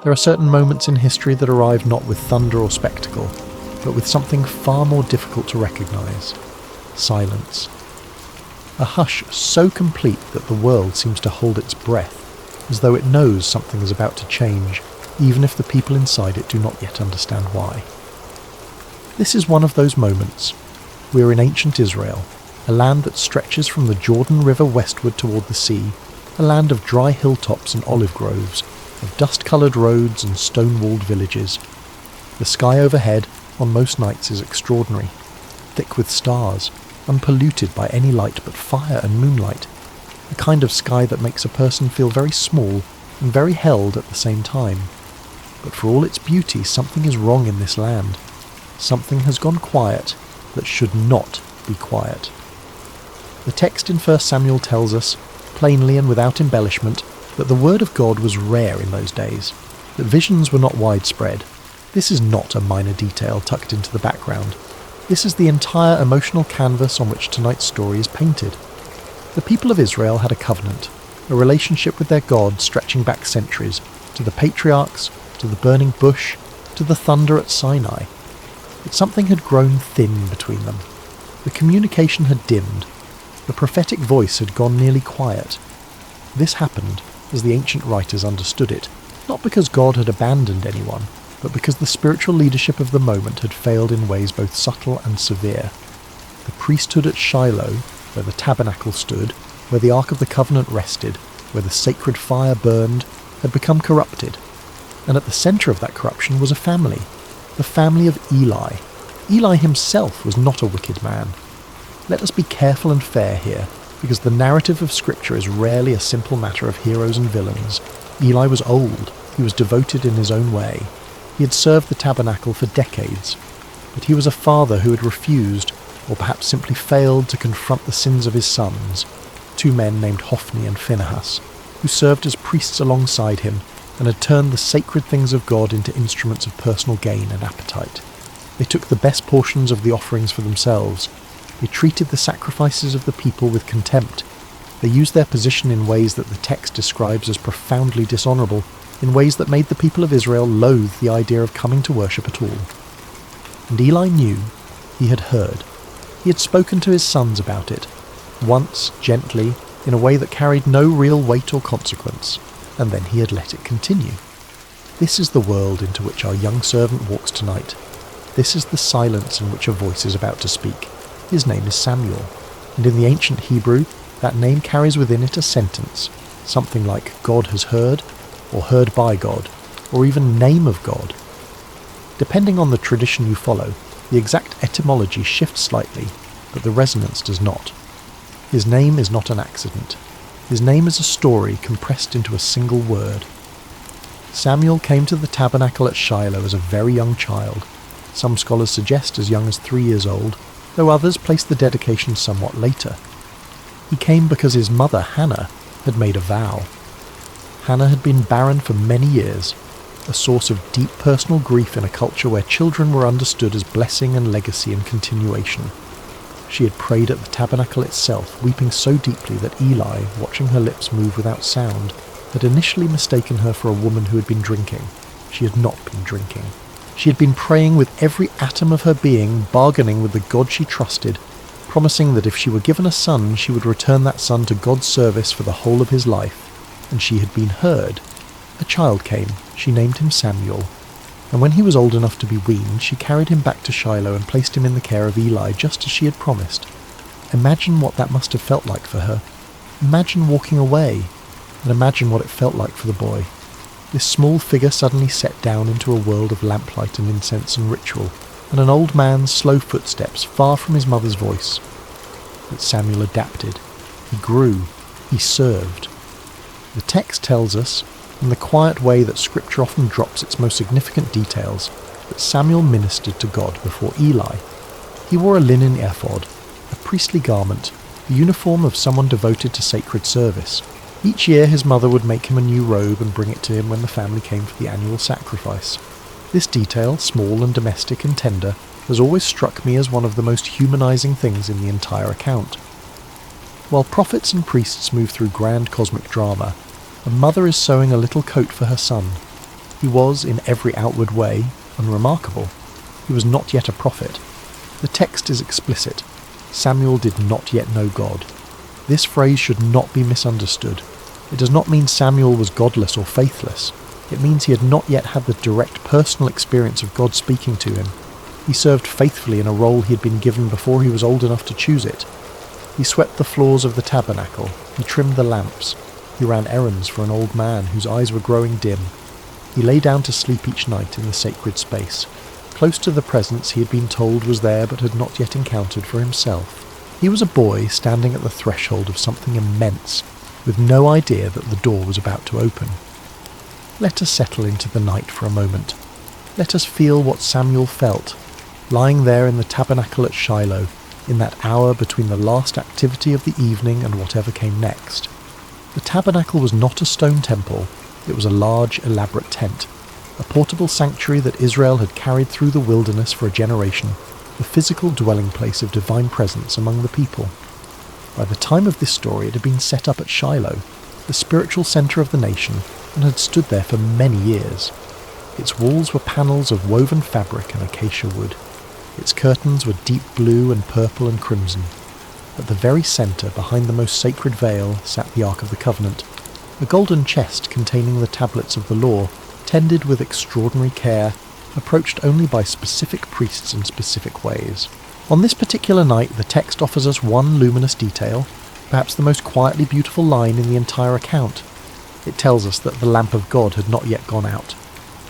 There are certain moments in history that arrive not with thunder or spectacle, but with something far more difficult to recognise: silence. A hush so complete that the world seems to hold its breath, as though it knows something is about to change, even if the people inside it do not yet understand why. This is one of those moments. We are in ancient Israel, a land that stretches from the Jordan River westward toward the sea, a land of dry hilltops and olive groves, of dust-coloured roads and stone-walled villages. The sky overhead, on most nights, is extraordinary, thick with stars, unpolluted by any light but fire and moonlight, a kind of sky that makes a person feel very small and very held at the same time. But for all its beauty, something is wrong in this land. Something has gone quiet that should not be quiet. The text in 1 Samuel tells us, plainly and without embellishment, that the word of God was rare in those days, that visions were not widespread. This is not a minor detail tucked into the background. This is the entire emotional canvas on which tonight's story is painted. The people of Israel had a covenant, a relationship with their God stretching back centuries, to the patriarchs, to the burning bush, to the thunder at Sinai. But something had grown thin between them. The communication had dimmed. The prophetic voice had gone nearly quiet. This happened, as the ancient writers understood it, not because God had abandoned anyone, but because the spiritual leadership of the moment had failed in ways both subtle and severe. The priesthood at Shiloh, where the Tabernacle stood, where the Ark of the Covenant rested, where the sacred fire burned, had become corrupted. And at the centre of that corruption was a family, the family of Eli. Eli himself was not a wicked man. Let us be careful and fair here, because the narrative of Scripture is rarely a simple matter of heroes and villains. Eli was old, he was devoted in his own way. He had served the tabernacle for decades, but he was a father who had refused, or perhaps simply failed, to confront the sins of his sons, two men named Hophni and Phinehas, who served as priests alongside him and had turned the sacred things of God into instruments of personal gain and appetite. They took the best portions of the offerings for themselves. They treated the sacrifices of the people with contempt. They used their position in ways that the text describes as profoundly dishonourable, in ways that made the people of Israel loathe the idea of coming to worship at all. And Eli knew, he had heard. He had spoken to his sons about it, once, gently, in a way that carried no real weight or consequence, and then he had let it continue. This is the world into which our young servant walks tonight. This is the silence in which a voice is about to speak. His name is Samuel, and in the ancient Hebrew, that name carries within it a sentence, something like God has heard, or heard by God, or even name of God. Depending on the tradition you follow, the exact etymology shifts slightly, but the resonance does not. His name is not an accident. His name is a story compressed into a single word. Samuel came to the tabernacle at Shiloh as a very young child. Some scholars suggest as young as 3 years old, though others place the dedication somewhat later. He came because his mother, Hannah, had made a vow. Hannah had been barren for many years, a source of deep personal grief in a culture where children were understood as blessing and legacy and continuation. She had prayed at the tabernacle itself, weeping so deeply that Eli, watching her lips move without sound, had initially mistaken her for a woman who had been drinking. She had not been drinking. She had been praying with every atom of her being, bargaining with the God she trusted, promising that if she were given a son, she would return that son to God's service for the whole of his life. And she had been heard. A child came. She named him Samuel. And when he was old enough to be weaned, she carried him back to Shiloh and placed him in the care of Eli, just as she had promised. Imagine what that must have felt like for her. Imagine walking away, and imagine what it felt like for the boy. This small figure suddenly set down into a world of lamplight and incense and ritual, and an old man's slow footsteps far from his mother's voice. But Samuel adapted. He grew. He served. The text tells us, in the quiet way that Scripture often drops its most significant details, that Samuel ministered to God before Eli. He wore a linen ephod, a priestly garment, the uniform of someone devoted to sacred service. Each year his mother would make him a new robe and bring it to him when the family came for the annual sacrifice. This detail, small and domestic and tender, has always struck me as one of the most humanizing things in the entire account. While prophets and priests move through grand cosmic drama, a mother is sewing a little coat for her son. He was, in every outward way, unremarkable. He was not yet a prophet. The text is explicit. Samuel did not yet know God. This phrase should not be misunderstood. It does not mean Samuel was godless or faithless. It means he had not yet had the direct personal experience of God speaking to him. He served faithfully in a role he had been given before he was old enough to choose it. He swept the floors of the tabernacle. He trimmed the lamps. He ran errands for an old man whose eyes were growing dim. He lay down to sleep each night in the sacred space, close to the presence he had been told was there but had not yet encountered for himself. He was a boy standing at the threshold of something immense, with no idea that the door was about to open. Let us settle into the night for a moment. Let us feel what Samuel felt, lying there in the tabernacle at Shiloh, in that hour between the last activity of the evening and whatever came next. The tabernacle was not a stone temple, it was a large, elaborate tent, a portable sanctuary that Israel had carried through the wilderness for a generation, the physical dwelling place of divine presence among the people. By the time of this story it had been set up at Shiloh, the spiritual centre of the nation, and had stood there for many years. Its walls were panels of woven fabric and acacia wood. Its curtains were deep blue and purple and crimson. At the very centre, behind the most sacred veil, sat the Ark of the Covenant, a golden chest containing the tablets of the law, tended with extraordinary care, approached only by specific priests in specific ways. On this particular night, the text offers us one luminous detail, perhaps the most quietly beautiful line in the entire account. It tells us that the lamp of God had not yet gone out.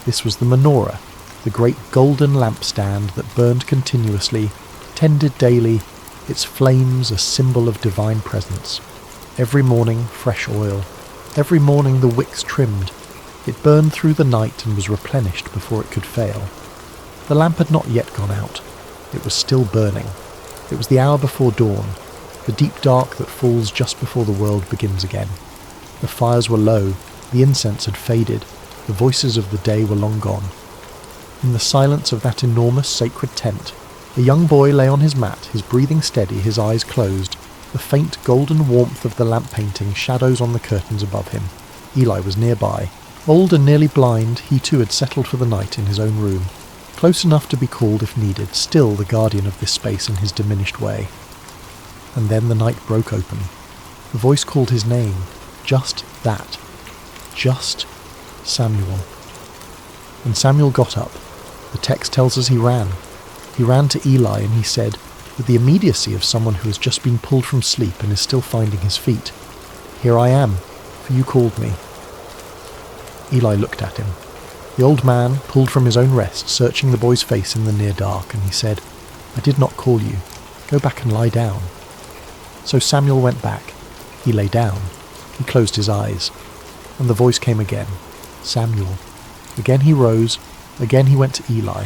This was the menorah, the great golden lampstand that burned continuously, tended daily, its flames a symbol of divine presence. Every morning, fresh oil. Every morning the wicks trimmed. It burned through the night and was replenished before it could fail. The lamp had not yet gone out. It was still burning. It was the hour before dawn, the deep dark that falls just before the world begins again. The fires were low, the incense had faded, the voices of the day were long gone. In the silence of that enormous sacred tent, a young boy lay on his mat, his breathing steady, his eyes closed, the faint golden warmth of the lamp painting shadows on the curtains above him. Eli was nearby. Old and nearly blind, he too had settled for the night in his own room, close enough to be called if needed, still the guardian of this space in his diminished way. And then the night broke open. The voice called his name. Just that. Just Samuel. And Samuel got up. The text tells us he ran. He ran to Eli and he said, with the immediacy of someone who has just been pulled from sleep and is still finding his feet, "Here I am, for you called me." Eli looked at him. The old man pulled from his own rest, searching the boy's face in the near dark, and he said, "I did not call you. Go back and lie down." So Samuel went back. He lay down. He closed his eyes. And the voice came again. "Samuel." Again he rose. Again he went to Eli.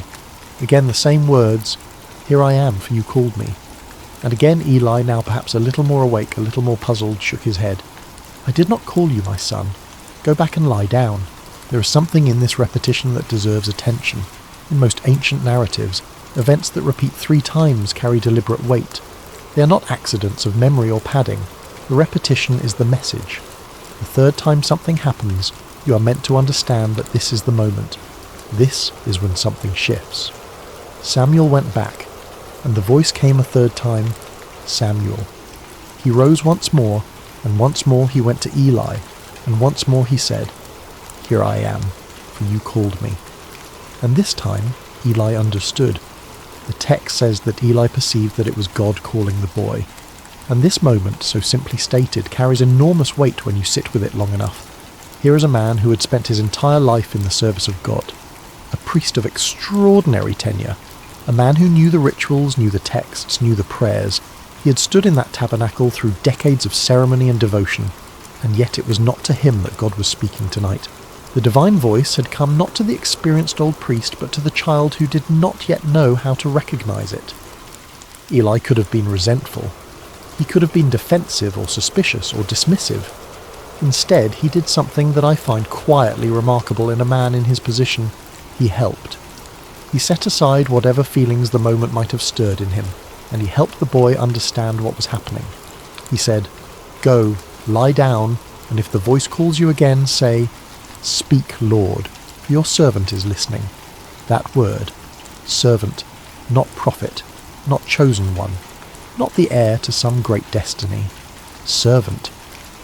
Again the same words, "Here I am, for you called me." And again Eli, now perhaps a little more awake, a little more puzzled, shook his head. "I did not call you, my son. Go back and lie down." There is something in this repetition that deserves attention. In most ancient narratives, events that repeat 3 times carry deliberate weight. They are not accidents of memory or padding. The repetition is the message. The 3rd time something happens, you are meant to understand that this is the moment. This is when something shifts. Samuel went back, and the voice came a 3rd time, "Samuel." He rose once more, and once more he went to Eli, and once more he said, "Here I am, for you called me." And this time Eli understood. The text says that Eli perceived that it was God calling the boy. And this moment, so simply stated, carries enormous weight when you sit with it long enough. Here is a man who had spent his entire life in the service of God, a priest of extraordinary tenure, a man who knew the rituals, knew the texts, knew the prayers. He had stood in that tabernacle through decades of ceremony and devotion, and yet it was not to him that God was speaking tonight. The divine voice had come not to the experienced old priest, but to the child who did not yet know how to recognize it. Eli could have been resentful. He could have been defensive or suspicious or dismissive. Instead, he did something that I find quietly remarkable in a man in his position. He helped. He set aside whatever feelings the moment might have stirred in him, and he helped the boy understand what was happening. He said, "Go, lie down, and if the voice calls you again, say, 'Speak, Lord,' For your servant is listening. That word, servant, not prophet, not chosen one, not the heir to some great destiny. Servant.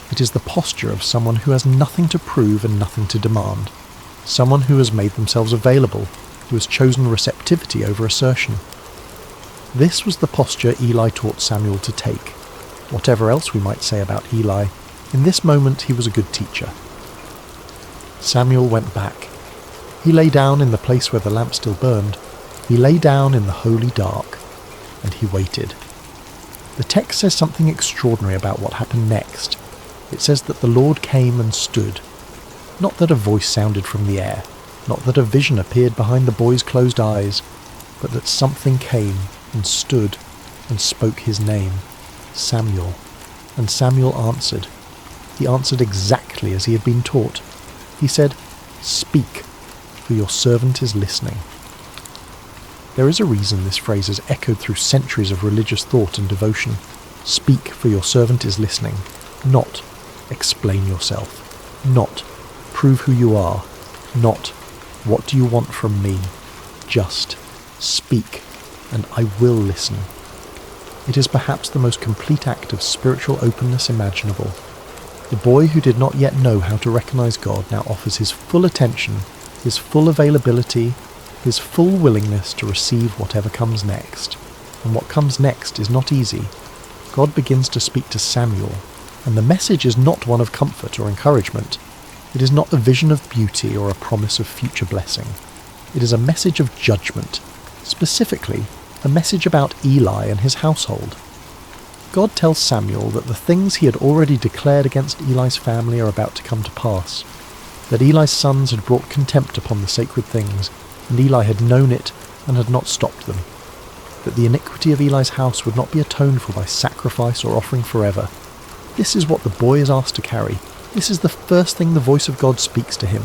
It is the posture of someone who has nothing to prove and nothing to demand. Someone who has made themselves available, who has chosen receptivity over assertion. This was the posture Eli taught Samuel to take. Whatever else we might say about Eli, in this moment he was a good teacher. Samuel went back. He lay down in the place where the lamp still burned. He lay down in the holy dark, and he waited. The text says something extraordinary about what happened next. It says that the Lord came and stood. Not that a voice sounded from the air, not that a vision appeared behind the boy's closed eyes, but that something came and stood and spoke his name, Samuel. And Samuel answered. He answered exactly as he had been taught. He said, "Speak, for your servant is listening." There is a reason this phrase has echoed through centuries of religious thought and devotion. Speak, for your servant is listening. Not explain yourself. Not prove who you are. Not what do you want from me. Just speak, and I will listen. It is perhaps the most complete act of spiritual openness imaginable. The boy who did not yet know how to recognize God now offers his full attention, his full availability, his full willingness to receive whatever comes next. And what comes next is not easy. God begins to speak to Samuel, and the message is not one of comfort or encouragement. It is not a vision of beauty or a promise of future blessing. It is a message of judgment, specifically a message about Eli and his household. God tells Samuel that the things he had already declared against Eli's family are about to come to pass, that Eli's sons had brought contempt upon the sacred things, and Eli had known it and had not stopped them, that the iniquity of Eli's house would not be atoned for by sacrifice or offering forever. This is what the boy is asked to carry. This is the first thing the voice of God speaks to him,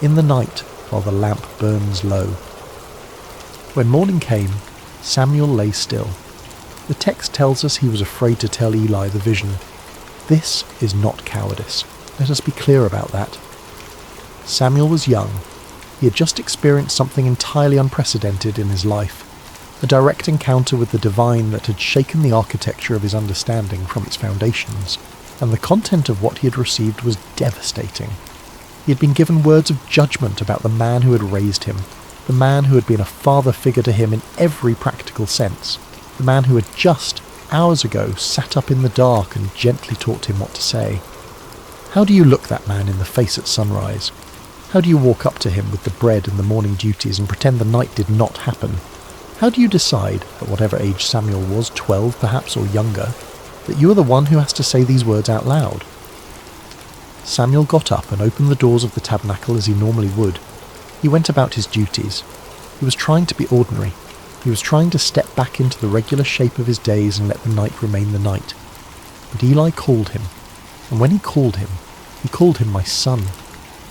in the night while the lamp burns low. When morning came, Samuel lay still. The text tells us he was afraid to tell Eli the vision. This is not cowardice. Let us be clear about that. Samuel was young. He had just experienced something entirely unprecedented in his life, a direct encounter with the divine that had shaken the architecture of his understanding from its foundations, and the content of what he had received was devastating. He had been given words of judgment about the man who had raised him, the man who had been a father figure to him in every practical sense, the man who had just, hours ago, sat up in the dark and gently taught him what to say. How do you look that man in the face at sunrise? How do you walk up to him with the bread and the morning duties and pretend the night did not happen? How do you decide, at whatever age Samuel was, 12 perhaps or younger, that you are the one who has to say these words out loud? Samuel got up and opened the doors of the tabernacle as he normally would. He went about his duties. He was trying to be ordinary. He was trying to step back into the regular shape of his days and let the night remain the night. But Eli called him, and when he called him my son,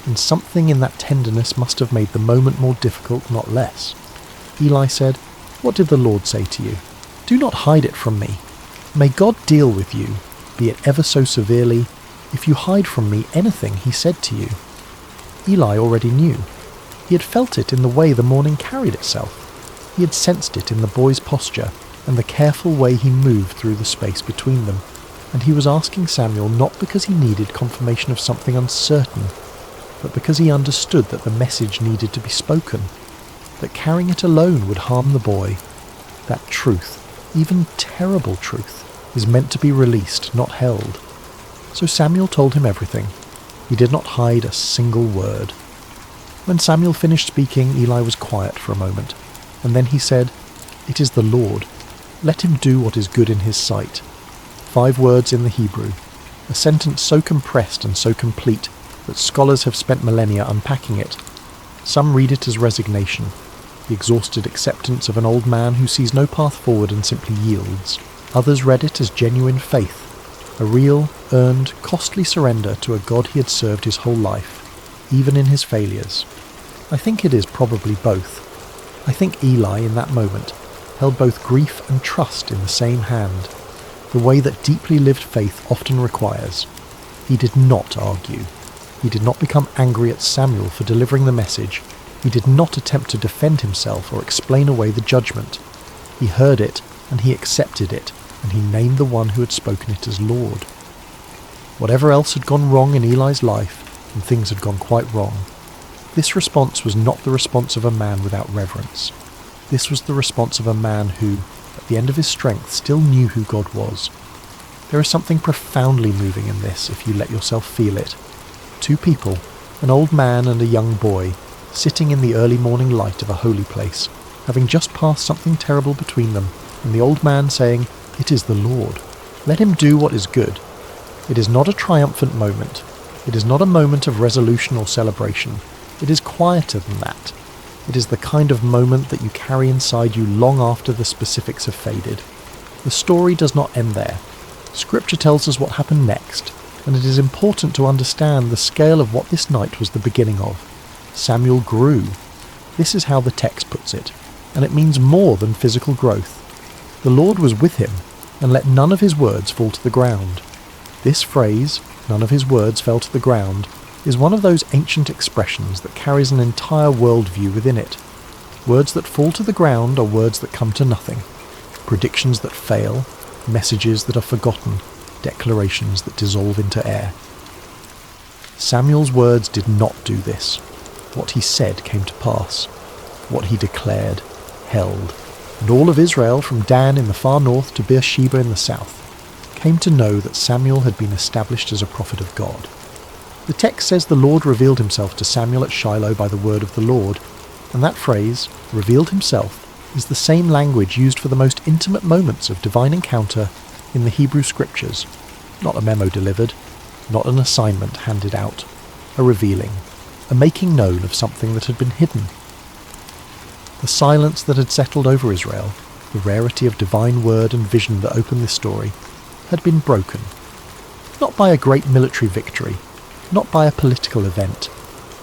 and something in that tenderness must have made the moment more difficult, not less. Eli said, "What did the Lord say to you? Do not hide it from me. May God deal with you, be it ever so severely, if you hide from me anything he said to you." Eli already knew. He had felt it in the way the morning carried itself. He had sensed it in the boy's posture and the careful way he moved through the space between them, and he was asking Samuel not because he needed confirmation of something uncertain, but because he understood that the message needed to be spoken, that carrying it alone would harm the boy, that truth, even terrible truth, is meant to be released, not held. So Samuel told him everything. He did not hide a single word. When Samuel finished speaking, Eli was quiet for a moment, and then he said, "It is the Lord. Let him do what is good in his sight." 5 words in the Hebrew, a sentence so compressed and so complete that scholars have spent millennia unpacking it. Some read it as resignation, the exhausted acceptance of an old man who sees no path forward and simply yields. Others read it as genuine faith, a real, earned, costly surrender to a God he had served his whole life, even in his failures. I think it is probably both. I think Eli, in that moment, held both grief and trust in the same hand, the way that deeply lived faith often requires. He did not argue. He did not become angry at Samuel for delivering the message. He did not attempt to defend himself or explain away the judgment. He heard it, and he accepted it, and he named the one who had spoken it as Lord. Whatever else had gone wrong in Eli's life, and things had gone quite wrong, this response was not the response of a man without reverence. This was the response of a man who, at the end of his strength, still knew who God was. There is something profoundly moving in this if you let yourself feel it. Two people, an old man and a young boy, sitting in the early morning light of a holy place, having just passed something terrible between them, and the old man saying, "It is the Lord. Let him do what is good." It is not a triumphant moment. It is not a moment of resolution or celebration. It is quieter than that. It is the kind of moment that you carry inside you long after the specifics have faded. The story does not end there. Scripture tells us what happened next, and it is important to understand the scale of what this night was the beginning of. Samuel grew. This is how the text puts it, and it means more than physical growth. The Lord was with him, and let none of his words fall to the ground. This phrase, "none of his words fell to the ground," is one of those ancient expressions that carries an entire worldview within it. Words that fall to the ground are words that come to nothing, predictions that fail, messages that are forgotten, declarations that dissolve into air. Samuel's words did not do this. What he said came to pass. What he declared held. And all of Israel, from Dan in the far north to Beersheba in the south, came to know that Samuel had been established as a prophet of God. The text says the Lord revealed himself to Samuel at Shiloh by the word of the Lord, and that phrase, revealed himself, is the same language used for the most intimate moments of divine encounter in the Hebrew Scriptures. Not a memo delivered, not an assignment handed out, a revealing, a making known of something that had been hidden. The silence that had settled over Israel, the rarity of divine word and vision that opened this story, had been broken. Not by a great military victory, not by a political event,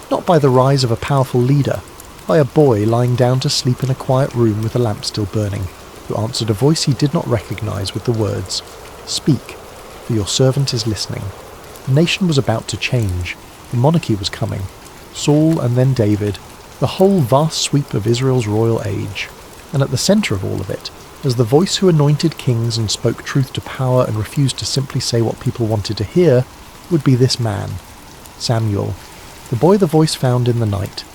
not by the rise of a powerful leader, by a boy lying down to sleep in a quiet room with a lamp still burning, who answered a voice he did not recognize with the words, "Speak, for your servant is listening." The nation was about to change. The monarchy was coming. Saul and then David, the whole vast sweep of Israel's royal age. And at the centre of all of it, as the voice who anointed kings and spoke truth to power and refused to simply say what people wanted to hear, would be this man, Samuel, the boy the voice found in the night.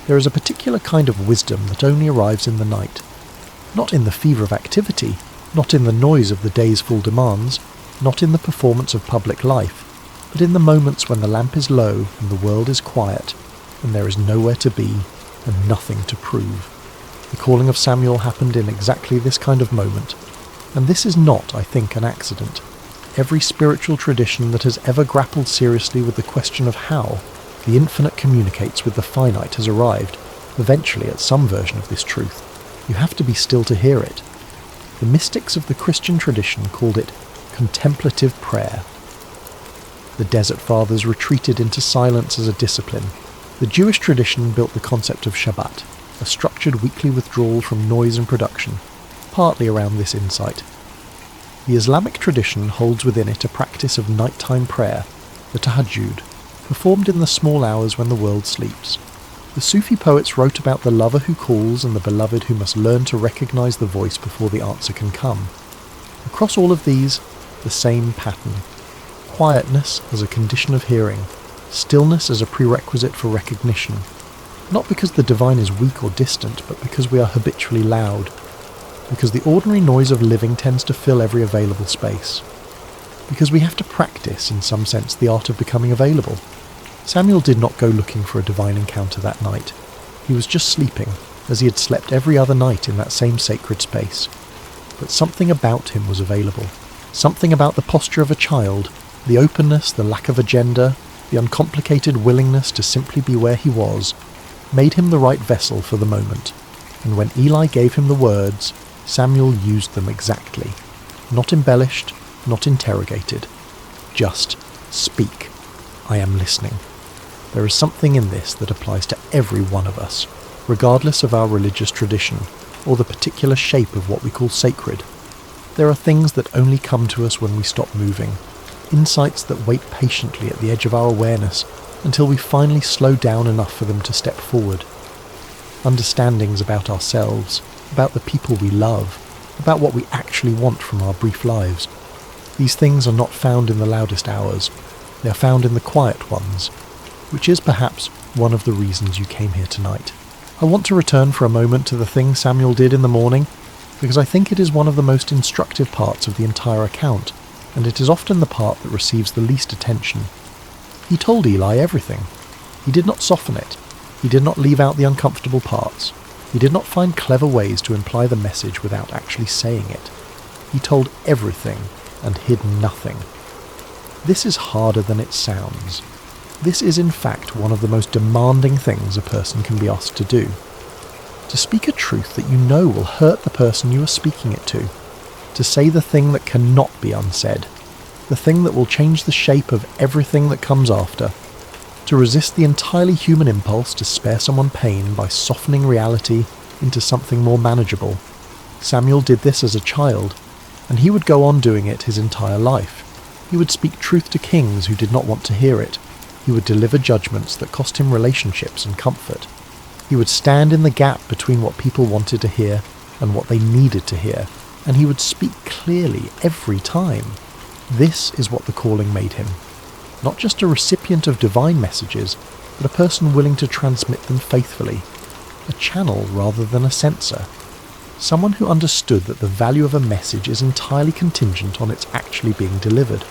There is a particular kind of wisdom that only arrives in the night. Not in the fever of activity, not in the noise of the day's full demands, not in the performance of public life, but in the moments when the lamp is low and the world is quiet, and there is nowhere to be and nothing to prove. The calling of Samuel happened in exactly this kind of moment, and this is not, I think, an accident. Every spiritual tradition that has ever grappled seriously with the question of how the infinite communicates with the finite has arrived, eventually, at some version of this truth. You have to be still to hear it. The mystics of the Christian tradition called it contemplative prayer. The Desert Fathers retreated into silence as a discipline. The Jewish tradition built the concept of Shabbat, a structured weekly withdrawal from noise and production, partly around this insight. The Islamic tradition holds within it a practice of nighttime prayer, the tahajjud, performed in the small hours when the world sleeps. The Sufi poets wrote about the lover who calls and the beloved who must learn to recognize the voice before the answer can come. Across all of these, the same pattern. Quietness as a condition of hearing, stillness as a prerequisite for recognition. Not because the divine is weak or distant, but because we are habitually loud. Because the ordinary noise of living tends to fill every available space. Because we have to practice, in some sense, the art of becoming available. Samuel did not go looking for a divine encounter that night. He was just sleeping, as he had slept every other night in that same sacred space. But something about him was available. Something about the posture of a child, the openness, the lack of agenda, the uncomplicated willingness to simply be where he was, made him the right vessel for the moment. And when Eli gave him the words, Samuel used them exactly. Not embellished, not interrogated. Just speak. I am listening. There is something in this that applies to every one of us, regardless of our religious tradition, or the particular shape of what we call sacred. There are things that only come to us when we stop moving, insights that wait patiently at the edge of our awareness until we finally slow down enough for them to step forward. Understandings about ourselves, about the people we love, about what we actually want from our brief lives. These things are not found in the loudest hours, they are found in the quiet ones, which is perhaps one of the reasons you came here tonight. I want to return for a moment to the thing Samuel did in the morning, because I think it is one of the most instructive parts of the entire account, and it is often the part that receives the least attention. He told Eli everything. He did not soften it. He did not leave out the uncomfortable parts. He did not find clever ways to imply the message without actually saying it. He told everything and hid nothing. This is harder than it sounds. This is in fact one of the most demanding things a person can be asked to do. To speak a truth that you know will hurt the person you are speaking it to. To say the thing that cannot be unsaid. The thing that will change the shape of everything that comes after. To resist the entirely human impulse to spare someone pain by softening reality into something more manageable. Samuel did this as a child, and he would go on doing it his entire life. He would speak truth to kings who did not want to hear it. He would deliver judgments that cost him relationships and comfort. He would stand in the gap between what people wanted to hear and what they needed to hear, and he would speak clearly every time. This is what the calling made him. Not just a recipient of divine messages, but a person willing to transmit them faithfully. A channel rather than a censor. Someone who understood that the value of a message is entirely contingent on its actually being delivered.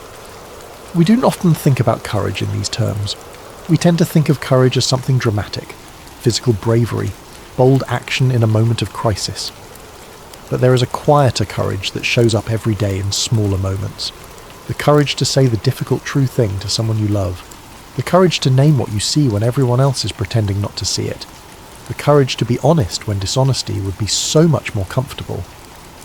We don't often think about courage in these terms. We tend to think of courage as something dramatic, physical bravery, bold action in a moment of crisis. But there is a quieter courage that shows up every day in smaller moments. The courage to say the difficult true thing to someone you love. The courage to name what you see when everyone else is pretending not to see it. The courage to be honest when dishonesty would be so much more comfortable.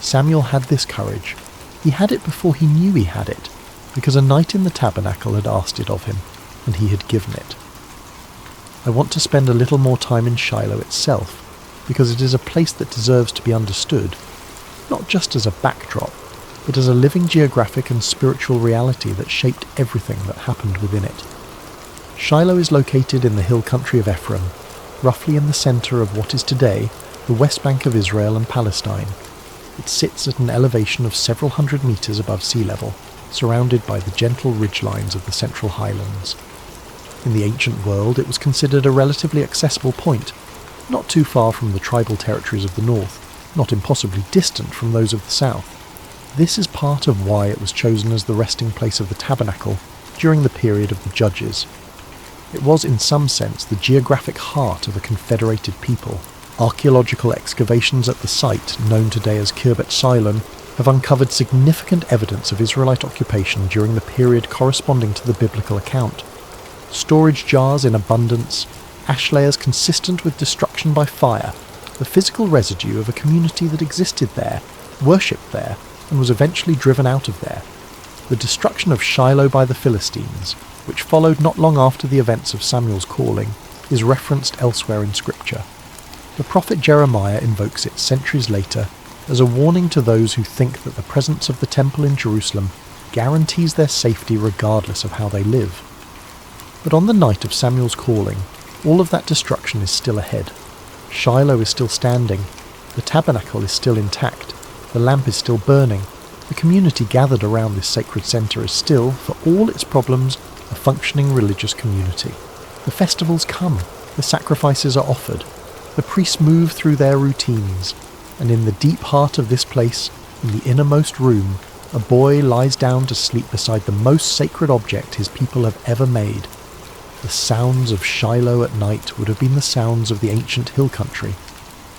Samuel had this courage. He had it before he knew he had it, because a night in the Tabernacle had asked it of him, and he had given it. I want to spend a little more time in Shiloh itself, because it is a place that deserves to be understood, not just as a backdrop, but as a living geographic and spiritual reality that shaped everything that happened within it. Shiloh is located in the hill country of Ephraim, roughly in the centre of what is today the West Bank of Israel and Palestine. It sits at an elevation of several hundred metres above sea level, surrounded by the gentle ridgelines of the Central Highlands. In the ancient world, it was considered a relatively accessible point, not too far from the tribal territories of the north, not impossibly distant from those of the south. This is part of why it was chosen as the resting place of the Tabernacle during the period of the Judges. It was in some sense the geographic heart of a confederated people. Archaeological excavations at the site, known today as Kirbet Silon, have uncovered significant evidence of Israelite occupation during the period corresponding to the biblical account. Storage jars in abundance, ash layers consistent with destruction by fire, the physical residue of a community that existed there, worshipped there, and was eventually driven out of there. The destruction of Shiloh by the Philistines, which followed not long after the events of Samuel's calling, is referenced elsewhere in Scripture. The prophet Jeremiah invokes it centuries later as a warning to those who think that the presence of the temple in Jerusalem guarantees their safety regardless of how they live. But on the night of Samuel's calling, all of that destruction is still ahead. Shiloh is still standing, the tabernacle is still intact, the lamp is still burning, the community gathered around this sacred centre is still, for all its problems, a functioning religious community. The festivals come, the sacrifices are offered, the priests move through their routines, and in the deep heart of this place, in the innermost room, a boy lies down to sleep beside the most sacred object his people have ever made. The sounds of Shiloh at night would have been the sounds of the ancient hill country,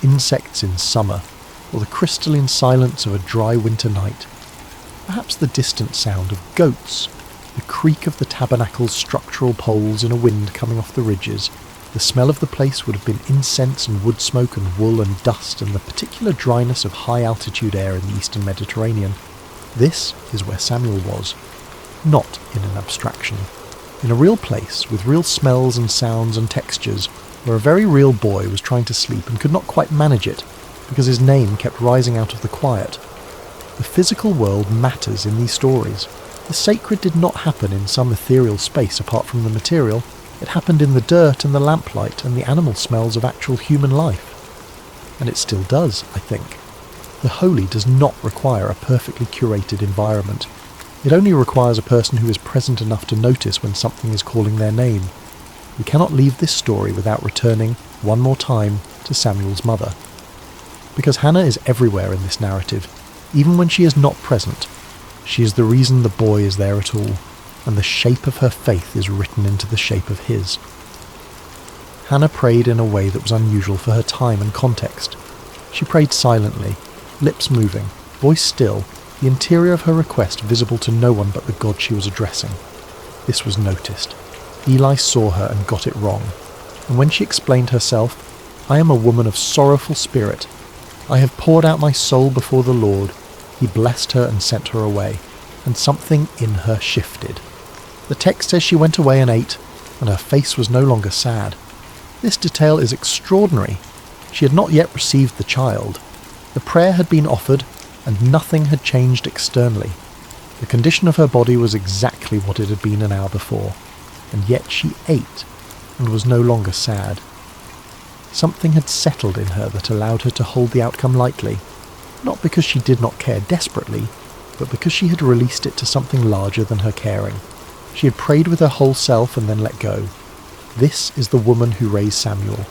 insects in summer, or the crystalline silence of a dry winter night. Perhaps the distant sound of goats, the creak of the tabernacle's structural poles in a wind coming off the ridges. The smell of the place would have been incense and wood smoke and wool and dust and the particular dryness of high-altitude air in the eastern Mediterranean. This is where Samuel was, not in an abstraction. In a real place, with real smells and sounds and textures, where a very real boy was trying to sleep and could not quite manage it, because his name kept rising out of the quiet. The physical world matters in these stories. The sacred did not happen in some ethereal space apart from the material. It happened in the dirt and the lamplight and the animal smells of actual human life. And it still does, I think. The holy does not require a perfectly curated environment. It only requires a person who is present enough to notice when something is calling their name. We cannot leave this story without returning, one more time, to Samuel's mother. Because Hannah is everywhere in this narrative, even when she is not present. She is the reason the boy is there at all, and the shape of her faith is written into the shape of his. Hannah prayed in a way that was unusual for her time and context. She prayed silently, lips moving, voice still, the interior of her request visible to no one but the God she was addressing. This was noticed. Eli saw her and got it wrong, and when she explained herself, "I am a woman of sorrowful spirit. I have poured out my soul before the Lord," he blessed her and sent her away, and something in her shifted. The text says she went away and ate, and her face was no longer sad. This detail is extraordinary. She had not yet received the child. The prayer had been offered, and nothing had changed externally. The condition of her body was exactly what it had been an hour before, and yet she ate, and was no longer sad. Something had settled in her that allowed her to hold the outcome lightly, not because she did not care desperately, but because she had released it to something larger than her caring. She had prayed with her whole self and then let go. This is the woman who raised Samuel.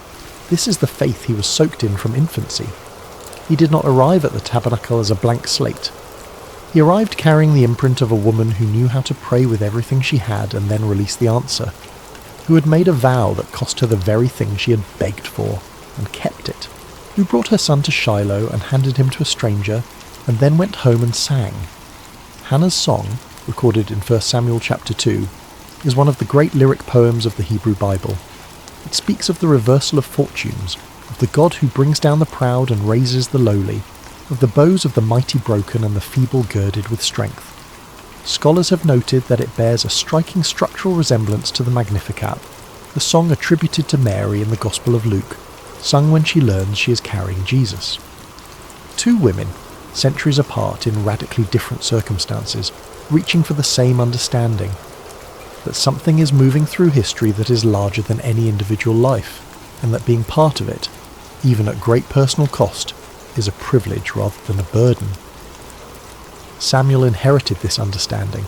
This is the faith he was soaked in from infancy. He did not arrive at the tabernacle as a blank slate. He arrived carrying the imprint of a woman who knew how to pray with everything she had and then release the answer, who had made a vow that cost her the very thing she had begged for, and kept it, who brought her son to Shiloh and handed him to a stranger, and then went home and sang. Hannah's song, recorded in 1 Samuel chapter 2, is one of the great lyric poems of the Hebrew Bible. It speaks of the reversal of fortunes, of the God who brings down the proud and raises the lowly, of the bows of the mighty broken and the feeble girded with strength. Scholars have noted that it bears a striking structural resemblance to the Magnificat, the song attributed to Mary in the Gospel of Luke, sung when she learns she is carrying Jesus. Two women, centuries apart in radically different circumstances, reaching for the same understanding, that something is moving through history that is larger than any individual life, and that being part of it, even at great personal cost, is a privilege rather than a burden. Samuel inherited this understanding.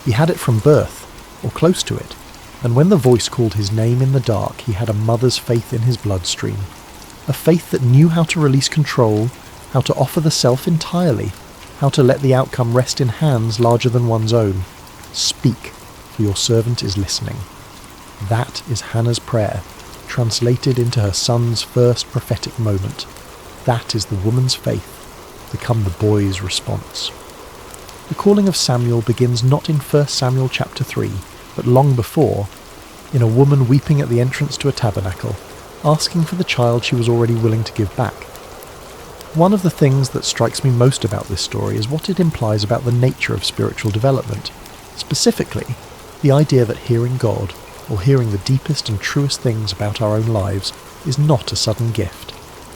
He had it from birth, or close to it, and when the voice called his name in the dark, he had a mother's faith in his bloodstream, a faith that knew how to release control, how to offer the self entirely, how to let the outcome rest in hands larger than one's own. Speak, for your servant is listening. That is Hannah's prayer, translated into her son's first prophetic moment. That is the woman's faith, become the boy's response. The calling of Samuel begins not in 1 Samuel chapter 3, but long before, in a woman weeping at the entrance to a tabernacle, asking for the child she was already willing to give back. One of the things that strikes me most about this story is what it implies about the nature of spiritual development, specifically the idea that hearing God, or hearing the deepest and truest things about our own lives, is not a sudden gift.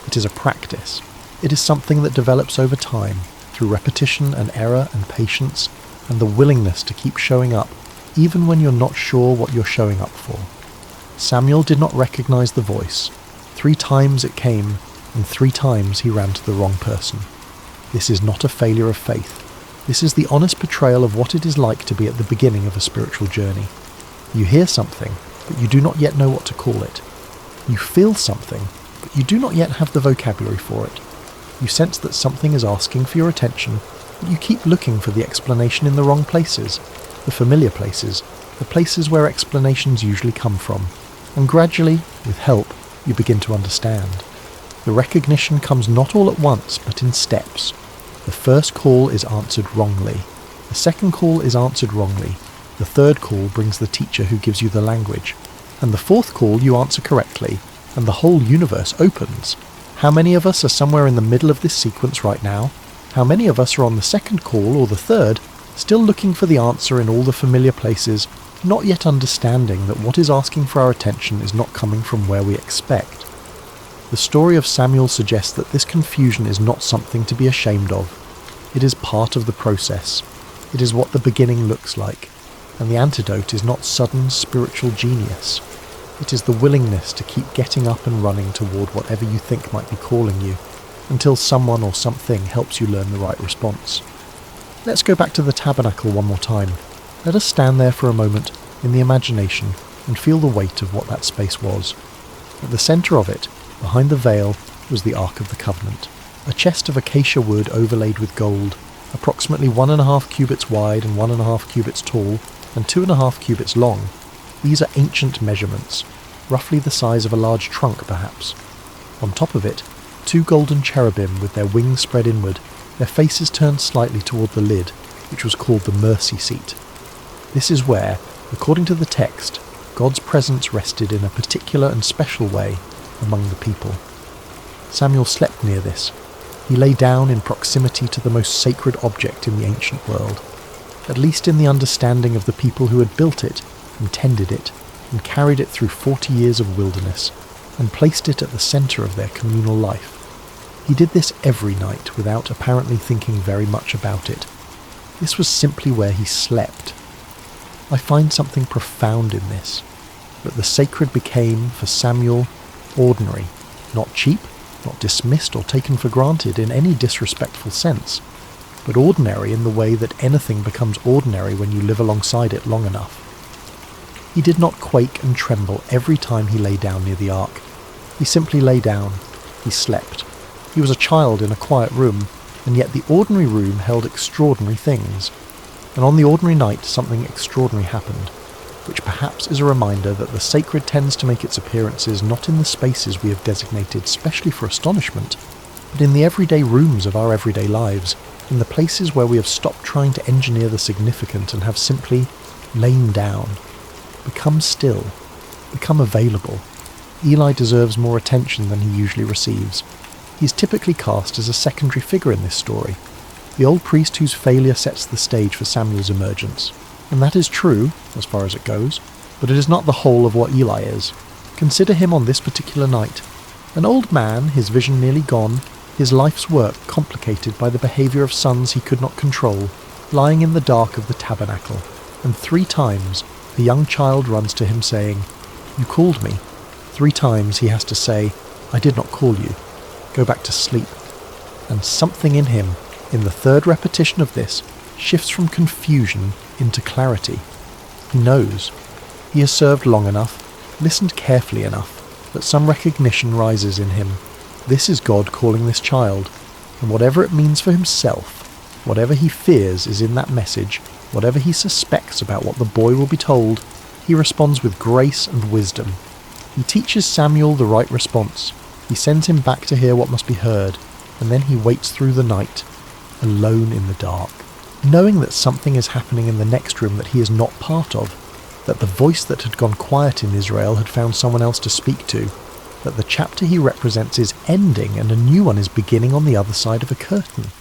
It is a practice. It is something that develops over time, through repetition and error and patience, and the willingness to keep showing up, even when you're not sure what you're showing up for. Samuel did not recognize the voice. 3 times it came, and 3 times he ran to the wrong person. This is not a failure of faith. This is the honest portrayal of what it is like to be at the beginning of a spiritual journey. You hear something, but you do not yet know what to call it. You feel something, but you do not yet have the vocabulary for it. You sense that something is asking for your attention, but you keep looking for the explanation in the wrong places, the familiar places, the places where explanations usually come from. And gradually, with help, you begin to understand. The recognition comes not all at once, but in steps. The first call is answered wrongly. The second call is answered wrongly. The third call brings the teacher who gives you the language. And the fourth call you answer correctly, and the whole universe opens. How many of us are somewhere in the middle of this sequence right now? How many of us are on the second call or the third, still looking for the answer in all the familiar places, not yet understanding that what is asking for our attention is not coming from where we expect? The story of Samuel suggests that this confusion is not something to be ashamed of. It is part of the process. It is what the beginning looks like. and the antidote is not sudden spiritual genius. It is the willingness to keep getting up and running toward whatever you think might be calling you, until someone or something helps you learn the right response. Let's go back to the tabernacle one more time. Let us stand there for a moment in the imagination and feel the weight of what that space was. At the centre of it, behind the veil, was the Ark of the Covenant, a chest of acacia wood overlaid with gold, approximately 1.5 cubits wide and 1.5 cubits tall, and 2.5 cubits long. These are ancient measurements, roughly the size of a large trunk perhaps. On top of it, 2 golden cherubim with their wings spread inward, their faces turned slightly toward the lid, which was called the mercy seat. This is where, according to the text, God's presence rested in a particular and special way among the people. Samuel slept near this. He lay down in proximity to the most sacred object in the ancient world, at least in the understanding of the people who had built it, and tended it, and carried it through 40 years of wilderness, and placed it at the centre of their communal life. He did this every night without apparently thinking very much about it. This was simply where he slept. I find something profound in this, that the sacred became, for Samuel, ordinary, not cheap, not dismissed or taken for granted in any disrespectful sense, but ordinary in the way that anything becomes ordinary when you live alongside it long enough. He did not quake and tremble every time he lay down near the ark. He simply lay down. He slept. He was a child in a quiet room, and yet the ordinary room held extraordinary things. And on the ordinary night something extraordinary happened, which perhaps is a reminder that the sacred tends to make its appearances not in the spaces we have designated specially for astonishment, but in the everyday rooms of our everyday lives, in the places where we have stopped trying to engineer the significant and have simply lain down, become still, become available. Eli deserves more attention than he usually receives. He is typically cast as a secondary figure in this story, the old priest whose failure sets the stage for Samuel's emergence. And that is true, as far as it goes, but it is not the whole of what Eli is. Consider him on this particular night. An old man, his vision nearly gone, his life's work complicated by the behaviour of sons he could not control, lying in the dark of the tabernacle, and 3 times the young child runs to him saying, "You called me." 3 times he has to say, "I did not call you. Go back to sleep." And something in him, in the 3rd repetition of this, shifts from confusion into clarity. He knows. He has served long enough, listened carefully enough, that some recognition rises in him. This is God calling this child, and whatever it means for himself, whatever he fears is in that message, whatever he suspects about what the boy will be told, he responds with grace and wisdom. He teaches Samuel the right response. He sends him back to hear what must be heard, and then he waits through the night, alone in the dark, knowing that something is happening in the next room that he is not part of, that the voice that had gone quiet in Israel had found someone else to speak to, that the chapter he represents is ending and a new one is beginning on the other side of a curtain.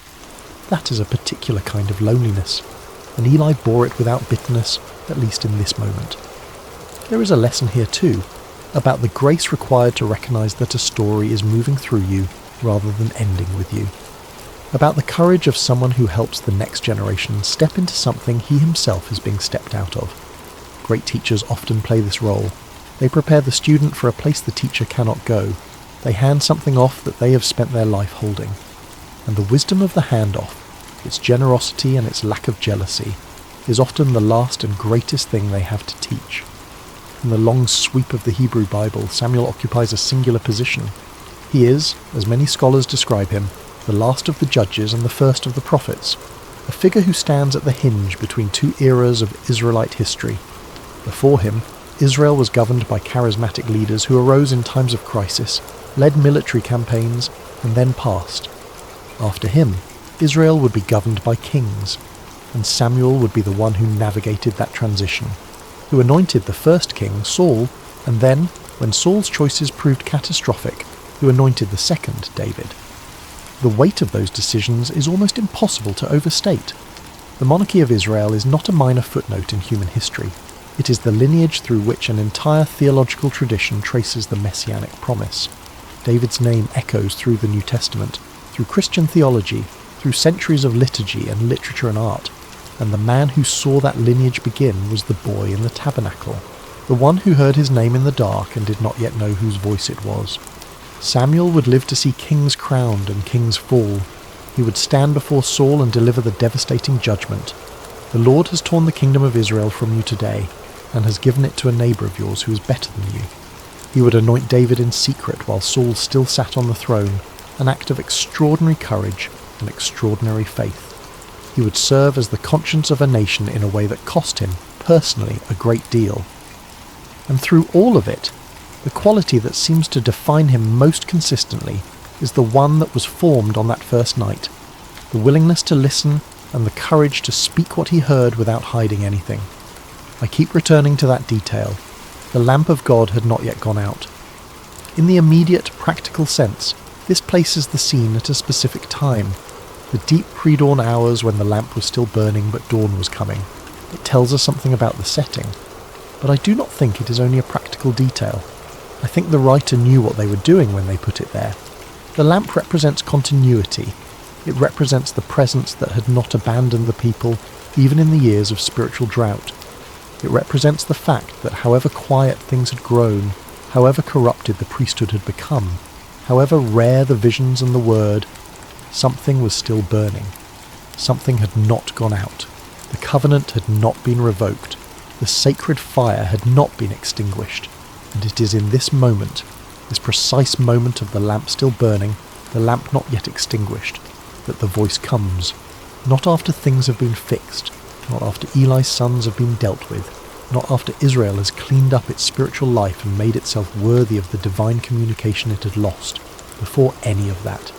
That is a particular kind of loneliness, and Eli bore it without bitterness, at least in this moment. There is a lesson here too, about the grace required to recognise that a story is moving through you rather than ending with you. About the courage of someone who helps the next generation step into something he himself is being stepped out of. Great teachers often play this role. They prepare the student for a place the teacher cannot go. They hand something off that they have spent their life holding. And the wisdom of the handoff, its generosity and its lack of jealousy, is often the last and greatest thing they have to teach. In the long sweep of the Hebrew Bible, Samuel occupies a singular position. He is, as many scholars describe him, the last of the judges and the first of the prophets, a figure who stands at the hinge between 2 eras of Israelite history. Before him, Israel was governed by charismatic leaders who arose in times of crisis, led military campaigns, and then passed. After him, Israel would be governed by kings, and Samuel would be the one who navigated that transition, who anointed the first king, Saul, and then, when Saul's choices proved catastrophic, who anointed the second, David. The weight of those decisions is almost impossible to overstate. The monarchy of Israel is not a minor footnote in human history. It is the lineage through which an entire theological tradition traces the messianic promise. David's name echoes through the New Testament, through Christian theology, through centuries of liturgy and literature and art. and the man who saw that lineage begin was the boy in the tabernacle, the one who heard his name in the dark and did not yet know whose voice it was. Samuel would live to see kings crowned and kings fall. He would stand before Saul and deliver the devastating judgment. The Lord has torn the kingdom of Israel from you today, and has given it to a neighbour of yours who is better than you. He would anoint David in secret while Saul still sat on the throne, an act of extraordinary courage and extraordinary faith. He would serve as the conscience of a nation in a way that cost him, personally, a great deal. And through all of it, the quality that seems to define him most consistently is the one that was formed on that first night, the willingness to listen and the courage to speak what he heard without hiding anything. I keep returning to that detail. The lamp of God had not yet gone out. In the immediate, practical sense, this places the scene at a specific time, the deep pre-dawn hours when the lamp was still burning but dawn was coming. It tells us something about the setting. But I do not think it is only a practical detail. I think the writer knew what they were doing when they put it there. The lamp represents continuity. It represents the presence that had not abandoned the people, even in the years of spiritual drought. It represents the fact that however quiet things had grown, however corrupted the priesthood had become, however rare the visions and the word, something was still burning. Something had not gone out. The covenant had not been revoked. The sacred fire had not been extinguished. And it is in this moment, this precise moment of the lamp still burning, the lamp not yet extinguished, that the voice comes, not after things have been fixed, not after Eli's sons have been dealt with, not after Israel has cleaned up its spiritual life and made itself worthy of the divine communication it had lost, before any of that.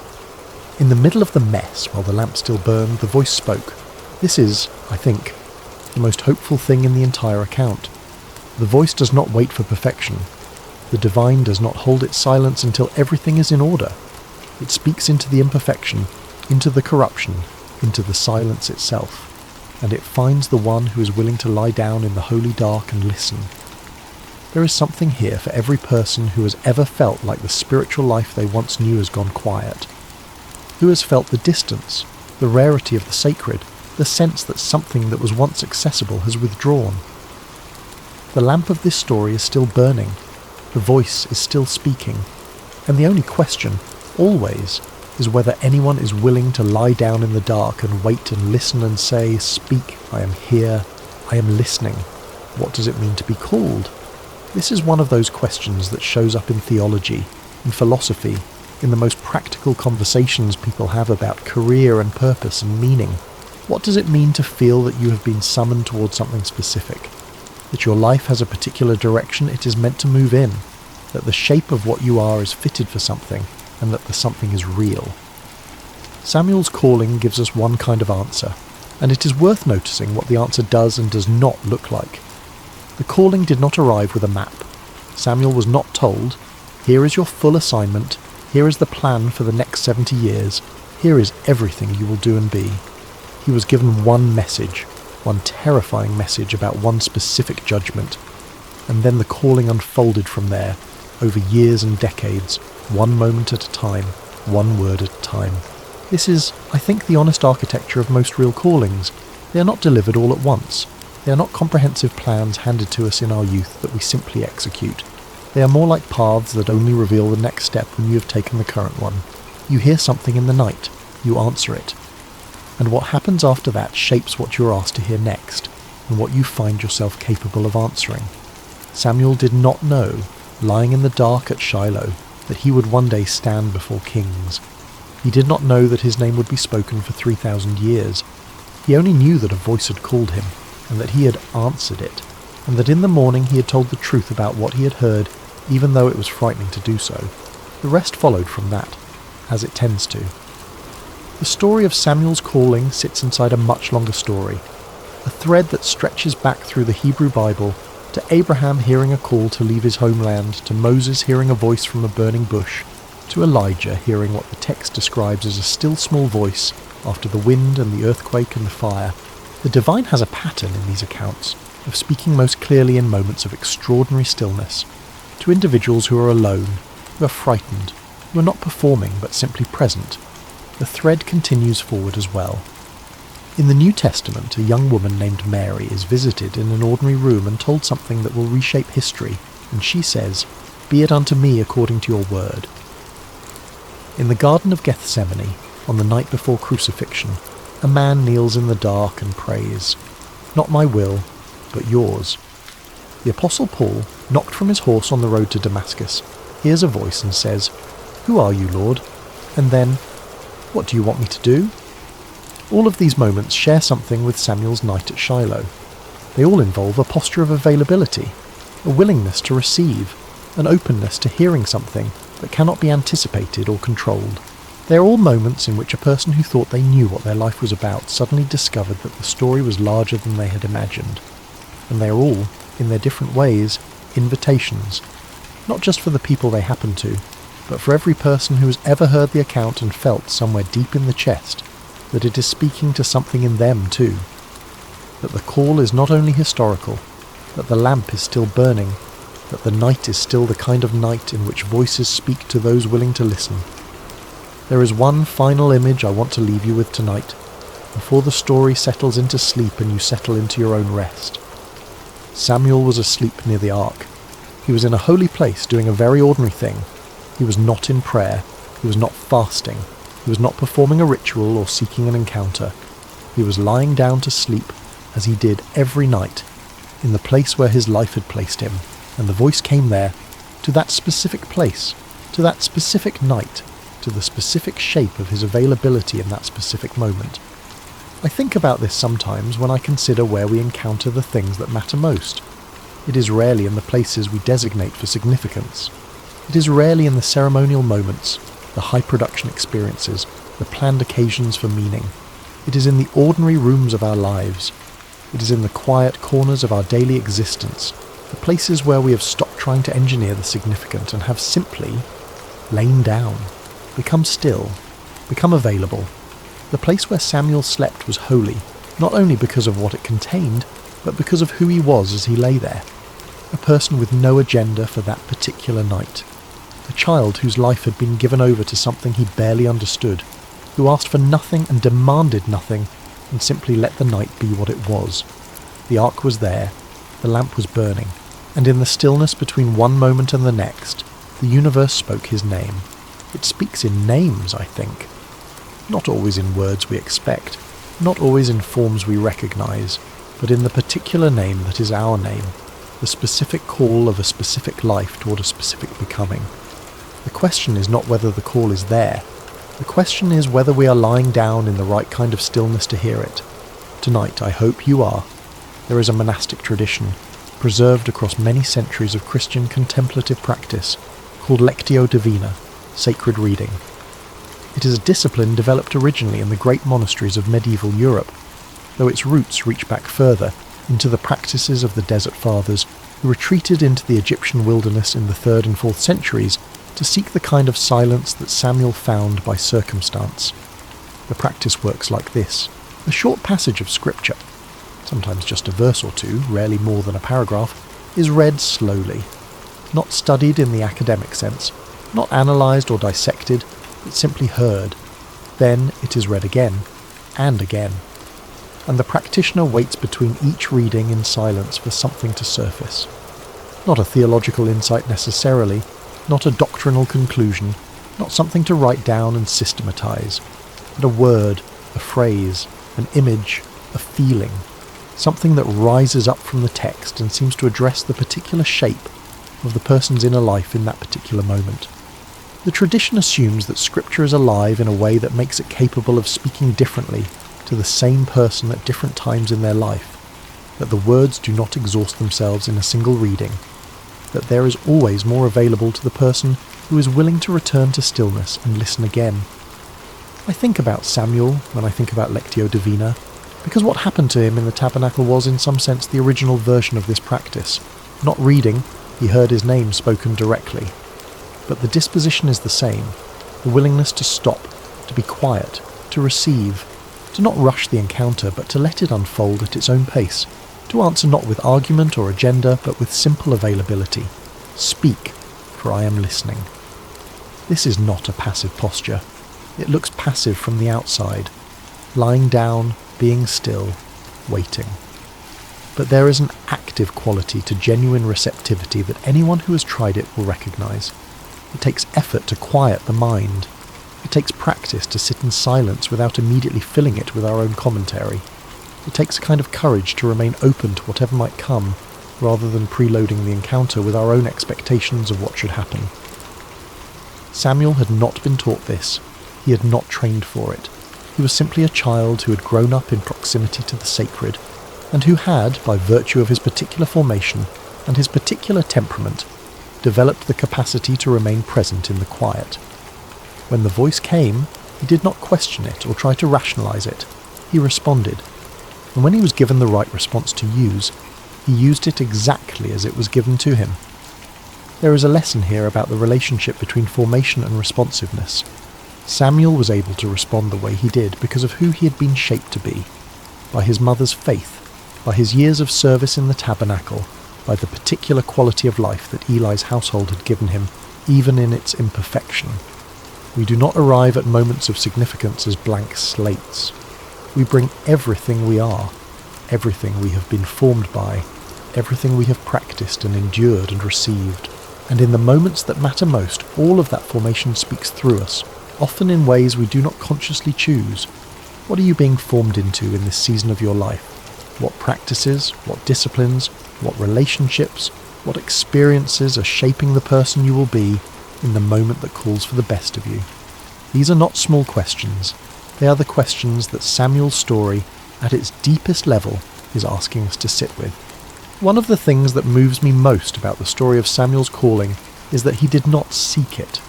In the middle of the mess, while the lamp still burned, the voice spoke. This is, I think, the most hopeful thing in the entire account. The voice does not wait for perfection. The divine does not hold its silence until everything is in order. It speaks into the imperfection, into the corruption, into the silence itself, and it finds the one who is willing to lie down in the holy dark and listen. There is something here for every person who has ever felt like the spiritual life they once knew has gone quiet, who has felt the distance, the rarity of the sacred, the sense that something that was once accessible has withdrawn. The lamp of this story is still burning, the voice is still speaking, and the only question, always, is whether anyone is willing to lie down in the dark and wait and listen and say, "Speak, I am here, I am listening. What does it mean to be called?" This is one of those questions that shows up in theology, in philosophy, in the most practical conversations people have about career and purpose and meaning. What does it mean to feel that you have been summoned towards something specific? That your life has a particular direction it is meant to move in? That the shape of what you are is fitted for something, and that the something is real? Samuel's calling gives us one kind of answer, and it is worth noticing what the answer does and does not look like. The calling did not arrive with a map. Samuel was not told, "Here is your full assignment, here is the plan for the next 70 years, here is everything you will do and be." He was given one message, one terrifying message about one specific judgment, and then the calling unfolded from there, over years and decades, one moment at a time, one word at a time. This is, I think, the honest architecture of most real callings. They are not delivered all at once. They are not comprehensive plans handed to us in our youth that we simply execute. They are more like paths that only reveal the next step when you have taken the current one. You hear something in the night, you answer it. And what happens after that shapes what you are asked to hear next, and what you find yourself capable of answering. Samuel did not know, lying in the dark at Shiloh, that he would one day stand before kings. He did not know that his name would be spoken for 3,000 years. He only knew that a voice had called him, and that he had answered it, and that in the morning he had told the truth about what he had heard, even though it was frightening to do so. The rest followed from that, as it tends to. The story of Samuel's calling sits inside a much longer story, a thread that stretches back through the Hebrew Bible, to Abraham hearing a call to leave his homeland, to Moses hearing a voice from a burning bush, to Elijah hearing what the text describes as a still small voice after the wind and the earthquake and the fire. The divine has a pattern in these accounts of speaking most clearly in moments of extraordinary stillness, to individuals who are alone, who are frightened, who are not performing but simply present. The thread continues forward as well. In the New Testament, a young woman named Mary is visited in an ordinary room and told something that will reshape history, and she says, "Be it unto me according to your word." In the Garden of Gethsemane, on the night before crucifixion, a man kneels in the dark and prays, "Not my will, but yours." The Apostle Paul, knocked from his horse on the road to Damascus, hears a voice and says, "Who are you, Lord?" And then, "What do you want me to do?" All of these moments share something with Samuel's night at Shiloh. They all involve a posture of availability, a willingness to receive, an openness to hearing something that cannot be anticipated or controlled. They are all moments in which a person who thought they knew what their life was about suddenly discovered that the story was larger than they had imagined. And they are all, in their different ways, invitations, not just for the people they happen to, but for every person who has ever heard the account and felt somewhere deep in the chest that it is speaking to something in them too. That the call is not only historical, that the lamp is still burning, that the night is still the kind of night in which voices speak to those willing to listen. There is one final image I want to leave you with tonight, before the story settles into sleep and you settle into your own rest. Samuel was asleep near the ark. He was in a holy place doing a very ordinary thing. He was not in prayer. He was not fasting. He was not performing a ritual or seeking an encounter. He was lying down to sleep, as he did every night, in the place where his life had placed him, and the voice came there, to that specific place, to that specific night, to the specific shape of his availability in that specific moment. I think about this sometimes when I consider where we encounter the things that matter most. It is rarely in the places we designate for significance. It is rarely in the ceremonial moments, the high production experiences, the planned occasions for meaning. It is in the ordinary rooms of our lives. It is in the quiet corners of our daily existence, the places where we have stopped trying to engineer the significant and have simply lain down, become still, become available. The place where Samuel slept was holy, not only because of what it contained, but because of who he was as he lay there. A person with no agenda for that particular night. A child whose life had been given over to something he barely understood, who asked for nothing and demanded nothing, and simply let the night be what it was. The ark was there, the lamp was burning, and in the stillness between one moment and the next, the universe spoke his name. It speaks in names, I think. Not always in words we expect, not always in forms we recognize, but in the particular name that is our name, the specific call of a specific life toward a specific becoming. The question is not whether the call is there. The question is whether we are lying down in the right kind of stillness to hear it. Tonight, I hope you are. There is a monastic tradition, preserved across many centuries of Christian contemplative practice, called Lectio Divina, sacred reading. It is a discipline developed originally in the great monasteries of medieval Europe, though its roots reach back further into the practices of the Desert Fathers who retreated into the Egyptian wilderness in the 3rd and 4th centuries to seek the kind of silence that Samuel found by circumstance. The practice works like this. A short passage of scripture, sometimes just a verse or two, rarely more than a paragraph, is read slowly, not studied in the academic sense, not analysed or dissected, but simply heard. Then it is read again, and again, and the practitioner waits between each reading in silence for something to surface. Not a theological insight necessarily, not a doctrinal conclusion, not something to write down and systematise, but a word, a phrase, an image, a feeling, something that rises up from the text and seems to address the particular shape of the person's inner life in that particular moment. The tradition assumes that Scripture is alive in a way that makes it capable of speaking differently to the same person at different times in their life, that the words do not exhaust themselves in a single reading, that there is always more available to the person who is willing to return to stillness and listen again. I think about Samuel when I think about Lectio Divina, because what happened to him in the Tabernacle was in some sense the original version of this practice. Not reading, he heard his name spoken directly. But the disposition is the same, the willingness to stop, to be quiet, to receive, to not rush the encounter but to let it unfold at its own pace, to answer not with argument or agenda but with simple availability. Speak, for I am listening. This is not a passive posture. It looks passive from the outside. lying down, being still, waiting. But there is an active quality to genuine receptivity that anyone who has tried it will recognise. It takes effort to quiet the mind. It takes practice to sit in silence without immediately filling it with our own commentary. It takes a kind of courage to remain open to whatever might come, rather than preloading the encounter with our own expectations of what should happen. Samuel had not been taught this. He had not trained for it. He was simply a child who had grown up in proximity to the sacred, and who had, by virtue of his particular formation and his particular temperament, developed the capacity to remain present in the quiet. When the voice came, he did not question it or try to rationalise it. He responded, and when he was given the right response to use, he used it exactly as it was given to him. There is a lesson here about the relationship between formation and responsiveness. Samuel was able to respond the way he did because of who he had been shaped to be, by his mother's faith, by his years of service in the Tabernacle, by the particular quality of life that Eli's household had given him, even in its imperfection. We do not arrive at moments of significance as blank slates. We bring everything we are, everything we have been formed by, everything we have practiced and endured and received. And in the moments that matter most, all of that formation speaks through us, often in ways we do not consciously choose. What are you being formed into in this season of your life? What practices, what disciplines, what relationships, what experiences are shaping the person you will be in the moment that calls for the best of you? These are not small questions. They are the questions that Samuel's story, at its deepest level, is asking us to sit with. One of the things that moves me most about the story of Samuel's calling is that he did not seek it.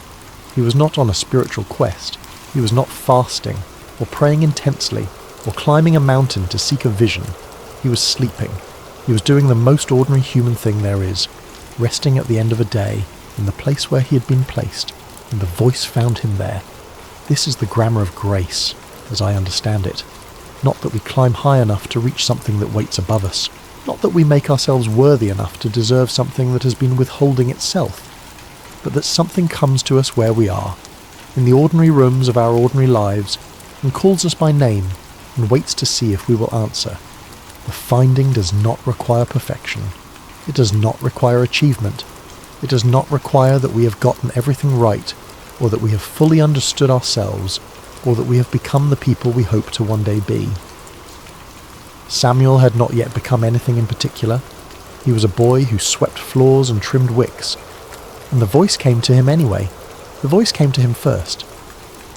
He was not on a spiritual quest. He was not fasting, or praying intensely, or climbing a mountain to seek a vision. He was sleeping. He was doing the most ordinary human thing there is, resting at the end of a day in the place where he had been placed, and the voice found him there. This is the grammar of grace, as I understand it. Not that we climb high enough to reach something that waits above us. Not that we make ourselves worthy enough to deserve something that has been withholding itself. But that something comes to us where we are, in the ordinary rooms of our ordinary lives, and calls us by name, and waits to see if we will answer. The finding does not require perfection. It does not require achievement. It does not require that we have gotten everything right, or that we have fully understood ourselves, or that we have become the people we hope to one day be. Samuel had not yet become anything in particular. He was a boy who swept floors and trimmed wicks, and the voice came to him anyway. The voice came to him first.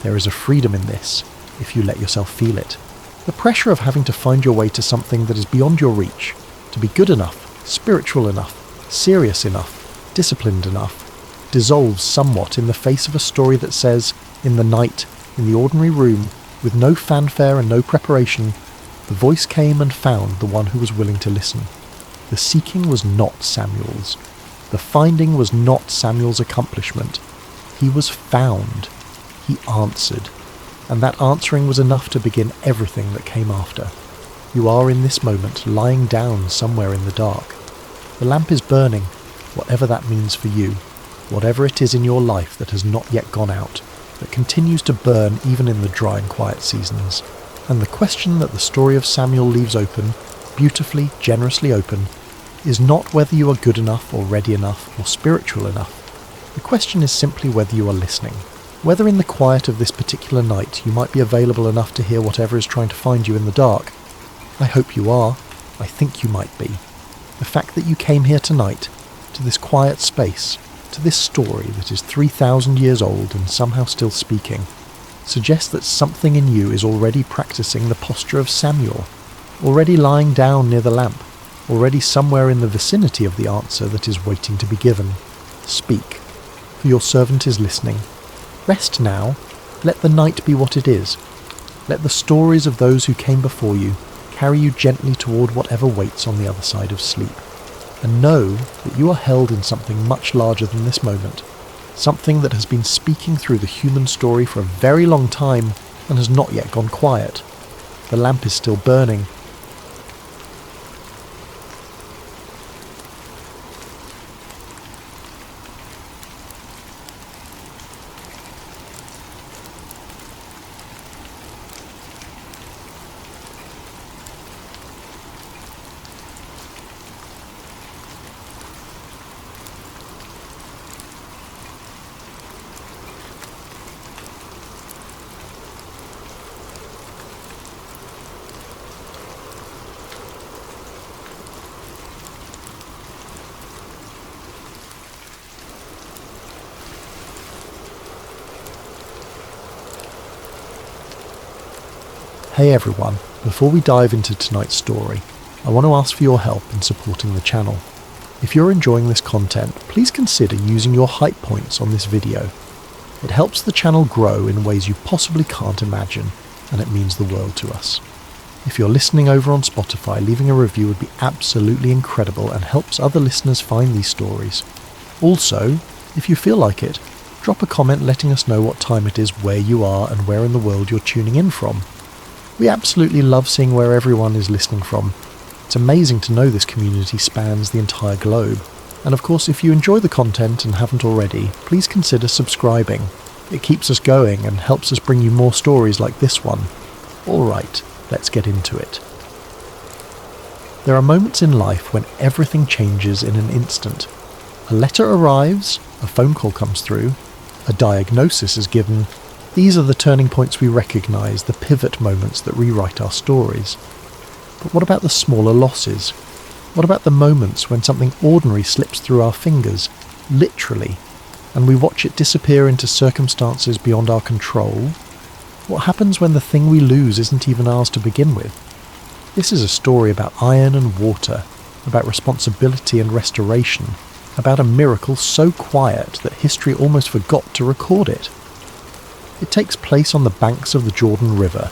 There is a freedom in this, if you let yourself feel it. The pressure of having to find your way to something that is beyond your reach, to be good enough, spiritual enough, serious enough, disciplined enough, dissolves somewhat in the face of a story that says, in the night, in the ordinary room, with no fanfare and no preparation, the voice came and found the one who was willing to listen. The seeking was not Samuel's. The finding was not Samuel's accomplishment. He was found. He answered. And that answering was enough to begin everything that came after. You are in this moment lying down somewhere in the dark. The lamp is burning, whatever that means for you, whatever it is in your life that has not yet gone out, that continues to burn even in the dry and quiet seasons. And the question that the story of Samuel leaves open, beautifully, generously open, is not whether you are good enough or ready enough or spiritual enough. The question is simply whether you are listening. Whether in the quiet of this particular night you might be available enough to hear whatever is trying to find you in the dark. I hope you are. I think you might be. The fact that you came here tonight, to this quiet space, to this story that is 3,000 years old and somehow still speaking, suggests that something in you is already practicing the posture of Samuel, already lying down near the lamp, already somewhere in the vicinity of the answer that is waiting to be given. Speak, for your servant is listening. Rest now. Let the night be what it is. Let the stories of those who came before you carry you gently toward whatever waits on the other side of sleep. And know that you are held in something much larger than this moment, something that has been speaking through the human story for a very long time and has not yet gone quiet. The lamp is still burning. Hey everyone, before we dive into tonight's story, I want to ask for your help in supporting the channel. If you're enjoying this content, please consider using your hype points on this video. It helps the channel grow in ways you possibly can't imagine, and it means the world to us. If you're listening over on Spotify, leaving a review would be absolutely incredible and helps other listeners find these stories. Also, if you feel like it, drop a comment letting us know what time it is, where you are, and where in the world you're tuning in from. We absolutely love seeing where everyone is listening from. It's amazing to know this community spans the entire globe. And of course, if you enjoy the content and haven't already, please consider subscribing. It keeps us going and helps us bring you more stories like this one. Alright, let's get into it. There are moments in life when everything changes in an instant. A letter arrives, a phone call comes through, a diagnosis is given. These are the turning points we recognise, the pivot moments that rewrite our stories. But what about the smaller losses? What about the moments when something ordinary slips through our fingers, literally, and we watch it disappear into circumstances beyond our control? What happens when the thing we lose isn't even ours to begin with? This is a story about iron and water, about responsibility and restoration, about a miracle so quiet that history almost forgot to record it. It takes place on the banks of the Jordan River,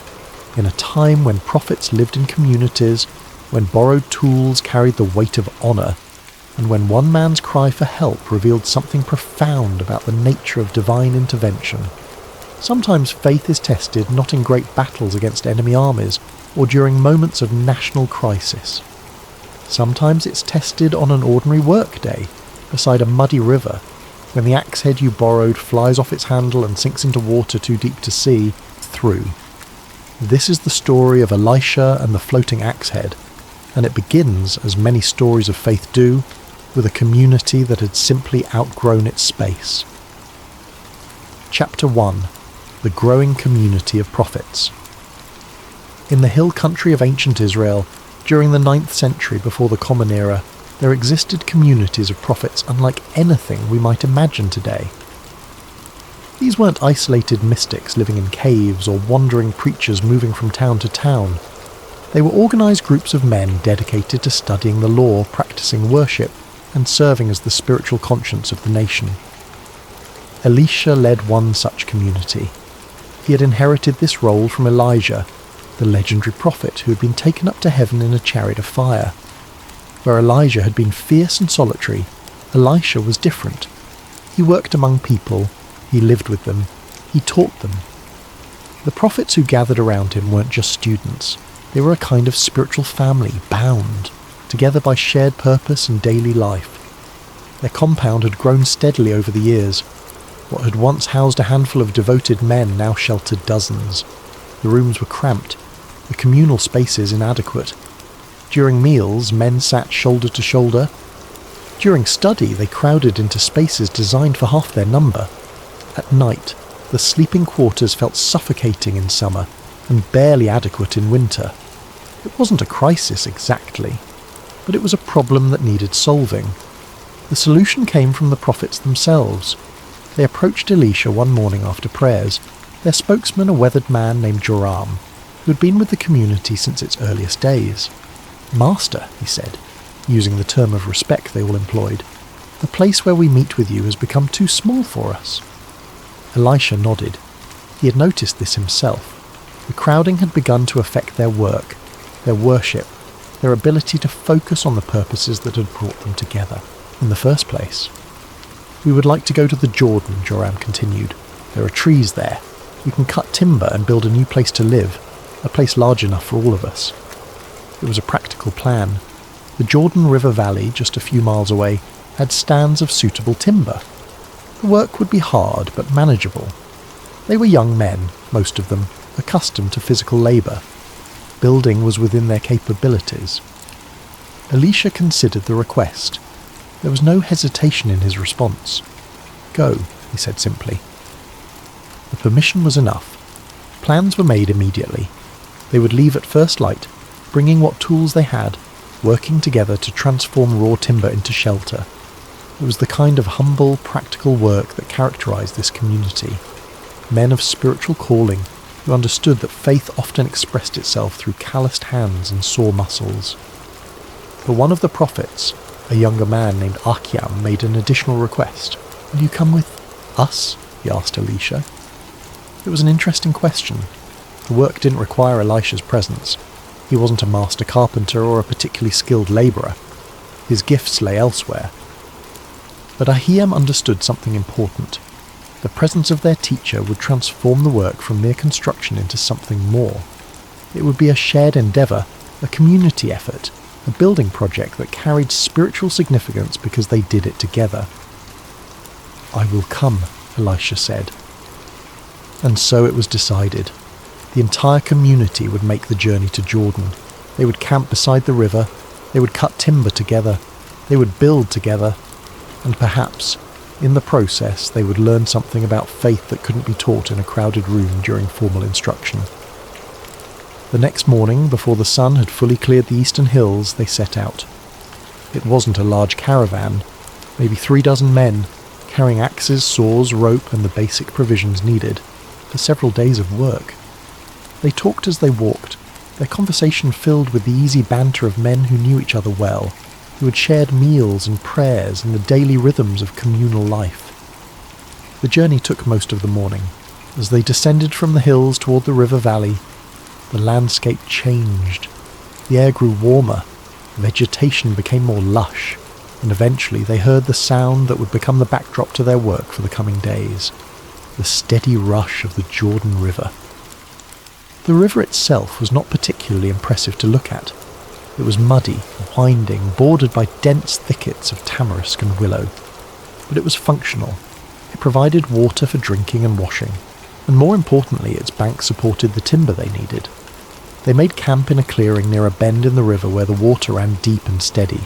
in a time when prophets lived in communities, when borrowed tools carried the weight of honour, and when one man's cry for help revealed something profound about the nature of divine intervention. Sometimes faith is tested not in great battles against enemy armies, or during moments of national crisis. Sometimes it's tested on an ordinary workday, beside a muddy river, when the axe head you borrowed flies off its handle and sinks into water too deep to see through. This is the story of Elisha and the floating axe head, and it begins, as many stories of faith do, with a community that had simply outgrown its space. Chapter 1. The Growing Community of Prophets. In the hill country of ancient Israel, during the 9th century before the Common Era, there existed communities of prophets unlike anything we might imagine today. These weren't isolated mystics living in caves or wandering preachers moving from town to town. They were organised groups of men dedicated to studying the law, practising worship, and serving as the spiritual conscience of the nation. Elisha led one such community. He had inherited this role from Elijah, the legendary prophet who had been taken up to heaven in a chariot of fire. Where Elijah had been fierce and solitary, Elisha was different. He worked among people, he lived with them, he taught them. The prophets who gathered around him weren't just students. They were a kind of spiritual family, bound together by shared purpose and daily life. Their compound had grown steadily over the years. What had once housed a handful of devoted men now sheltered dozens. The rooms were cramped, the communal spaces inadequate. During meals, men sat shoulder to shoulder. During study, they crowded into spaces designed for half their number. At night, the sleeping quarters felt suffocating in summer and barely adequate in winter. It wasn't a crisis exactly, but it was a problem that needed solving. The solution came from the prophets themselves. They approached Elisha one morning after prayers, their spokesman a weathered man named Joram, who had been with the community since its earliest days. "Master," he said, using the term of respect they all employed, "the place where we meet with you has become too small for us." Elisha nodded. He had noticed this himself. The crowding had begun to affect their work, their worship, their ability to focus on the purposes that had brought them together in the first place. "We would like to go to the Jordan," Joram continued. "There are trees there. We can cut timber and build a new place to live, a place large enough for all of us." It was a practical plan. The Jordan River Valley, just a few miles away, had stands of suitable timber. The work would be hard, but manageable. They were young men, most of them, accustomed to physical labour. Building was within their capabilities. Elisha considered the request. There was no hesitation in his response. "Go," he said simply. The permission was enough. Plans were made immediately. They would leave at first light, bringing what tools they had, working together to transform raw timber into shelter. It was the kind of humble, practical work that characterized this community. Men of spiritual calling, who understood that faith often expressed itself through calloused hands and sore muscles. But one of the prophets, a younger man named Achiam, made an additional request. "Will you come with us?" he asked Elisha. It was an interesting question. The work didn't require Elisha's presence. He wasn't a master carpenter or a particularly skilled labourer. His gifts lay elsewhere. But Ahiam understood something important. The presence of their teacher would transform the work from mere construction into something more. It would be a shared endeavour, a community effort, a building project that carried spiritual significance because they did it together. "I will come," Elisha said. And so it was decided. The entire community would make the journey to Jordan. They would camp beside the river, they would cut timber together, they would build together, and perhaps, in the process, they would learn something about faith that couldn't be taught in a crowded room during formal instruction. The next morning, before the sun had fully cleared the eastern hills, they set out. It wasn't a large caravan, maybe 36 men, carrying axes, saws, rope, and the basic provisions needed for several days of work. They talked as they walked, their conversation filled with the easy banter of men who knew each other well, who had shared meals and prayers and the daily rhythms of communal life. The journey took most of the morning. As they descended from the hills toward the river valley, the landscape changed. The air grew warmer, vegetation became more lush, and eventually they heard the sound that would become the backdrop to their work for the coming days, the steady rush of the Jordan River. The river itself was not particularly impressive to look at. It was muddy, winding, bordered by dense thickets of tamarisk and willow. But it was functional. It provided water for drinking and washing, and more importantly, its banks supported the timber they needed. They made camp in a clearing near a bend in the river where the water ran deep and steady.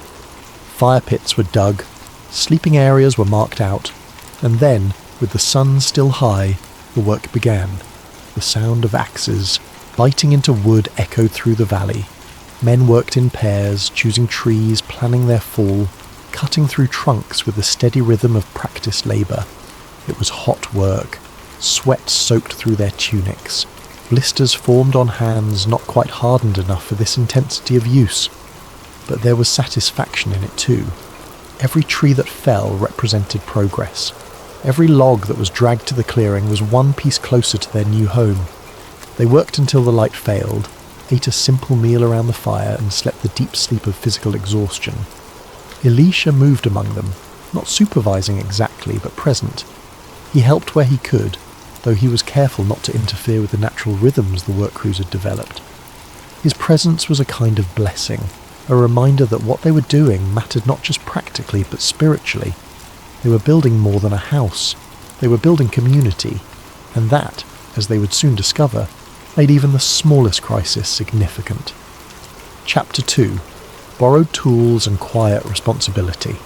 Fire pits were dug, sleeping areas were marked out, and then, with the sun still high, the work began. The sound of axes biting into wood echoed through the valley. Men worked in pairs, choosing trees, planning their fall, cutting through trunks with the steady rhythm of practiced labour. It was hot work. Sweat soaked through their tunics. Blisters formed on hands not quite hardened enough for this intensity of use. But there was satisfaction in it too. Every tree that fell represented progress. Every log that was dragged to the clearing was one piece closer to their new home. They worked until the light failed, ate a simple meal around the fire, and slept the deep sleep of physical exhaustion. Elisha moved among them, not supervising exactly, but present. He helped where he could, though he was careful not to interfere with the natural rhythms the work crews had developed. His presence was a kind of blessing, a reminder that what they were doing mattered not just practically, but spiritually. They were building more than a house. They were building community, and that, as they would soon discover, made even the smallest crisis significant. Chapter 2. Borrowed Tools and Quiet Responsibility.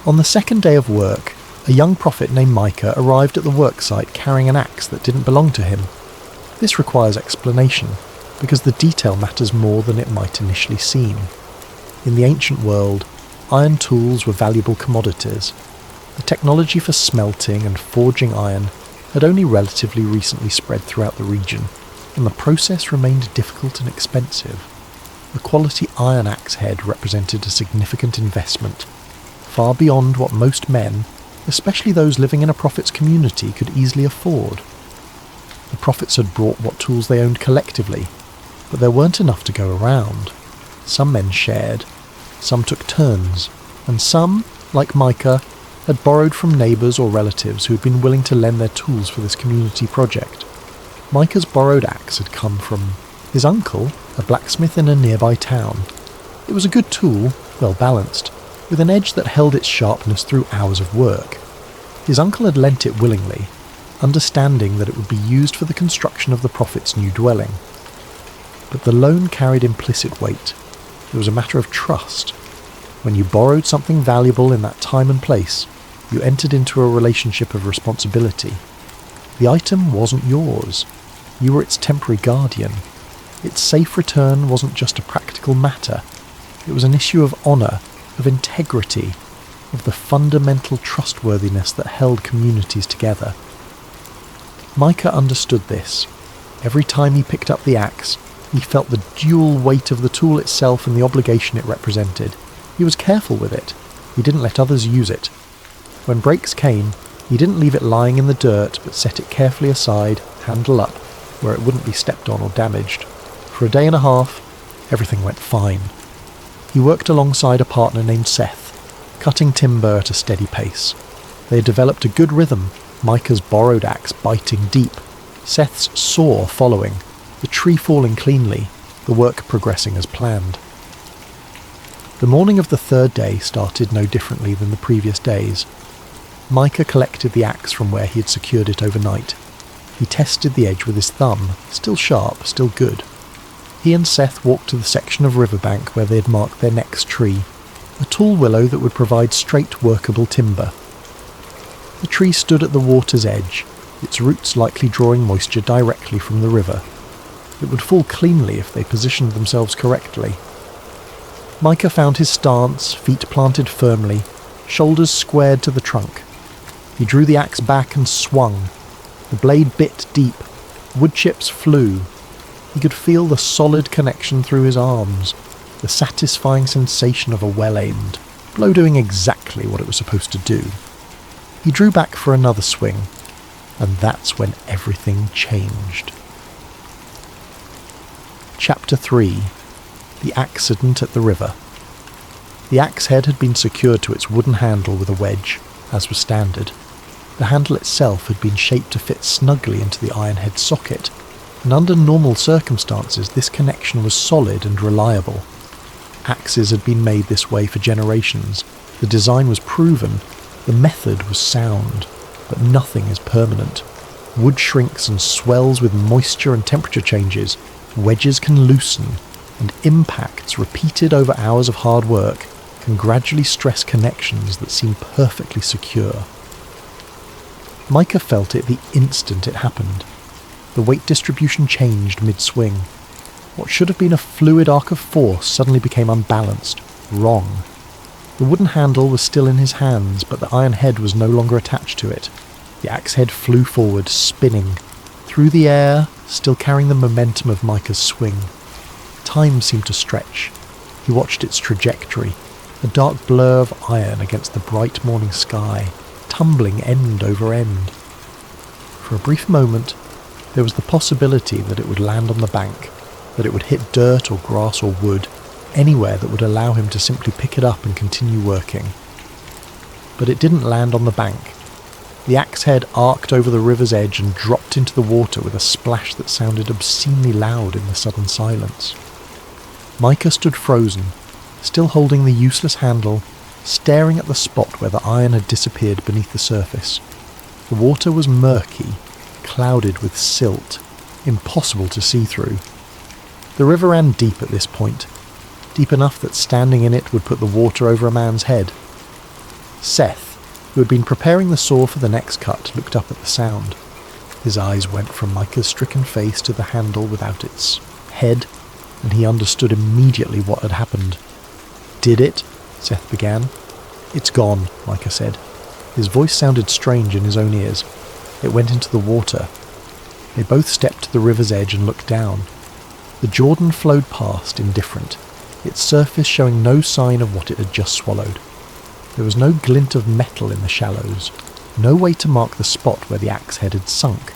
On the second day of work, a young prophet named Micah arrived at the worksite carrying an axe that didn't belong to him. This requires explanation, because the detail matters more than it might initially seem. In the ancient world, iron tools were valuable commodities. The technology for smelting and forging iron had only relatively recently spread throughout the region, and the process remained difficult and expensive. The quality iron axe head represented a significant investment, far beyond what most men, especially those living in a prophet's community, could easily afford. The prophets had brought what tools they owned collectively, but there weren't enough to go around. Some men shared, some took turns, and some, like Micah, had borrowed from neighbours or relatives who had been willing to lend their tools for this community project. Micah's borrowed axe had come from his uncle, a blacksmith in a nearby town. It was a good tool, well balanced, with an edge that held its sharpness through hours of work. His uncle had lent it willingly, understanding that it would be used for the construction of the prophet's new dwelling. But the loan carried implicit weight. It was a matter of trust. When you borrowed something valuable in that time and place, you entered into a relationship of responsibility. The item wasn't yours. You were its temporary guardian. Its safe return wasn't just a practical matter. It was an issue of honour, of integrity, of the fundamental trustworthiness that held communities together. Micah understood this. Every time he picked up the axe, he felt the dual weight of the tool itself and the obligation it represented. He was careful with it. He didn't let others use it. When breaks came, he didn't leave it lying in the dirt, but set it carefully aside, handle up, where it wouldn't be stepped on or damaged. For a day and a half, everything went fine. He worked alongside a partner named Seth, cutting timber at a steady pace. They had developed a good rhythm, Micah's borrowed axe biting deep, Seth's saw following, the tree falling cleanly, the work progressing as planned. The morning of the third day started no differently than the previous days. Micah collected the axe from where he had secured it overnight. He tested the edge with his thumb, still sharp, still good. He and Seth walked to the section of riverbank where they had marked their next tree, a tall willow that would provide straight workable timber. The tree stood at the water's edge, its roots likely drawing moisture directly from the river. It would fall cleanly if they positioned themselves correctly. Micah found his stance, feet planted firmly, shoulders squared to the trunk. He drew the axe back and swung. The blade bit deep. Wood chips flew. He could feel the solid connection through his arms, the satisfying sensation of a well-aimed blow doing exactly what it was supposed to do. He drew back for another swing, and that's when everything changed. Chapter 3. The Accident at the River. The axe head had been secured to its wooden handle with a wedge, as was standard. The handle itself had been shaped to fit snugly into the iron head socket, and under normal circumstances this connection was solid and reliable. Axes had been made this way for generations, the design was proven, the method was sound, but nothing is permanent. Wood shrinks and swells with moisture and temperature changes, wedges can loosen, and impacts repeated over hours of hard work can gradually stress connections that seem perfectly secure. Micah felt it the instant it happened. The weight distribution changed mid-swing. What should have been a fluid arc of force suddenly became unbalanced, wrong. The wooden handle was still in his hands, but the iron head was no longer attached to it. The axe head flew forward, spinning, through the air, still carrying the momentum of Micah's swing. Time seemed to stretch. He watched its trajectory, a dark blur of iron against the bright morning sky, tumbling end over end. For a brief moment, there was the possibility that it would land on the bank, that it would hit dirt or grass or wood, anywhere that would allow him to simply pick it up and continue working. But it didn't land on the bank. The axe head arced over the river's edge and dropped into the water with a splash that sounded obscenely loud in the sudden silence. Micah stood frozen, still holding the useless handle, staring at the spot where the iron had disappeared beneath the surface. The water was murky, clouded with silt, impossible to see through. The river ran deep at this point, deep enough that standing in it would put the water over a man's head. Seth, who had been preparing the saw for the next cut, looked up at the sound. His eyes went from Micah's stricken face to the handle without its head, and he understood immediately what had happened. "Did it?" Seth began. "It's gone," Micah said. His voice sounded strange in his own ears. It went into the water. They both stepped to the river's edge and looked down. The Jordan flowed past, indifferent, its surface showing no sign of what it had just swallowed. There was no glint of metal in the shallows, no way to mark the spot where the axe head had sunk.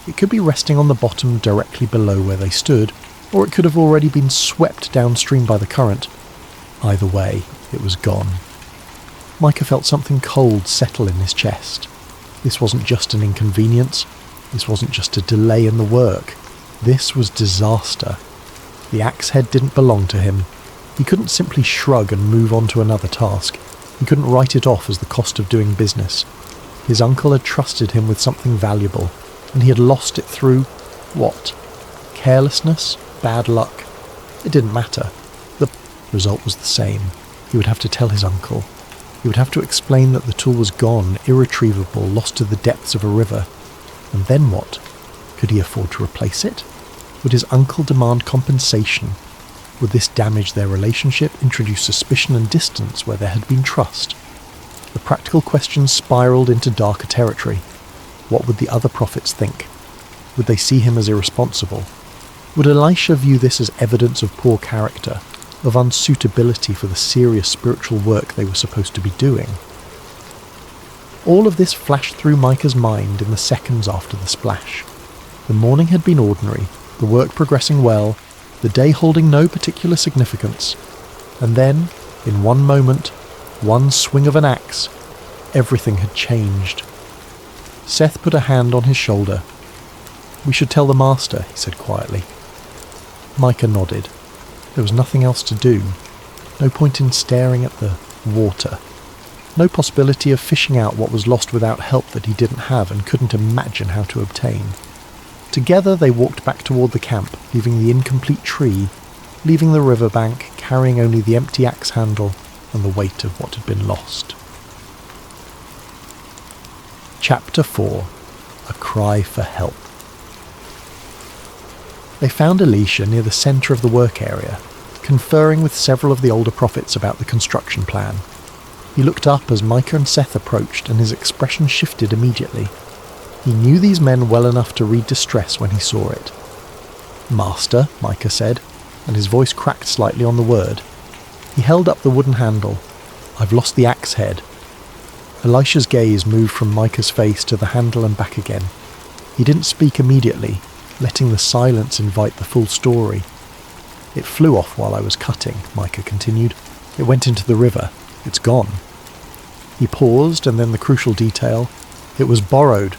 It could be resting on the bottom directly below where they stood, or it could have already been swept downstream by the current. Either way, it was gone. Micah felt something cold settle in his chest. This wasn't just an inconvenience. This wasn't just a delay in the work. This was disaster. The axe head didn't belong to him. He couldn't simply shrug and move on to another task. He couldn't write it off as the cost of doing business. His uncle had trusted him with something valuable, and he had lost it through what? Carelessness? Bad luck? It didn't matter. The result was the same. He would have to tell his uncle. He would have to explain that the tool was gone, irretrievable, lost to the depths of a river. And then what? Could he afford to replace it? Would his uncle demand compensation? Would this damage their relationship, introduce suspicion and distance where there had been trust? The practical questions spiraled into darker territory. What would the other prophets think? Would they see him as irresponsible? Would Elisha view this as evidence of poor character, of unsuitability for the serious spiritual work they were supposed to be doing? All of this flashed through Micah's mind in the seconds after the splash. The morning had been ordinary, the work progressing well, the day holding no particular significance, and then, in one moment, one swing of an axe, everything had changed. Seth put a hand on his shoulder. "We should tell the master," he said quietly. Micah nodded. There was nothing else to do. No point in staring at the water. No possibility of fishing out what was lost without help that he didn't have and couldn't imagine how to obtain. Together they walked back toward the camp, leaving the incomplete tree, leaving the riverbank, carrying only the empty axe handle and the weight of what had been lost. Chapter 4. A Cry for Help. They found Elisha near the centre of the work area, conferring with several of the older prophets about the construction plan. He looked up as Micah and Seth approached, and his expression shifted immediately. He knew these men well enough to read distress when he saw it. "Master," Micah said, and his voice cracked slightly on the word. He held up the wooden handle. "I've lost the axe head." Elisha's gaze moved from Micah's face to the handle and back again. He didn't speak immediately, letting the silence invite the full story. "It flew off while I was cutting," Micah continued. "It went into the river. It's gone." He paused, and then the crucial detail. "It was borrowed."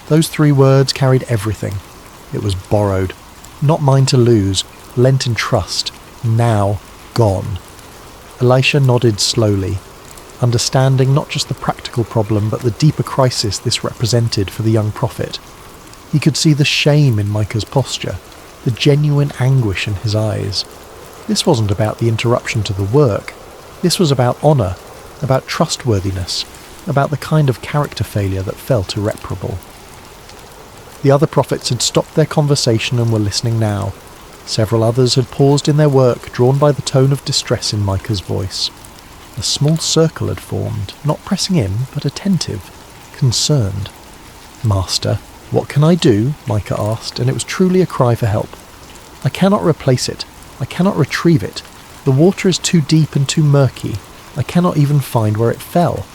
Those 3 words carried everything. It was borrowed. Not mine to lose, lent in trust, now gone. Elisha nodded slowly, understanding not just the practical problem but the deeper crisis this represented for the young prophet. He could see the shame in Micah's posture, the genuine anguish in his eyes. This wasn't about the interruption to the work. This was about honour, about trustworthiness, about the kind of character failure that felt irreparable. The other prophets had stopped their conversation and were listening now. Several others had paused in their work, drawn by the tone of distress in Micah's voice. A small circle had formed, not pressing in, but attentive, concerned. "Master, what can I do?" Micah asked, and it was truly a cry for help. "I cannot replace it. I cannot retrieve it. The water is too deep and too murky. I cannot even find where it fell."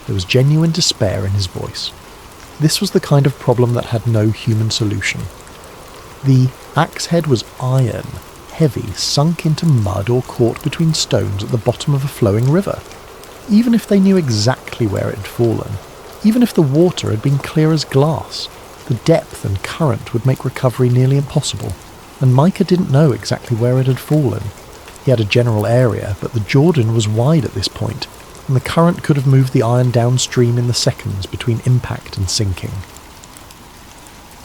There was genuine despair in his voice. This was the kind of problem that had no human solution. The axe head was iron, heavy, sunk into mud or caught between stones at the bottom of a flowing river. Even if they knew exactly where it had fallen, even if the water had been clear as glass, the depth and current would make recovery nearly impossible, and Micah didn't know exactly where it had fallen. He had a general area, but the Jordan was wide at this point, and the current could have moved the iron downstream in the seconds between impact and sinking.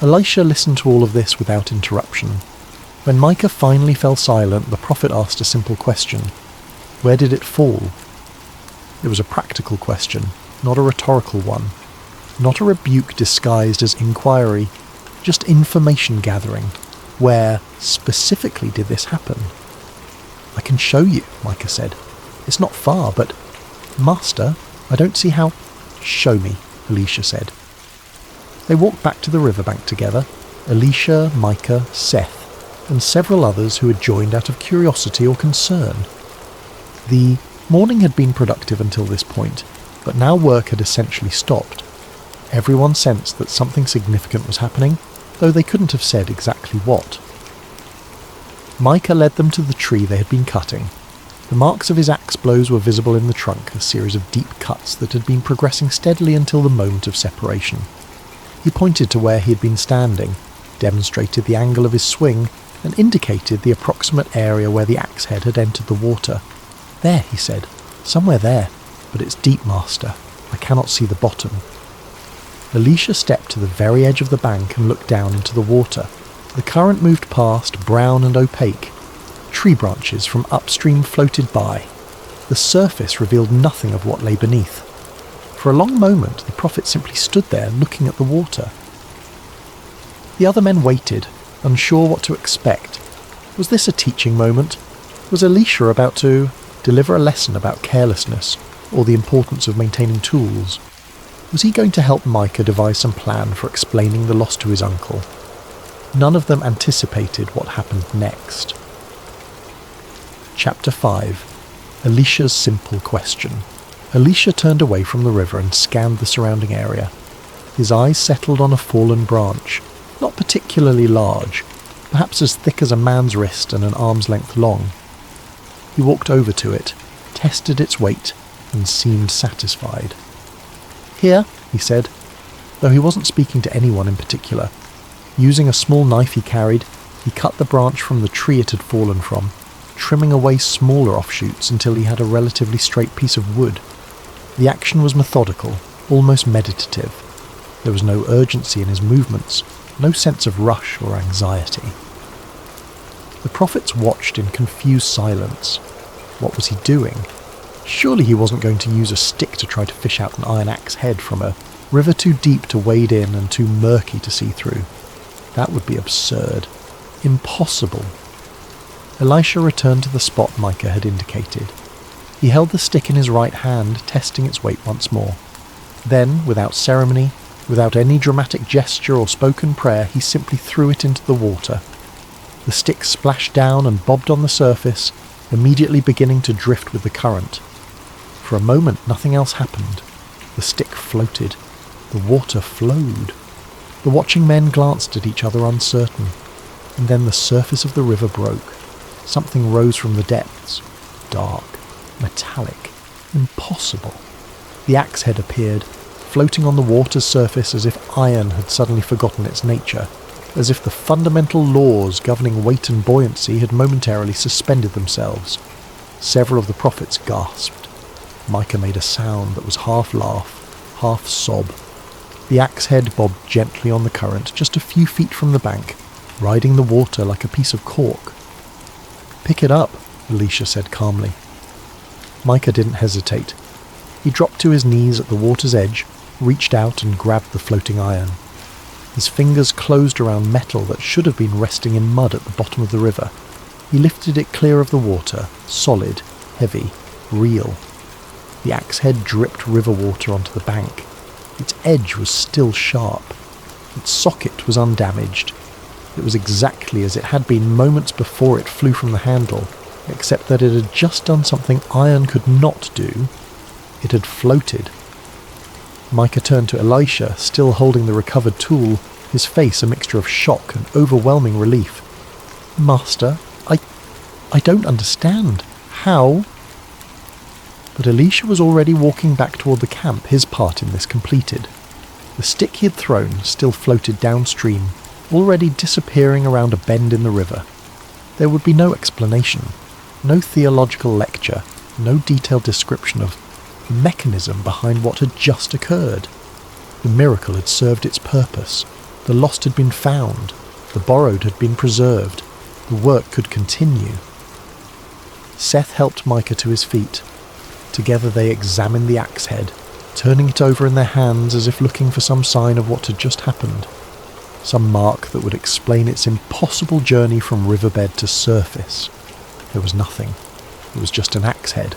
Elisha listened to all of this without interruption. When Micah finally fell silent, the prophet asked a simple question. Where did it fall? It was a practical question, not a rhetorical one. Not a rebuke disguised as inquiry, just information gathering. Where, specifically, did this happen? "I can show you," Micah said. "It's not far, but..." "Master, I don't see how..." "Show me," Elisha said. They walked back to the riverbank together, Elisha, Micah, Seth, and several others who had joined out of curiosity or concern. The morning had been productive until this point, but now work had essentially stopped. Everyone sensed that something significant was happening, though they couldn't have said exactly what. Micah led them to the tree they had been cutting. The marks of his axe blows were visible in the trunk, a series of deep cuts that had been progressing steadily until the moment of separation. He pointed to where he had been standing, demonstrated the angle of his swing, and indicated the approximate area where the axe head had entered the water. "There," he said, "somewhere there, but it's deep, Master. I cannot see the bottom." Elisha stepped to the very edge of the bank and looked down into the water. The current moved past, brown and opaque. Tree branches from upstream floated by. The surface revealed nothing of what lay beneath. For a long moment, the prophet simply stood there looking at the water. The other men waited, unsure what to expect. Was this a teaching moment? Was Elisha about to deliver a lesson about carelessness or the importance of maintaining tools? Was he going to help Micah devise some plan for explaining the loss to his uncle? None of them anticipated what happened next. Chapter 5. Elisha's Simple Question. Elisha turned away from the river and scanned the surrounding area. His eyes settled on a fallen branch, not particularly large, perhaps as thick as a man's wrist and an arm's length long. He walked over to it, tested its weight, and seemed satisfied. "Here," he said, though he wasn't speaking to anyone in particular. Using a small knife he carried, he cut the branch from the tree it had fallen from, trimming away smaller offshoots until he had a relatively straight piece of wood. The action was methodical, almost meditative. There was no urgency in his movements, no sense of rush or anxiety. The prophets watched in confused silence. What was he doing? Surely he wasn't going to use a stick to try to fish out an iron axe head from a river too deep to wade in and too murky to see through. That would be absurd. Impossible. Elisha returned to the spot Micah had indicated. He held the stick in his right hand, testing its weight once more. Then, without ceremony, without any dramatic gesture or spoken prayer, he simply threw it into the water. The stick splashed down and bobbed on the surface, immediately beginning to drift with the current. For a moment, nothing else happened. The stick floated. The water flowed. The watching men glanced at each other uncertain, and then the surface of the river broke. Something rose from the depths. Dark, metallic, impossible. The axe head appeared, floating on the water's surface as if iron had suddenly forgotten its nature, as if the fundamental laws governing weight and buoyancy had momentarily suspended themselves. Several of the prophets gasped. Micah made a sound that was half laugh, half sob. The axe head bobbed gently on the current just a few feet from the bank, riding the water like a piece of cork. "Pick it up," Elisha said calmly. Micah didn't hesitate. He dropped to his knees at the water's edge, reached out and grabbed the floating iron. His fingers closed around metal that should have been resting in mud at the bottom of the river. He lifted it clear of the water, solid, heavy, real. The axe head dripped river water onto the bank. Its edge was still sharp. Its socket was undamaged. It was exactly as it had been moments before it flew from the handle, except that it had just done something iron could not do. It had floated. Micah turned to Elisha, still holding the recovered tool, his face a mixture of shock and overwhelming relief. "Master, I don't understand. How?" But Elisha was already walking back toward the camp, his part in this completed. The stick he had thrown still floated downstream, already disappearing around a bend in the river. There would be no explanation, no theological lecture, no detailed description of the mechanism behind what had just occurred. The miracle had served its purpose. The lost had been found. The borrowed had been preserved. The work could continue. Seth helped Micah to his feet. Together they examined the axe head, turning it over in their hands as if looking for some sign of what had just happened. Some mark that would explain its impossible journey from riverbed to surface. There was nothing. It was just an axe head.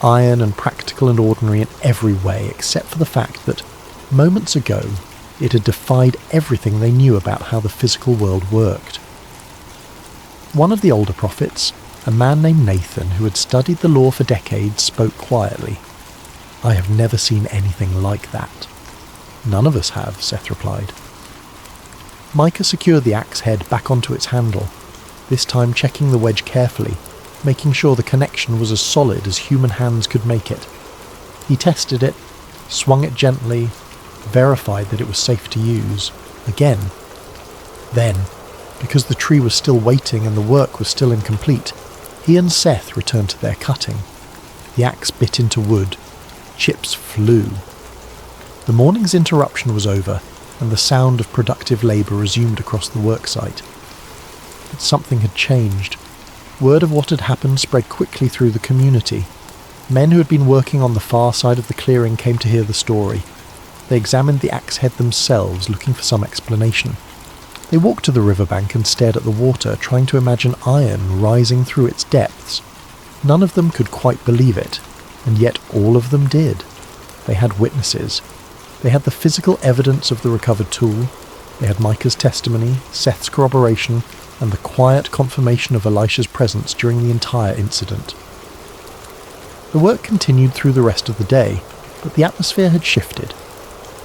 Iron and practical and ordinary in every way, except for the fact that, moments ago, it had defied everything they knew about how the physical world worked. One of the older prophets, a man named Nathan who had studied the law for decades, spoke quietly. "I have never seen anything like that." "None of us have," Seth replied. Micah secured the axe head back onto its handle, this time checking the wedge carefully, making sure the connection was as solid as human hands could make it. He tested it, swung it gently, verified that it was safe to use. Again. Then, because the tree was still waiting and the work was still incomplete, he and Seth returned to their cutting. The axe bit into wood. Chips flew. The morning's interruption was over, and the sound of productive labour resumed across the worksite. But something had changed. Word of what had happened spread quickly through the community. Men who had been working on the far side of the clearing came to hear the story. They examined the axe head themselves, looking for some explanation. They walked to the riverbank and stared at the water, trying to imagine iron rising through its depths. None of them could quite believe it, and yet all of them did. They had witnesses. They had the physical evidence of the recovered tool, they had Micah's testimony, Seth's corroboration, and the quiet confirmation of Elisha's presence during the entire incident. The work continued through the rest of the day, but the atmosphere had shifted.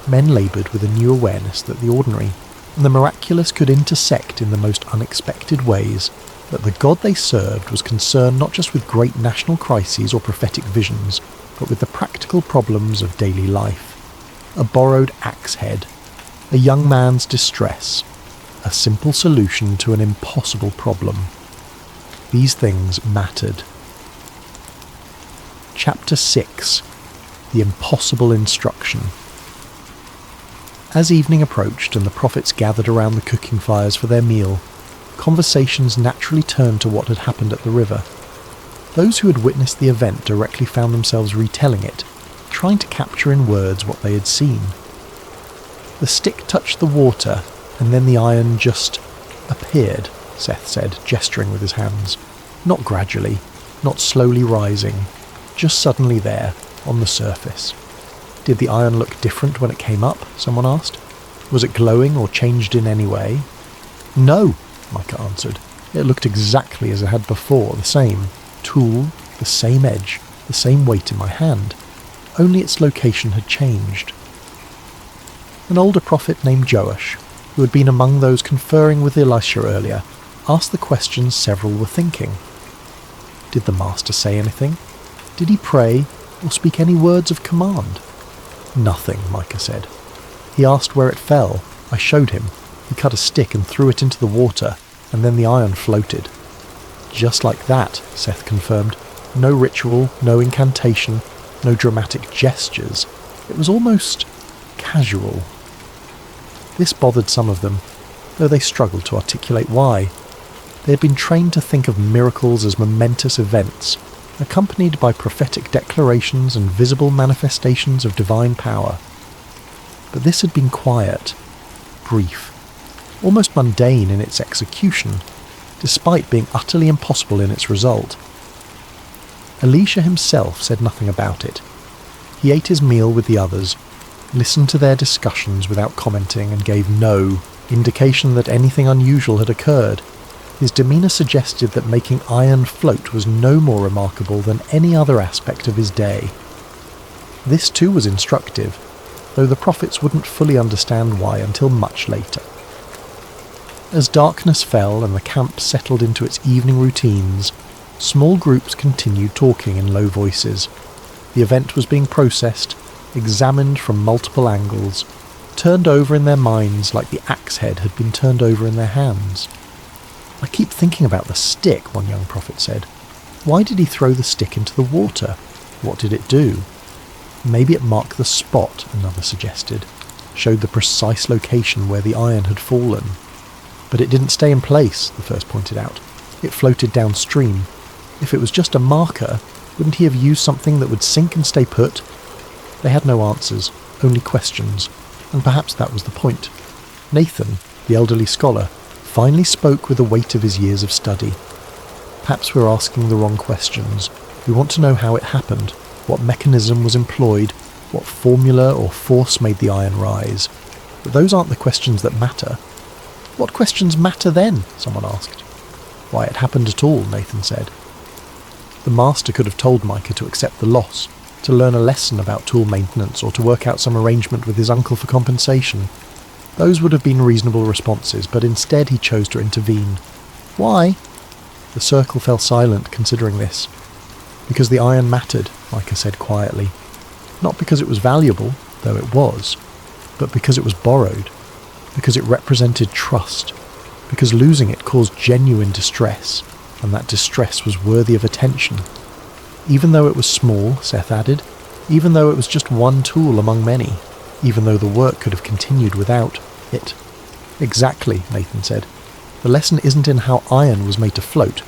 Men laboured with a new awareness that the ordinary and the miraculous could intersect in the most unexpected ways, that the God they served was concerned not just with great national crises or prophetic visions, but with the practical problems of daily life. A borrowed axe head, a young man's distress, a simple solution to an impossible problem. These things mattered. Chapter 6. The Impossible Instruction. As evening approached and the prophets gathered around the cooking fires for their meal, conversations naturally turned to what had happened at the river. Those who had witnessed the event directly found themselves retelling it, trying to capture in words what they had seen. The stick touched the water, and then the iron just appeared, Seth said, gesturing with his hands. Not gradually, not slowly rising, just suddenly there, on the surface. Did the iron look different when it came up? Someone asked. Was it glowing or changed in any way? No, Micah answered. It looked exactly as it had before, the same tool, the same edge, the same weight in my hand. Only its location had changed. An older prophet named Joash, who had been among those conferring with Elisha earlier, asked the questions several were thinking. Did the master say anything? Did he pray or speak any words of command? Nothing, Micah said. He asked where it fell. I showed him. He cut a stick and threw it into the water, and then the iron floated. Just like that, Seth confirmed. No ritual, no incantation, no dramatic gestures. It was almost casual. This bothered some of them, though they struggled to articulate why. They had been trained to think of miracles as momentous events, accompanied by prophetic declarations and visible manifestations of divine power. But this had been quiet, brief, almost mundane in its execution, despite being utterly impossible in its result. Elisha himself said nothing about it. He ate his meal with the others, listened to their discussions without commenting, and gave no indication that anything unusual had occurred. His demeanour suggested that making iron float was no more remarkable than any other aspect of his day. This too was instructive, though the prophets wouldn't fully understand why until much later. As darkness fell and the camp settled into its evening routines, small groups continued talking in low voices. The event was being processed, examined from multiple angles, turned over in their minds like the axe head had been turned over in their hands. I keep thinking about the stick, one young prophet said. Why did he throw the stick into the water? What did it do? Maybe it marked the spot, another suggested. Showed the precise location where the iron had fallen. But it didn't stay in place, the first pointed out. It floated downstream. If it was just a marker, wouldn't he have used something that would sink and stay put? They had no answers, only questions, and perhaps that was the point. Nathan, the elderly scholar, finally spoke with the weight of his years of study. Perhaps we're asking the wrong questions. We want to know how it happened, what mechanism was employed, what formula or force made the iron rise. But those aren't the questions that matter. What questions matter then? Someone asked. Why it happened at all, Nathan said. The master could have told Micah to accept the loss, to learn a lesson about tool maintenance, or to work out some arrangement with his uncle for compensation. Those would have been reasonable responses, but instead he chose to intervene. Why? The circle fell silent considering this. Because the iron mattered, Micah said quietly. Not because it was valuable, though it was, but because it was borrowed, because it represented trust, because losing it caused genuine distress, and that distress was worthy of attention. Even though it was small, Seth added, even though it was just one tool among many, even though the work could have continued without it. Exactly, Nathan said. The lesson isn't in how iron was made to float.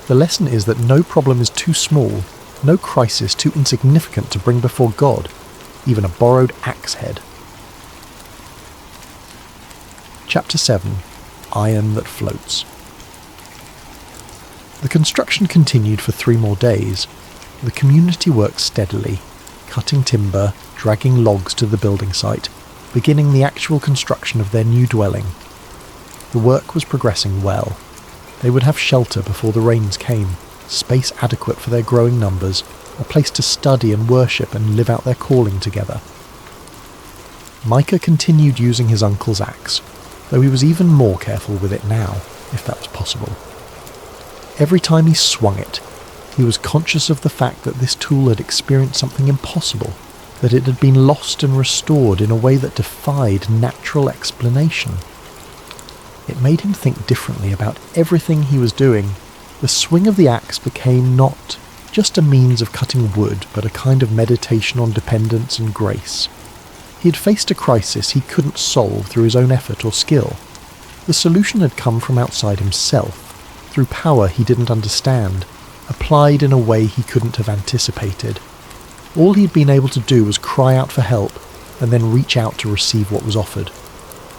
The lesson is that no problem is too small, no crisis too insignificant to bring before God, even a borrowed axe head. Chapter 7. Iron that floats. The construction continued for 3 more days. The community worked steadily, cutting timber, dragging logs to the building site, beginning the actual construction of their new dwelling. The work was progressing well. They would have shelter before the rains came, space adequate for their growing numbers, a place to study and worship and live out their calling together. Micah continued using his uncle's axe, though he was even more careful with it now, if that was possible. Every time he swung it, he was conscious of the fact that this tool had experienced something impossible, that it had been lost and restored in a way that defied natural explanation. It made him think differently about everything he was doing. The swing of the axe became not just a means of cutting wood, but a kind of meditation on dependence and grace. He had faced a crisis he couldn't solve through his own effort or skill. The solution had come from outside himself, through power he didn't understand, applied in a way he couldn't have anticipated. All he'd been able to do was cry out for help, and then reach out to receive what was offered.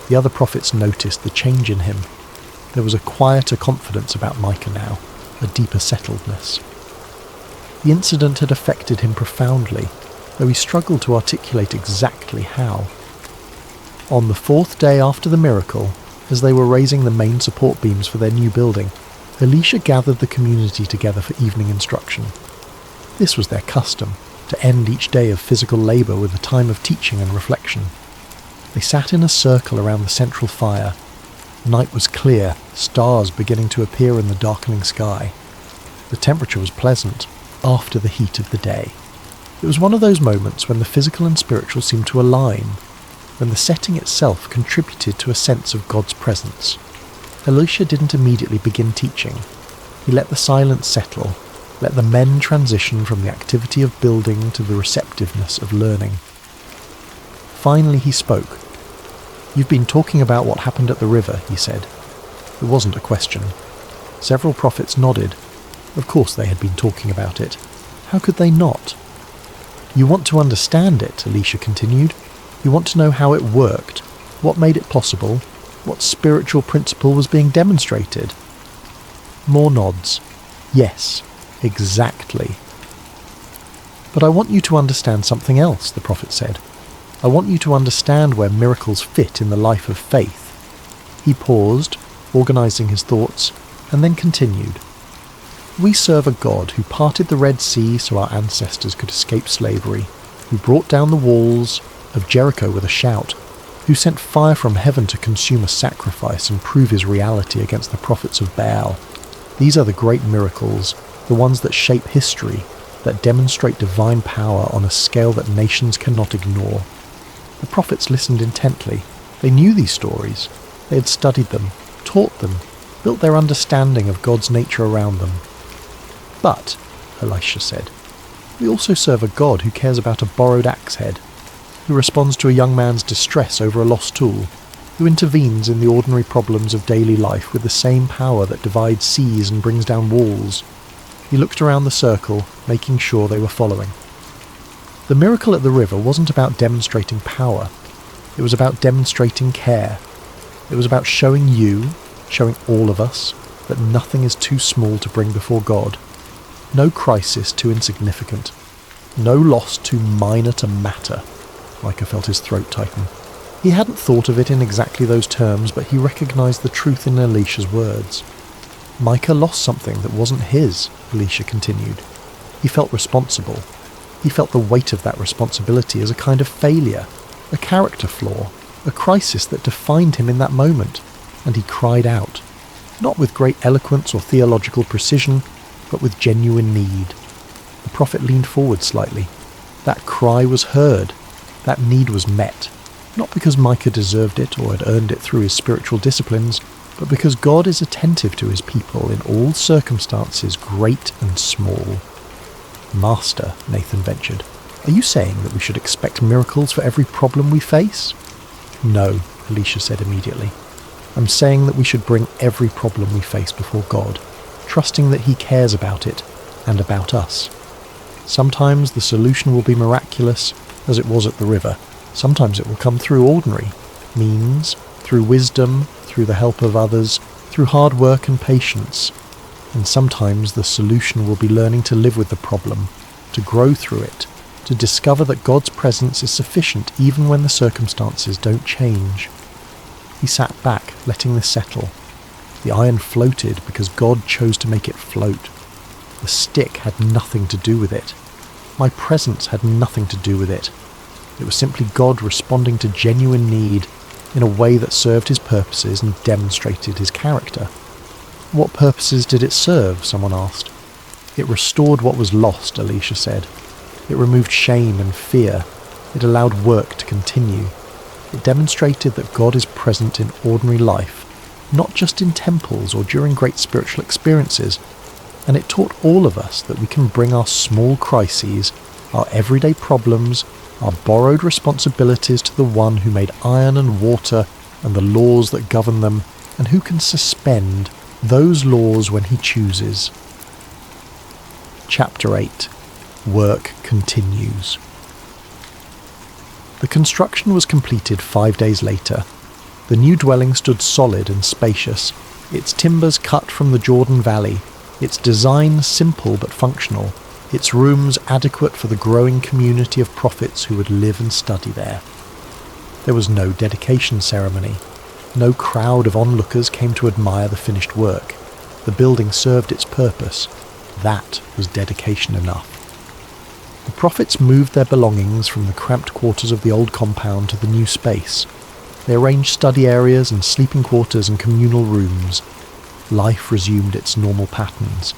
The other prophets noticed the change in him. There was a quieter confidence about Micah now, a deeper settledness. The incident had affected him profoundly, though he struggled to articulate exactly how. On the 4th day after the miracle, as they were raising the main support beams for their new building, Elisha gathered the community together for evening instruction. This was their custom, to end each day of physical labour with a time of teaching and reflection. They sat in a circle around the central fire. Night was clear, stars beginning to appear in the darkening sky. The temperature was pleasant, after the heat of the day. It was one of those moments when the physical and spiritual seemed to align, when the setting itself contributed to a sense of God's presence. Elisha didn't immediately begin teaching. He let the silence settle, let the men transition from the activity of building to the receptiveness of learning. Finally he spoke. "You've been talking about what happened at the river," he said. It wasn't a question. Several prophets nodded. Of course they had been talking about it. How could they not? "You want to understand it," Elisha continued. "You want to know how it worked, what made it possible, what spiritual principle was being demonstrated." More nods. "Yes, exactly." "But I want you to understand something else," the prophet said. "I want you to understand where miracles fit in the life of faith." He paused, organising his thoughts, and then continued. "We serve a God who parted the Red Sea so our ancestors could escape slavery, who brought down the walls of Jericho with a shout, who sent fire from heaven to consume a sacrifice and prove his reality against the prophets of Baal. These are the great miracles, the ones that shape history, that demonstrate divine power on a scale that nations cannot ignore." The prophets listened intently. They knew these stories. They had studied them, taught them, built their understanding of God's nature around them. "But," Elisha said, "we also serve a God who cares about a borrowed axe head, who responds to a young man's distress over a lost tool, who intervenes in the ordinary problems of daily life with the same power that divides seas and brings down walls." He looked around the circle, making sure they were following. The miracle at the river wasn't about demonstrating power. It was about demonstrating care. It was about showing all of us, that nothing is too small to bring before God. No crisis too insignificant. No loss too minor to matter. Micah felt his throat tighten. He hadn't thought of it in exactly those terms, but he recognised the truth in Elisha's words. Micah lost something that wasn't his, Elisha continued. He felt responsible. He felt the weight of that responsibility as a kind of failure, a character flaw, a crisis that defined him in that moment, and he cried out, not with great eloquence or theological precision, but with genuine need. The prophet leaned forward slightly. That cry was heard. That need was met, not because Micah deserved it or had earned it through his spiritual disciplines, but because God is attentive to his people in all circumstances, great and small. "Master," Nathan ventured, "are you saying that we should expect miracles for every problem we face?" "No," Elisha said immediately. "I'm saying that we should bring every problem we face before God, trusting that he cares about it and about us. Sometimes the solution will be miraculous, as it was at the river. Sometimes it will come through ordinary means, through wisdom, through the help of others, through hard work and patience. And sometimes the solution will be learning to live with the problem, to grow through it, to discover that God's presence is sufficient even when the circumstances don't change. He sat back, letting this settle. The iron floated because God chose to make it float. The stick had nothing to do with it. My presence had nothing to do with it. It was simply God responding to genuine need in a way that served his purposes and demonstrated his character. What purposes did it serve? Someone asked. It restored what was lost, Alicia said. It removed shame and fear. It allowed work to continue. It demonstrated that God is present in ordinary life, not just in temples or during great spiritual experiences. And it taught all of us that we can bring our small crises, our everyday problems, our borrowed responsibilities to the one who made iron and water and the laws that govern them, and who can suspend those laws when he chooses. Chapter 8. Work continues. The construction was completed 5 days later. The new dwelling stood solid and spacious, its timbers cut from the Jordan Valley, its design simple but functional, its rooms adequate for the growing community of prophets who would live and study there. There was no dedication ceremony. No crowd of onlookers came to admire the finished work. The building served its purpose. That was dedication enough. The prophets moved their belongings from the cramped quarters of the old compound to the new space. They arranged study areas and sleeping quarters and communal rooms. Life resumed its normal patterns.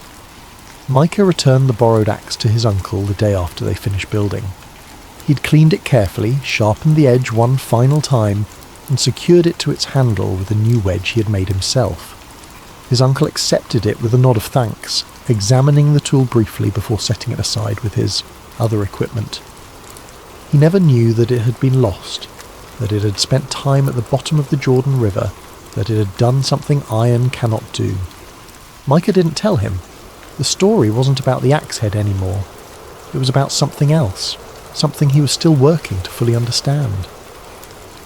Micah returned the borrowed axe to his uncle the day after they finished building. He'd cleaned it carefully, sharpened the edge one final time, and secured it to its handle with a new wedge he had made himself. His uncle accepted it with a nod of thanks, examining the tool briefly before setting it aside with his other equipment. He never knew that it had been lost, that it had spent time at the bottom of the Jordan River, that it had done something iron cannot do. Micah didn't tell him. The story wasn't about the axe head anymore. It was about something else, something he was still working to fully understand.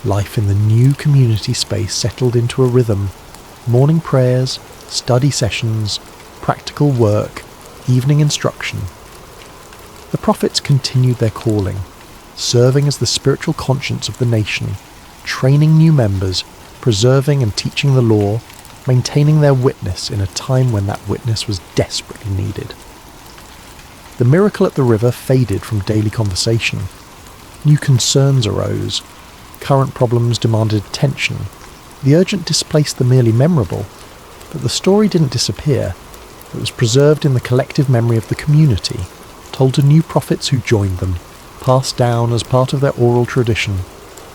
Life in the new community space settled into a rhythm. Morning prayers, study sessions, practical work, evening instruction. The prophets continued their calling, serving as the spiritual conscience of the nation, training new members, preserving and teaching the law, maintaining their witness in a time when that witness was desperately needed. The miracle at the river faded from daily conversation. New concerns arose. Current problems demanded attention. The urgent displaced the merely memorable, but the story didn't disappear. It was preserved in the collective memory of the community, told to new prophets who joined them, passed down as part of their oral tradition.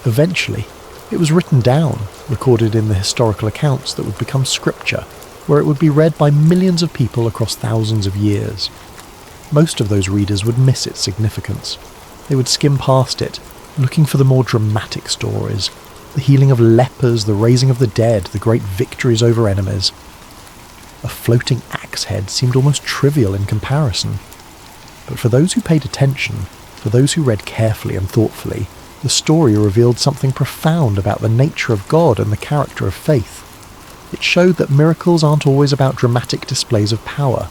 Eventually, it was written down, recorded in the historical accounts that would become scripture, where it would be read by millions of people across thousands of years. Most of those readers would miss its significance. They would skim past it, looking for the more dramatic stories, the healing of lepers, the raising of the dead, the great victories over enemies. A floating axe head seemed almost trivial in comparison. But for those who paid attention, for those who read carefully and thoughtfully, the story revealed something profound about the nature of God and the character of faith. It showed that miracles aren't always about dramatic displays of power.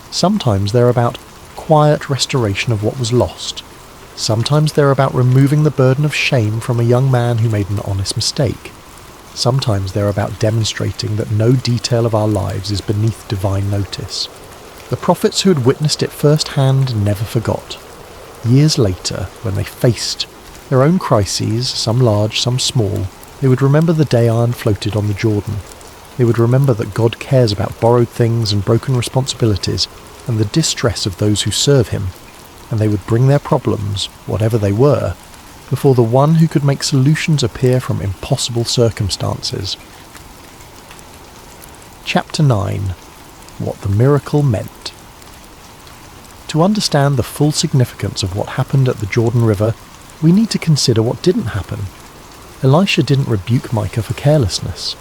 Sometimes they're about quiet restoration of what was lost. Sometimes they're about removing the burden of shame from a young man who made an honest mistake. Sometimes they're about demonstrating that no detail of our lives is beneath divine notice. The prophets who had witnessed it firsthand never forgot. Years later, when they faced their own crises, some large, some small, they would remember the day iron floated on the Jordan. They would remember that God cares about borrowed things and broken responsibilities and the distress of those who serve him, and they would bring their problems, whatever they were, before the one who could make solutions appear from impossible circumstances. Chapter 9. What the miracle meant. To understand the full significance of what happened at the Jordan River, we need to consider what didn't happen. Elisha didn't rebuke Micah for carelessness.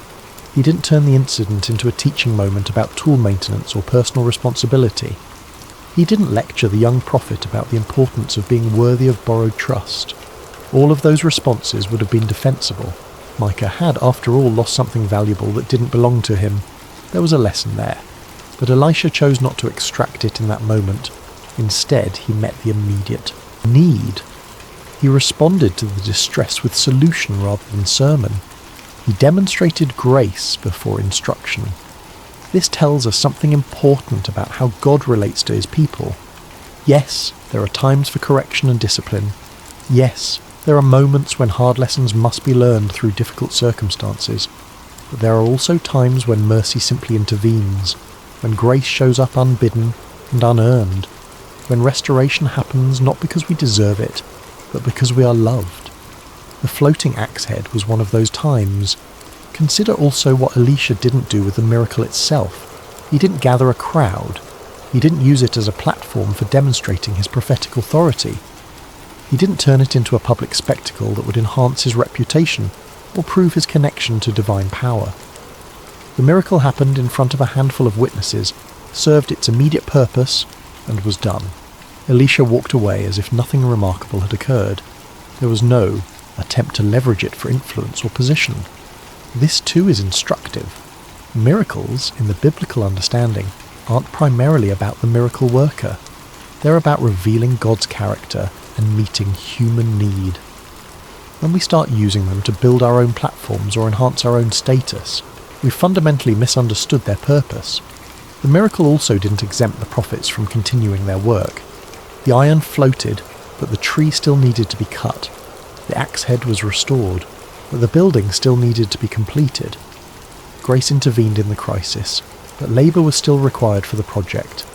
He didn't turn the incident into a teaching moment about tool maintenance or personal responsibility. He didn't lecture the young prophet about the importance of being worthy of borrowed trust. All of those responses would have been defensible. Micah had, after all, lost something valuable that didn't belong to him. There was a lesson there. But Elisha chose not to extract it in that moment. Instead, he met the immediate. need. He responded to the distress with solution rather than sermon. He demonstrated grace before instruction. This tells us something important about how God relates to his people. Yes, there are times for correction and discipline. Yes, there are moments when hard lessons must be learned through difficult circumstances. But there are also times when mercy simply intervenes, when grace shows up unbidden and unearned, when restoration happens not because we deserve it, but because we are loved. The floating axe head was one of those times. Consider also what Elisha didn't do with the miracle itself. He didn't gather a crowd. He didn't use it as a platform for demonstrating his prophetic authority. He didn't turn it into a public spectacle that would enhance his reputation or prove his connection to divine power. The miracle happened in front of a handful of witnesses, served its immediate purpose, and was done. Elisha walked away as if nothing remarkable had occurred. There was no attempt to leverage it for influence or position. This too is instructive. Miracles, in the biblical understanding, aren't primarily about the miracle worker. They're about revealing God's character and meeting human need. When we start using them to build our own platforms or enhance our own status, we fundamentally misunderstood their purpose. The miracle also didn't exempt the prophets from continuing their work. The iron floated, but the tree still needed to be cut. The axe head was restored, but the building still needed to be completed. Grace intervened in the crisis, but labour was still required for the project.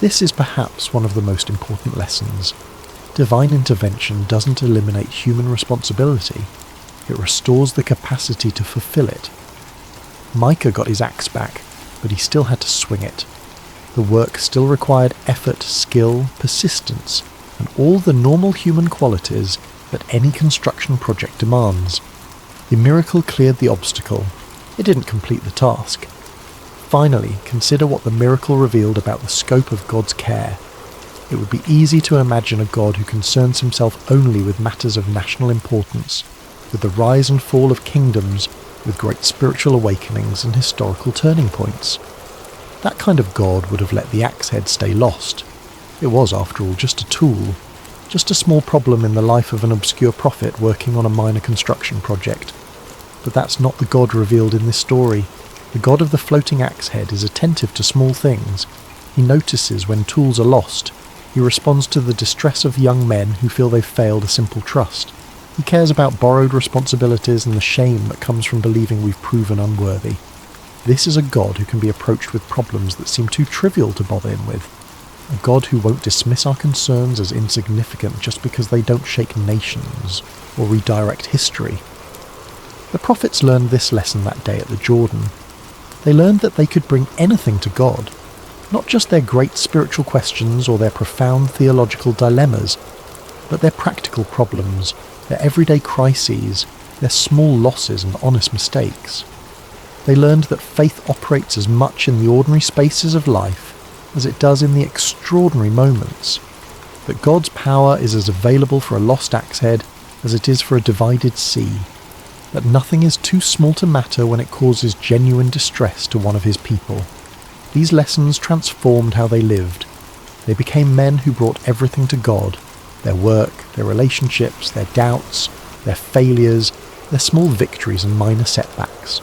This is perhaps one of the most important lessons. Divine intervention doesn't eliminate human responsibility. It restores the capacity to fulfill it. Micah got his axe back, but he still had to swing it. The work still required effort, skill, persistence, and all the normal human qualities that any construction project demands. The miracle cleared the obstacle. It didn't complete the task. Finally, consider what the miracle revealed about the scope of God's care. It would be easy to imagine a God who concerns himself only with matters of national importance, with the rise and fall of kingdoms, with great spiritual awakenings and historical turning points. That kind of God would have let the axe head stay lost. It was, after all, just a tool, just a small problem in the life of an obscure prophet working on a minor construction project. But that's not the God revealed in this story. The God of the floating axe head is attentive to small things. He notices when tools are lost. He responds to the distress of young men who feel they've failed a simple trust. He cares about borrowed responsibilities and the shame that comes from believing we've proven unworthy. This is a God who can be approached with problems that seem too trivial to bother him with. A God who won't dismiss our concerns as insignificant just because they don't shake nations or redirect history. The prophets learned this lesson that day at the Jordan. They learned that they could bring anything to God, not just their great spiritual questions or their profound theological dilemmas, but their practical problems, their everyday crises, their small losses and honest mistakes. They learned that faith operates as much in the ordinary spaces of life as it does in the extraordinary moments, that God's power is as available for a lost axe head as it is for a divided sea, that nothing is too small to matter when it causes genuine distress to one of his people. These lessons transformed how they lived. They became men who brought everything to God, their work, their relationships, their doubts, their failures, their small victories and minor setbacks.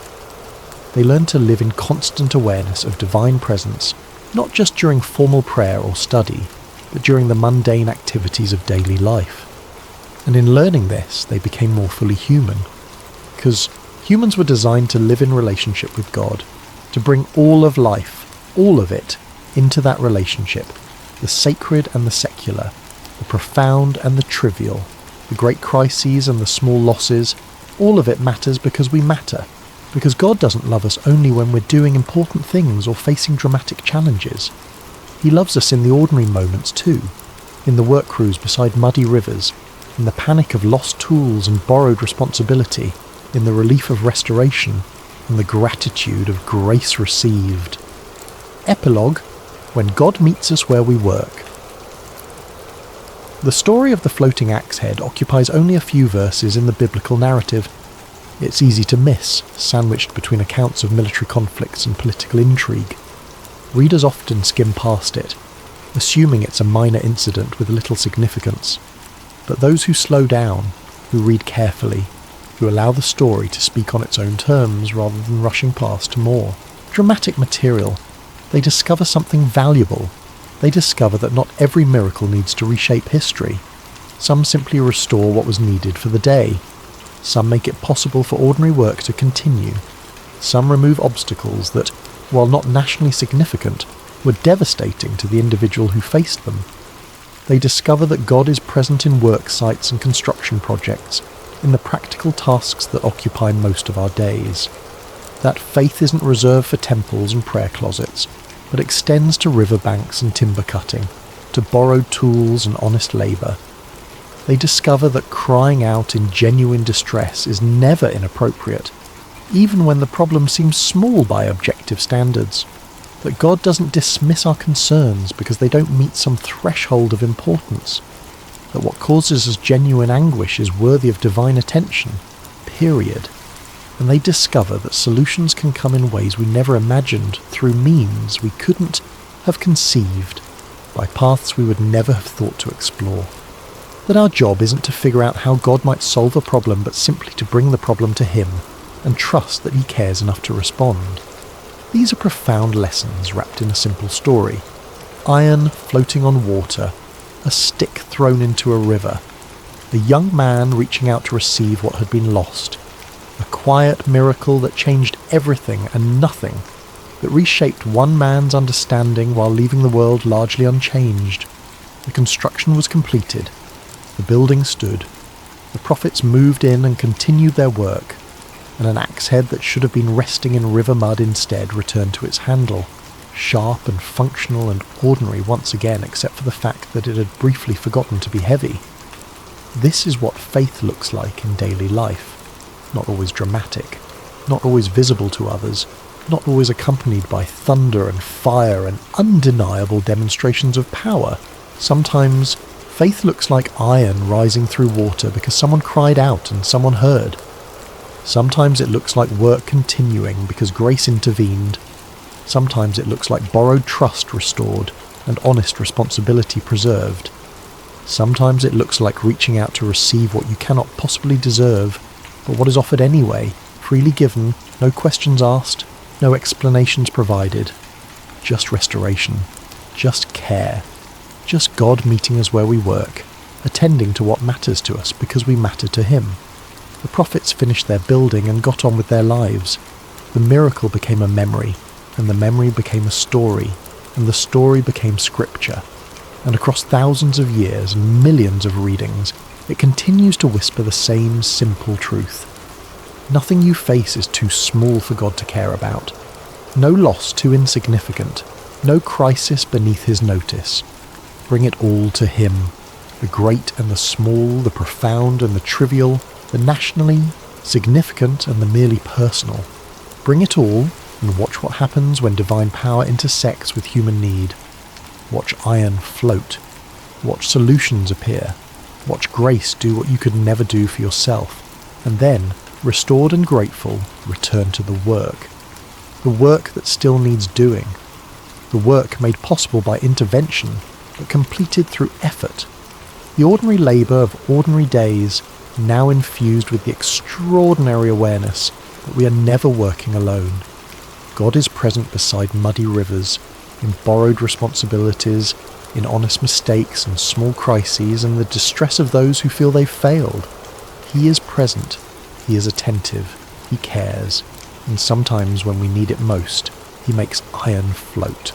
They learned to live in constant awareness of divine presence, not just during formal prayer or study, but during the mundane activities of daily life. And in learning this, they became more fully human. Because humans were designed to live in relationship with God, to bring all of life, all of it, into that relationship, the sacred and the secular, the profound and the trivial, the great crises and the small losses. All of it matters because we matter, because God doesn't love us only when we're doing important things or facing dramatic challenges. He loves us in the ordinary moments too, in the work crews beside muddy rivers, in the panic of lost tools and borrowed responsibility, in the relief of restoration, and the gratitude of grace received. Epilogue: when God meets us where we work. The story of the floating axe head occupies only a few verses in the biblical narrative. It's easy to miss, sandwiched between accounts of military conflicts and political intrigue. Readers often skim past it, assuming it's a minor incident with little significance. but those who slow down, who read carefully, who allow the story to speak on its own terms rather than rushing past to more dramatic material, they discover something valuable. They discover that not every miracle needs to reshape history. Some simply restore what was needed for the day. Some make it possible for ordinary work to continue. Some remove obstacles that, while not nationally significant, were devastating to the individual who faced them. They discover that God is present in work sites and construction projects, in the practical tasks that occupy most of our days. That faith isn't reserved for temples and prayer closets, but extends to riverbanks and timber cutting, to borrowed tools and honest labour. They discover that crying out in genuine distress is never inappropriate, even when the problem seems small by objective standards. That God doesn't dismiss our concerns because they don't meet some threshold of importance. That what causes us genuine anguish is worthy of divine attention, period. And they discover that solutions can come in ways we never imagined, through means we couldn't have conceived, by paths we would never have thought to explore. That our job isn't to figure out how God might solve a problem, but simply to bring the problem to Him and trust that He cares enough to respond. These are profound lessons wrapped in a simple story. Iron floating on water, a stick thrown into a river, a young man reaching out to receive what had been lost, a quiet miracle that changed everything and nothing, that reshaped one man's understanding while leaving the world largely unchanged. The construction was completed. The building stood. The prophets moved in and continued their work, and an axe head that should have been resting in river mud instead returned to its handle, sharp and functional and ordinary once again, except for the fact that it had briefly forgotten to be heavy. This is what faith looks like in daily life. Not always dramatic, not always visible to others, not always accompanied by thunder and fire and undeniable demonstrations of power. Sometimes faith looks like iron rising through water because someone cried out and someone heard. Sometimes it looks like work continuing because grace intervened. Sometimes it looks like borrowed trust restored and honest responsibility preserved. Sometimes it looks like reaching out to receive what you cannot possibly deserve, but what is offered anyway, freely given, no questions asked, no explanations provided. Just restoration, just care, just God meeting us where we work, attending to what matters to us because we matter to Him. The prophets finished their building and got on with their lives. The miracle became a memory, and the memory became a story, and the story became scripture. And across thousands of years and millions of readings, it continues to whisper the same simple truth. Nothing you face is too small for God to care about. No loss too insignificant. No crisis beneath His notice. Bring it all to Him. The great and the small, the profound and the trivial, the nationally significant and the merely personal. Bring it all and watch what happens when divine power intersects with human need. Watch iron float. Watch solutions appear. Watch grace do what you could never do for yourself. And then, restored and grateful, return to the work. The work that still needs doing. The work made possible by intervention, but completed through effort. The ordinary labour of ordinary days, now infused with the extraordinary awareness that we are never working alone. God is present beside muddy rivers, in borrowed responsibilities, in honest mistakes and small crises, and the distress of those who feel they've failed. He is present, He is attentive, He cares, and sometimes when we need it most, He makes iron float.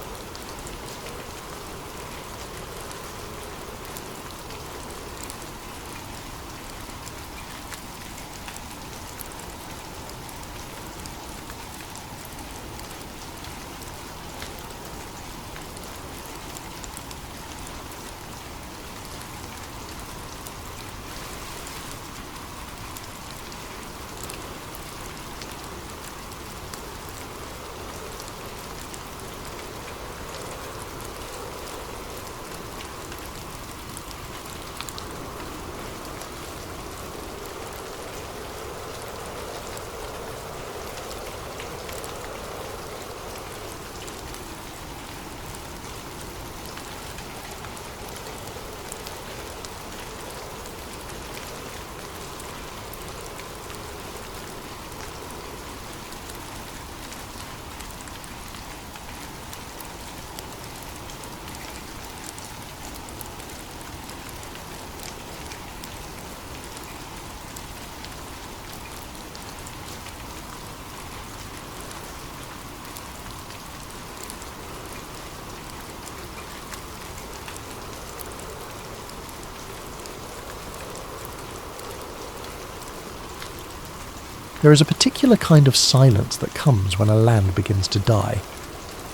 There is a particular kind of silence that comes when a land begins to die.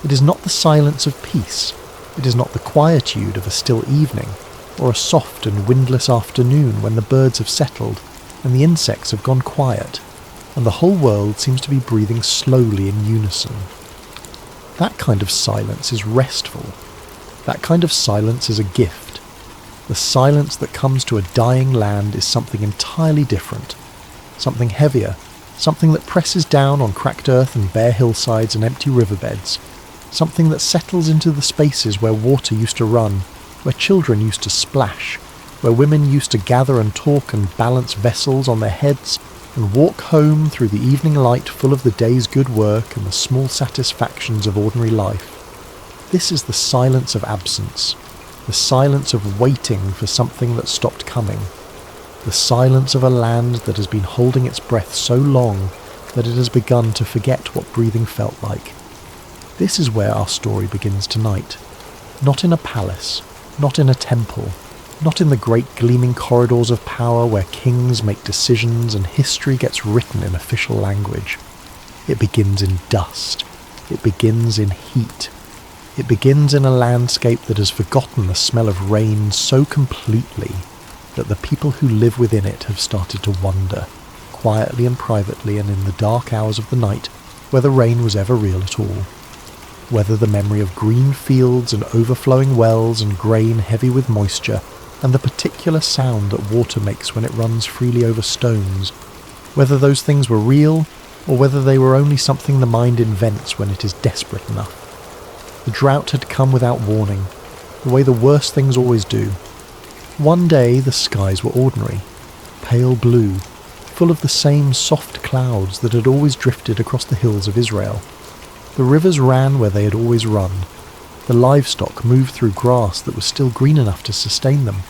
It is not the silence of peace. It is not the quietude of a still evening, or a soft and windless afternoon when the birds have settled and the insects have gone quiet, and the whole world seems to be breathing slowly in unison. That kind of silence is restful. That kind of silence is a gift. The silence that comes to a dying land is something entirely different, something heavier, something that presses down on cracked earth and bare hillsides and empty riverbeds, something that settles into the spaces where water used to run, where children used to splash, where women used to gather and talk and balance vessels on their heads and walk home through the evening light full of the day's good work and the small satisfactions of ordinary life. This is the silence of absence, the silence of waiting for something that stopped coming, the silence of a land that has been holding its breath so long that it has begun to forget what breathing felt like. This is where our story begins tonight. Not in a palace, not in a temple, not in the great gleaming corridors of power where kings make decisions and history gets written in official language. It begins in dust. It begins in heat. It begins in a landscape that has forgotten the smell of rain so completely that the people who live within it have started to wonder, quietly and privately and in the dark hours of the night, whether rain was ever real at all. Whether the memory of green fields and overflowing wells and grain heavy with moisture, and the particular sound that water makes when it runs freely over stones, whether those things were real, or whether they were only something the mind invents when it is desperate enough. The drought had come without warning, the way the worst things always do. One day the skies were ordinary, pale blue, full of the same soft clouds that had always drifted across the hills of Israel. The rivers ran where they had always run. The livestock moved through grass that was still green enough to sustain them.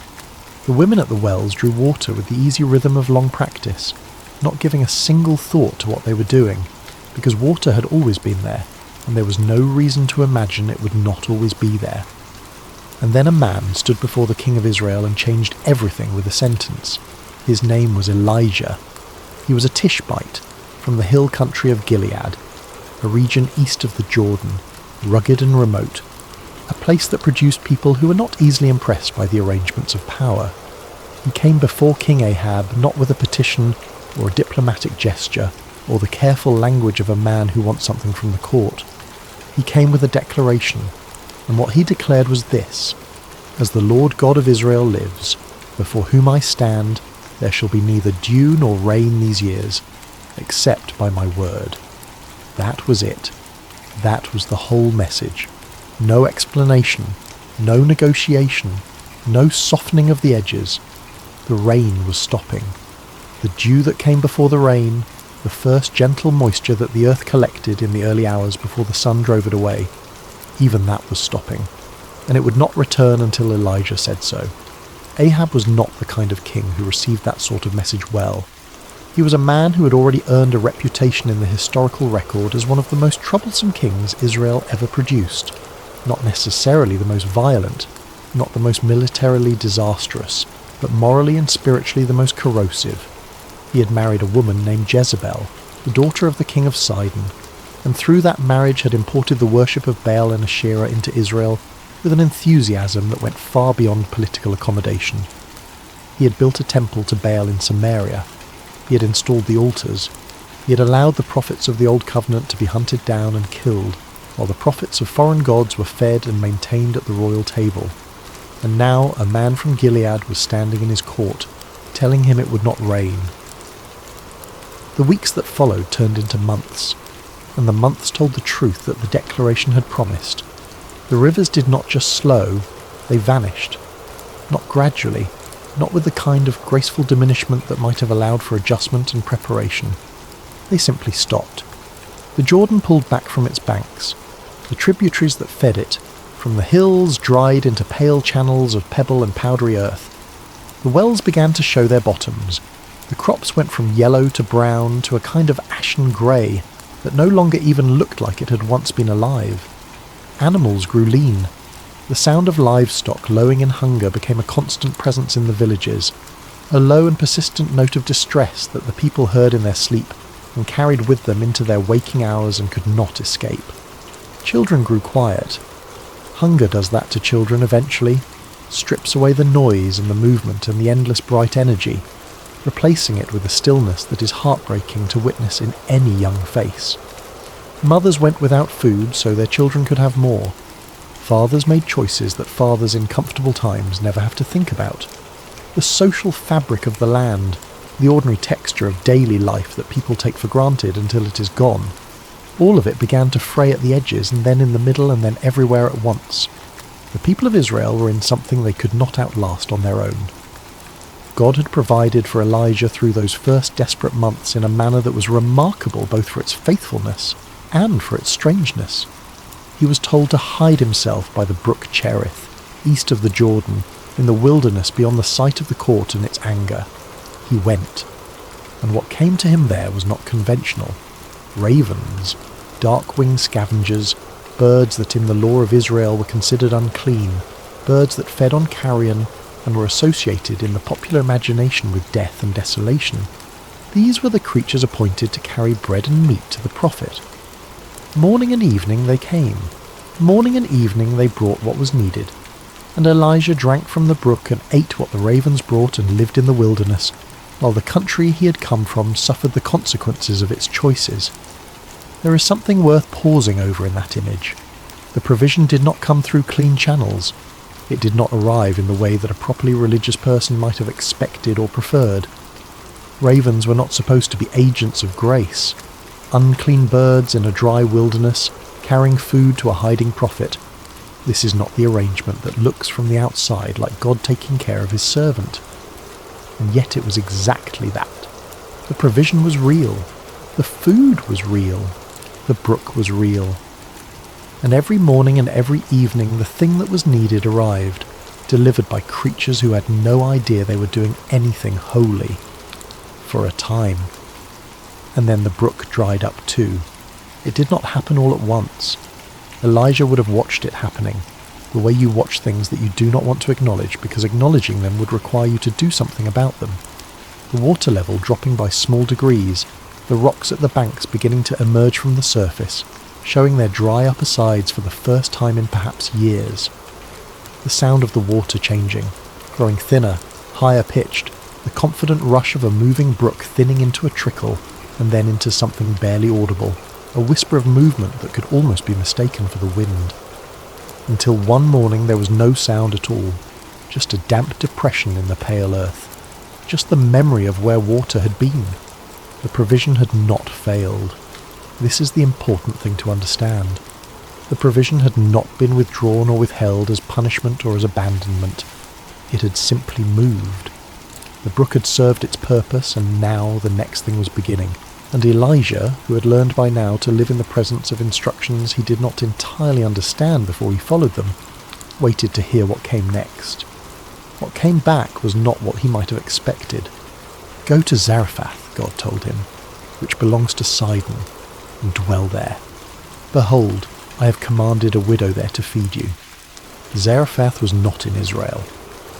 The women at the wells drew water with the easy rhythm of long practice, not giving a single thought to what they were doing, because water had always been there, and there was no reason to imagine it would not always be there. And then a man stood before the king of Israel and changed everything with a sentence. His name was Elijah. He was a Tishbite from the hill country of Gilead, a region east of the Jordan, rugged and remote, a place that produced people who were not easily impressed by the arrangements of power. He came before King Ahab not with a petition or a diplomatic gesture or the careful language of a man who wants something from the court. He came with a declaration, and what he declared was this: "As the Lord God of Israel lives, before whom I stand, there shall be neither dew nor rain these years, except by my word." That was it. That was the whole message. No explanation, no negotiation, no softening of the edges. The rain was stopping. The dew that came before the rain, the first gentle moisture that the earth collected in the early hours before the sun drove it away, even that was stopping, and it would not return until Elijah said so. Ahab was not the kind of king who received that sort of message well. He was a man who had already earned a reputation in the historical record as one of the most troublesome kings Israel ever produced. Not necessarily the most violent, not the most militarily disastrous, but morally and spiritually the most corrosive. He had married a woman named Jezebel, the daughter of the king of Sidon, and through that marriage had imported the worship of Baal and Asherah into Israel with an enthusiasm that went far beyond political accommodation. He had built a temple to Baal in Samaria. He had installed the altars. He had allowed the prophets of the Old Covenant to be hunted down and killed, while the prophets of foreign gods were fed and maintained at the royal table. And now a man from Gilead was standing in his court, telling him it would not rain. The weeks that followed turned into months, and the months told the truth that the declaration had promised. The rivers did not just slow, they vanished. Not gradually, not with the kind of graceful diminishment that might have allowed for adjustment and preparation. They simply stopped. The Jordan pulled back from its banks. The tributaries that fed it, from the hills, dried into pale channels of pebble and powdery earth. The wells began to show their bottoms. The crops went from yellow to brown to a kind of ashen grey that no longer even looked like it had once been alive. Animals grew lean. The sound of livestock lowing in hunger became a constant presence in the villages, a low and persistent note of distress that the people heard in their sleep, and carried with them into their waking hours and could not escape. Children grew quiet. Hunger does that to children eventually, strips away the noise and the movement and the endless bright energy, replacing it with a stillness that is heartbreaking to witness in any young face. Mothers went without food so their children could have more. Fathers made choices that fathers in comfortable times never have to think about. The social fabric of the land, the ordinary texture of daily life that people take for granted until it is gone, all of it began to fray at the edges and then in the middle and then everywhere at once. The people of Israel were in something they could not outlast on their own. God had provided for Elijah through those first desperate months in a manner that was remarkable both for its faithfulness and for its strangeness. He was told to hide himself by the brook Cherith, east of the Jordan, in the wilderness beyond the sight of the court and its anger. He went, and what came to him there was not conventional. Ravens, dark-winged scavengers, birds that in the law of Israel were considered unclean, birds that fed on carrion and were associated in the popular imagination with death and desolation. These were the creatures appointed to carry bread and meat to the prophet. Morning and evening they came. Morning and evening they brought what was needed. And Elijah drank from the brook and ate what the ravens brought and lived in the wilderness, while the country he had come from suffered the consequences of its choices. There is something worth pausing over in that image. The provision did not come through clean channels. It did not arrive in the way that a properly religious person might have expected or preferred. Ravens were not supposed to be agents of grace. Unclean birds in a dry wilderness, carrying food to a hiding prophet. This is not the arrangement that looks from the outside like God taking care of his servant. And yet it was exactly that. The provision was real. The food was real. The brook was real. And every morning and every evening the thing that was needed arrived, delivered by creatures who had no idea they were doing anything holy. For a time. And then the brook dried up too. It did not happen all at once. Elijah would have watched it happening, the way you watch things that you do not want to acknowledge because acknowledging them would require you to do something about them. The water level dropping by small degrees, the rocks at the banks beginning to emerge from the surface, showing their dry upper sides for the first time in perhaps years. The sound of the water changing, growing thinner, higher pitched, the confident rush of a moving brook thinning into a trickle, and then into something barely audible, a whisper of movement that could almost be mistaken for the wind. Until one morning there was no sound at all, just a damp depression in the pale earth, just the memory of where water had been. The provision had not failed. This is the important thing to understand. The provision had not been withdrawn or withheld as punishment or as abandonment. It had simply moved. The brook had served its purpose, and now the next thing was beginning. And Elijah, who had learned by now to live in the presence of instructions he did not entirely understand before he followed them, waited to hear what came next. What came back was not what he might have expected. Go to Zarephath, God told him, which belongs to Sidon, and dwell there. Behold, I have commanded a widow there to feed you. Zarephath was not in Israel.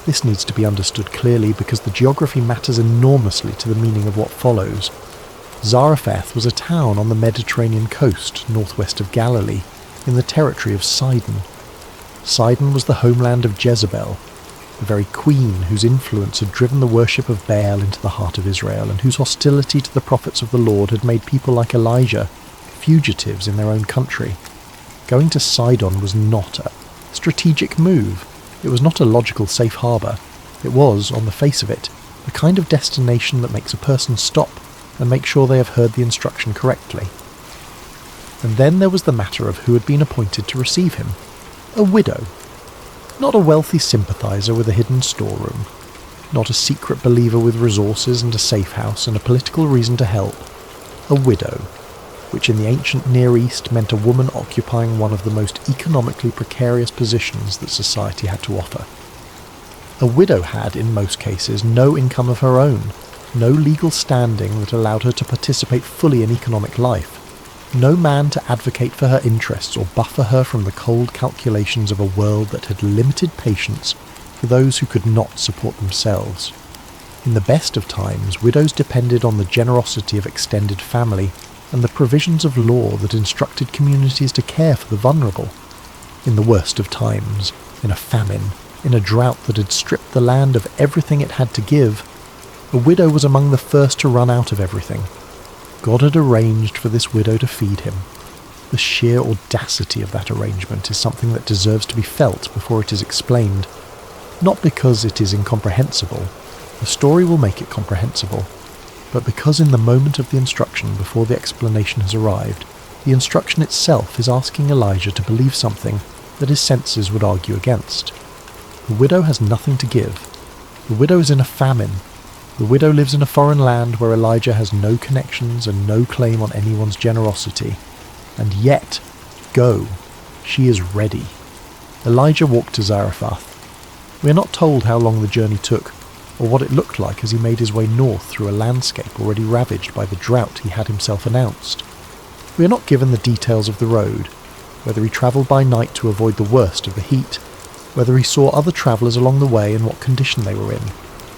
This needs to be understood clearly because the geography matters enormously to the meaning of what follows. Zarephath was a town on the Mediterranean coast, northwest of Galilee, in the territory of Sidon. Sidon was the homeland of Jezebel, the very queen whose influence had driven the worship of Baal into the heart of Israel and whose hostility to the prophets of the Lord had made people like Elijah fugitives in their own country. Going to Sidon was not a strategic move. It was not a logical safe harbour. It was, on the face of it, the kind of destination that makes a person stop and make sure they have heard the instruction correctly. And then there was the matter of who had been appointed to receive him. A widow. Not a wealthy sympathiser with a hidden storeroom. Not a secret believer with resources and a safe house and a political reason to help. A widow, which in the ancient Near East meant a woman occupying one of the most economically precarious positions that society had to offer. A widow had, in most cases, no income of her own, no legal standing that allowed her to participate fully in economic life, no man to advocate for her interests or buffer her from the cold calculations of a world that had limited patience for those who could not support themselves. In the best of times, widows depended on the generosity of extended family and the provisions of law that instructed communities to care for the vulnerable. In the worst of times, in a famine, in a drought that had stripped the land of everything it had to give, a widow was among the first to run out of everything. God had arranged for this widow to feed him. The sheer audacity of that arrangement is something that deserves to be felt before it is explained. Not because it is incomprehensible, the story will make it comprehensible, but because in the moment of the instruction before the explanation has arrived, the instruction itself is asking Elijah to believe something that his senses would argue against. The widow has nothing to give. The widow is in a famine. The widow lives in a foreign land where Elijah has no connections and no claim on anyone's generosity. And yet, go. She is ready. Elijah walked to Zarephath. We are not told how long the journey took, or what it looked like as he made his way north through a landscape already ravaged by the drought he had himself announced. We are not given the details of the road, whether he travelled by night to avoid the worst of the heat, whether he saw other travellers along the way and what condition they were in,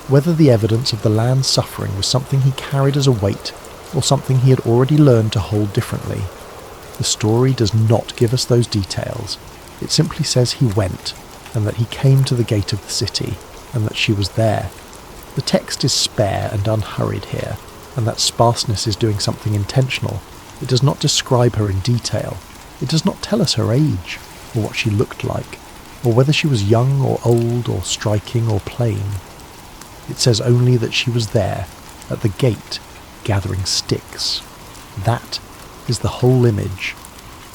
whether the evidence of the land's suffering was something he carried as a weight, or something he had already learned to hold differently. The story does not give us those details. It simply says he went, and that he came to the gate of the city, and that she was there. The text is spare and unhurried here, and that sparseness is doing something intentional. It does not describe her in detail. It does not tell us her age, or what she looked like, or whether she was young or old or striking or plain. It says only that she was there, at the gate, gathering sticks. That is the whole image.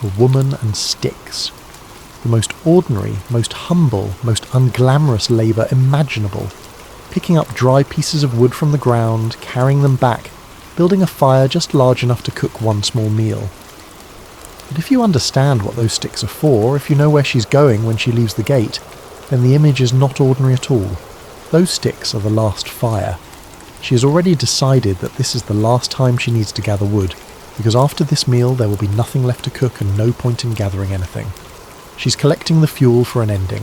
A woman and sticks. The most ordinary, most humble, most unglamorous labour imaginable. Picking up dry pieces of wood from the ground, carrying them back, building a fire just large enough to cook one small meal. But if you understand what those sticks are for, if you know where she's going when she leaves the gate, then the image is not ordinary at all. Those sticks are the last fire. She has already decided that this is the last time she needs to gather wood, because after this meal there will be nothing left to cook and no point in gathering anything. She's collecting the fuel for an ending.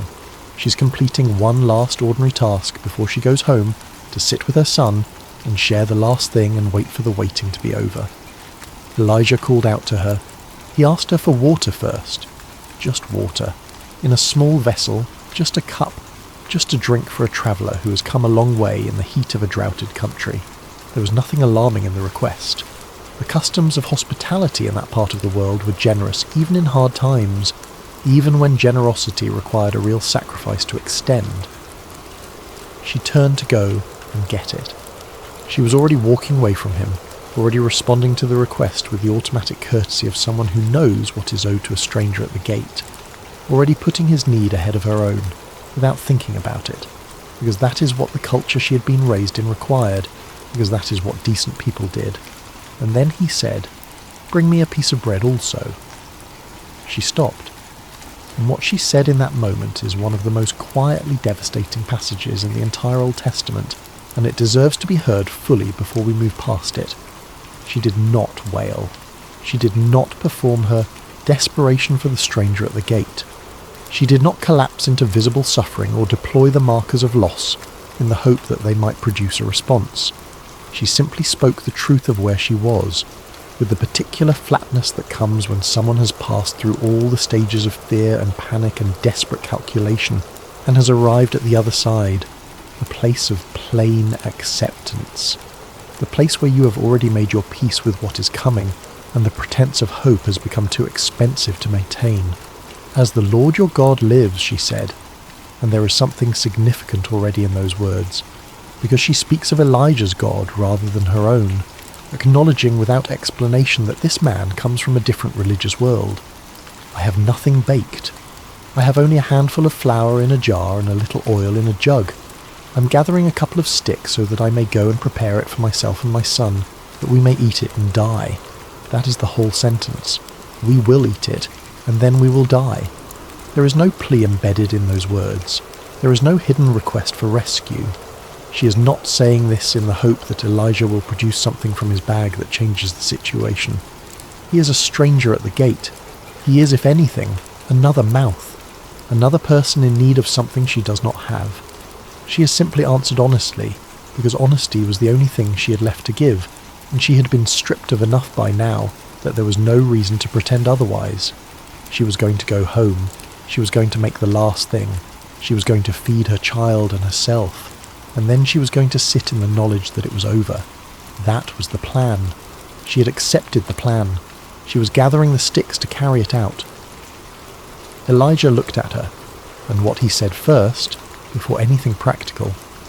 She's completing one last ordinary task before she goes home to sit with her son and share the last thing and wait for the waiting to be over. Elijah called out to her. He asked her for water first. Just water. In a small vessel, just a cup, just a drink for a traveller who has come a long way in the heat of a droughted country. There was nothing alarming in the request. The customs of hospitality in that part of the world were generous even in hard times, even when generosity required a real sacrifice to extend. She turned to go and get it. She was already walking away from him, already responding to the request with the automatic courtesy of someone who knows what is owed to a stranger at the gate, already putting his need ahead of her own, without thinking about it, because that is what the culture she had been raised in required, because that is what decent people did. And then he said, "Bring me a piece of bread also." She stopped. And what she said in that moment is one of the most quietly devastating passages in the entire Old Testament, and it deserves to be heard fully before we move past it. She did not wail. She did not perform her desperation for the stranger at the gate. She did not collapse into visible suffering or deploy the markers of loss in the hope that they might produce a response. She simply spoke the truth of where she was, with the particular flatness that comes when someone has passed through all the stages of fear and panic and desperate calculation and has arrived at the other side, a place of plain acceptance, the place where you have already made your peace with what is coming, and the pretense of hope has become too expensive to maintain. "As the Lord your God lives," she said, and there is something significant already in those words, because she speaks of Elijah's God rather than her own, acknowledging without explanation that this man comes from a different religious world. "I have nothing baked. I have only a handful of flour in a jar and a little oil in a jug. I'm gathering a couple of sticks so that I may go and prepare it for myself and my son, that we may eat it and die." That is the whole sentence. We will eat it, and then we will die. There is no plea embedded in those words. There is no hidden request for rescue. She is not saying this in the hope that Elijah will produce something from his bag that changes the situation. He is a stranger at the gate. He is, if anything, another mouth, another person in need of something she does not have. She has simply answered honestly, because honesty was the only thing she had left to give, and she had been stripped of enough by now that there was no reason to pretend otherwise. She was going to go home. She was going to make the last thing. She was going to feed her child and herself, and then she was going to sit in the knowledge that it was over. That was the plan. She had accepted the plan. She was gathering the sticks to carry it out. Elijah looked at her, and what he said first, before anything practical,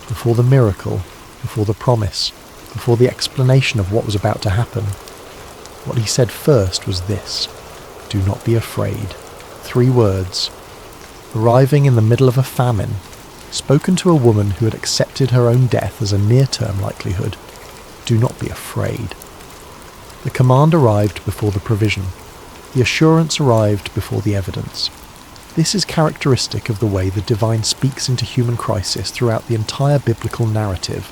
before the miracle, before the promise, before the explanation of what was about to happen, what he said first was this: do not be afraid. 3 words. Arriving in the middle of a famine, spoken to a woman who had accepted her own death as a near-term likelihood. Do not be afraid. The command arrived before the provision. The assurance arrived before the evidence. This is characteristic of the way the divine speaks into human crisis throughout the entire biblical narrative,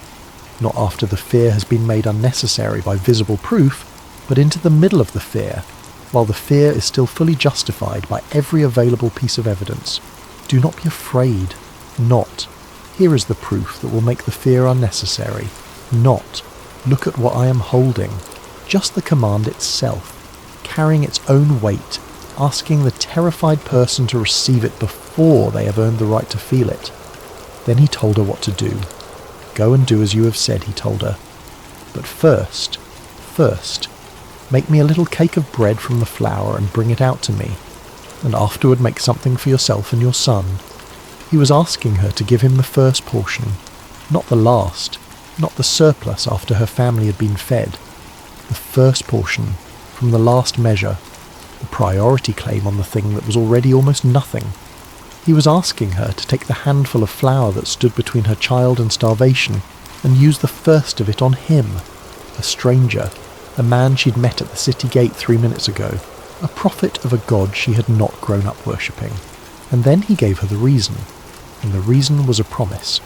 not after the fear has been made unnecessary by visible proof, but into the middle of the fear, while the fear is still fully justified by every available piece of evidence. Do not be afraid. Not, here is the proof that will make the fear unnecessary. Not, look at what I am holding. Just the command itself, carrying its own weight, asking the terrified person to receive it before they have earned the right to feel it. Then he told her what to do. Go and do as you have said, he told her. But first, make me a little cake of bread from the flour and bring it out to me, and afterward make something for yourself and your son. He was asking her to give him the first portion, not the last, not the surplus after her family had been fed. The first portion, from the last measure, the priority claim on the thing that was already almost nothing. He was asking her to take the handful of flour that stood between her child and starvation and use the first of it on him, a stranger, a man she'd met at the city gate 3 minutes ago, a prophet of a god she had not grown up worshipping. And then he gave her the reason, and the reason was a promise,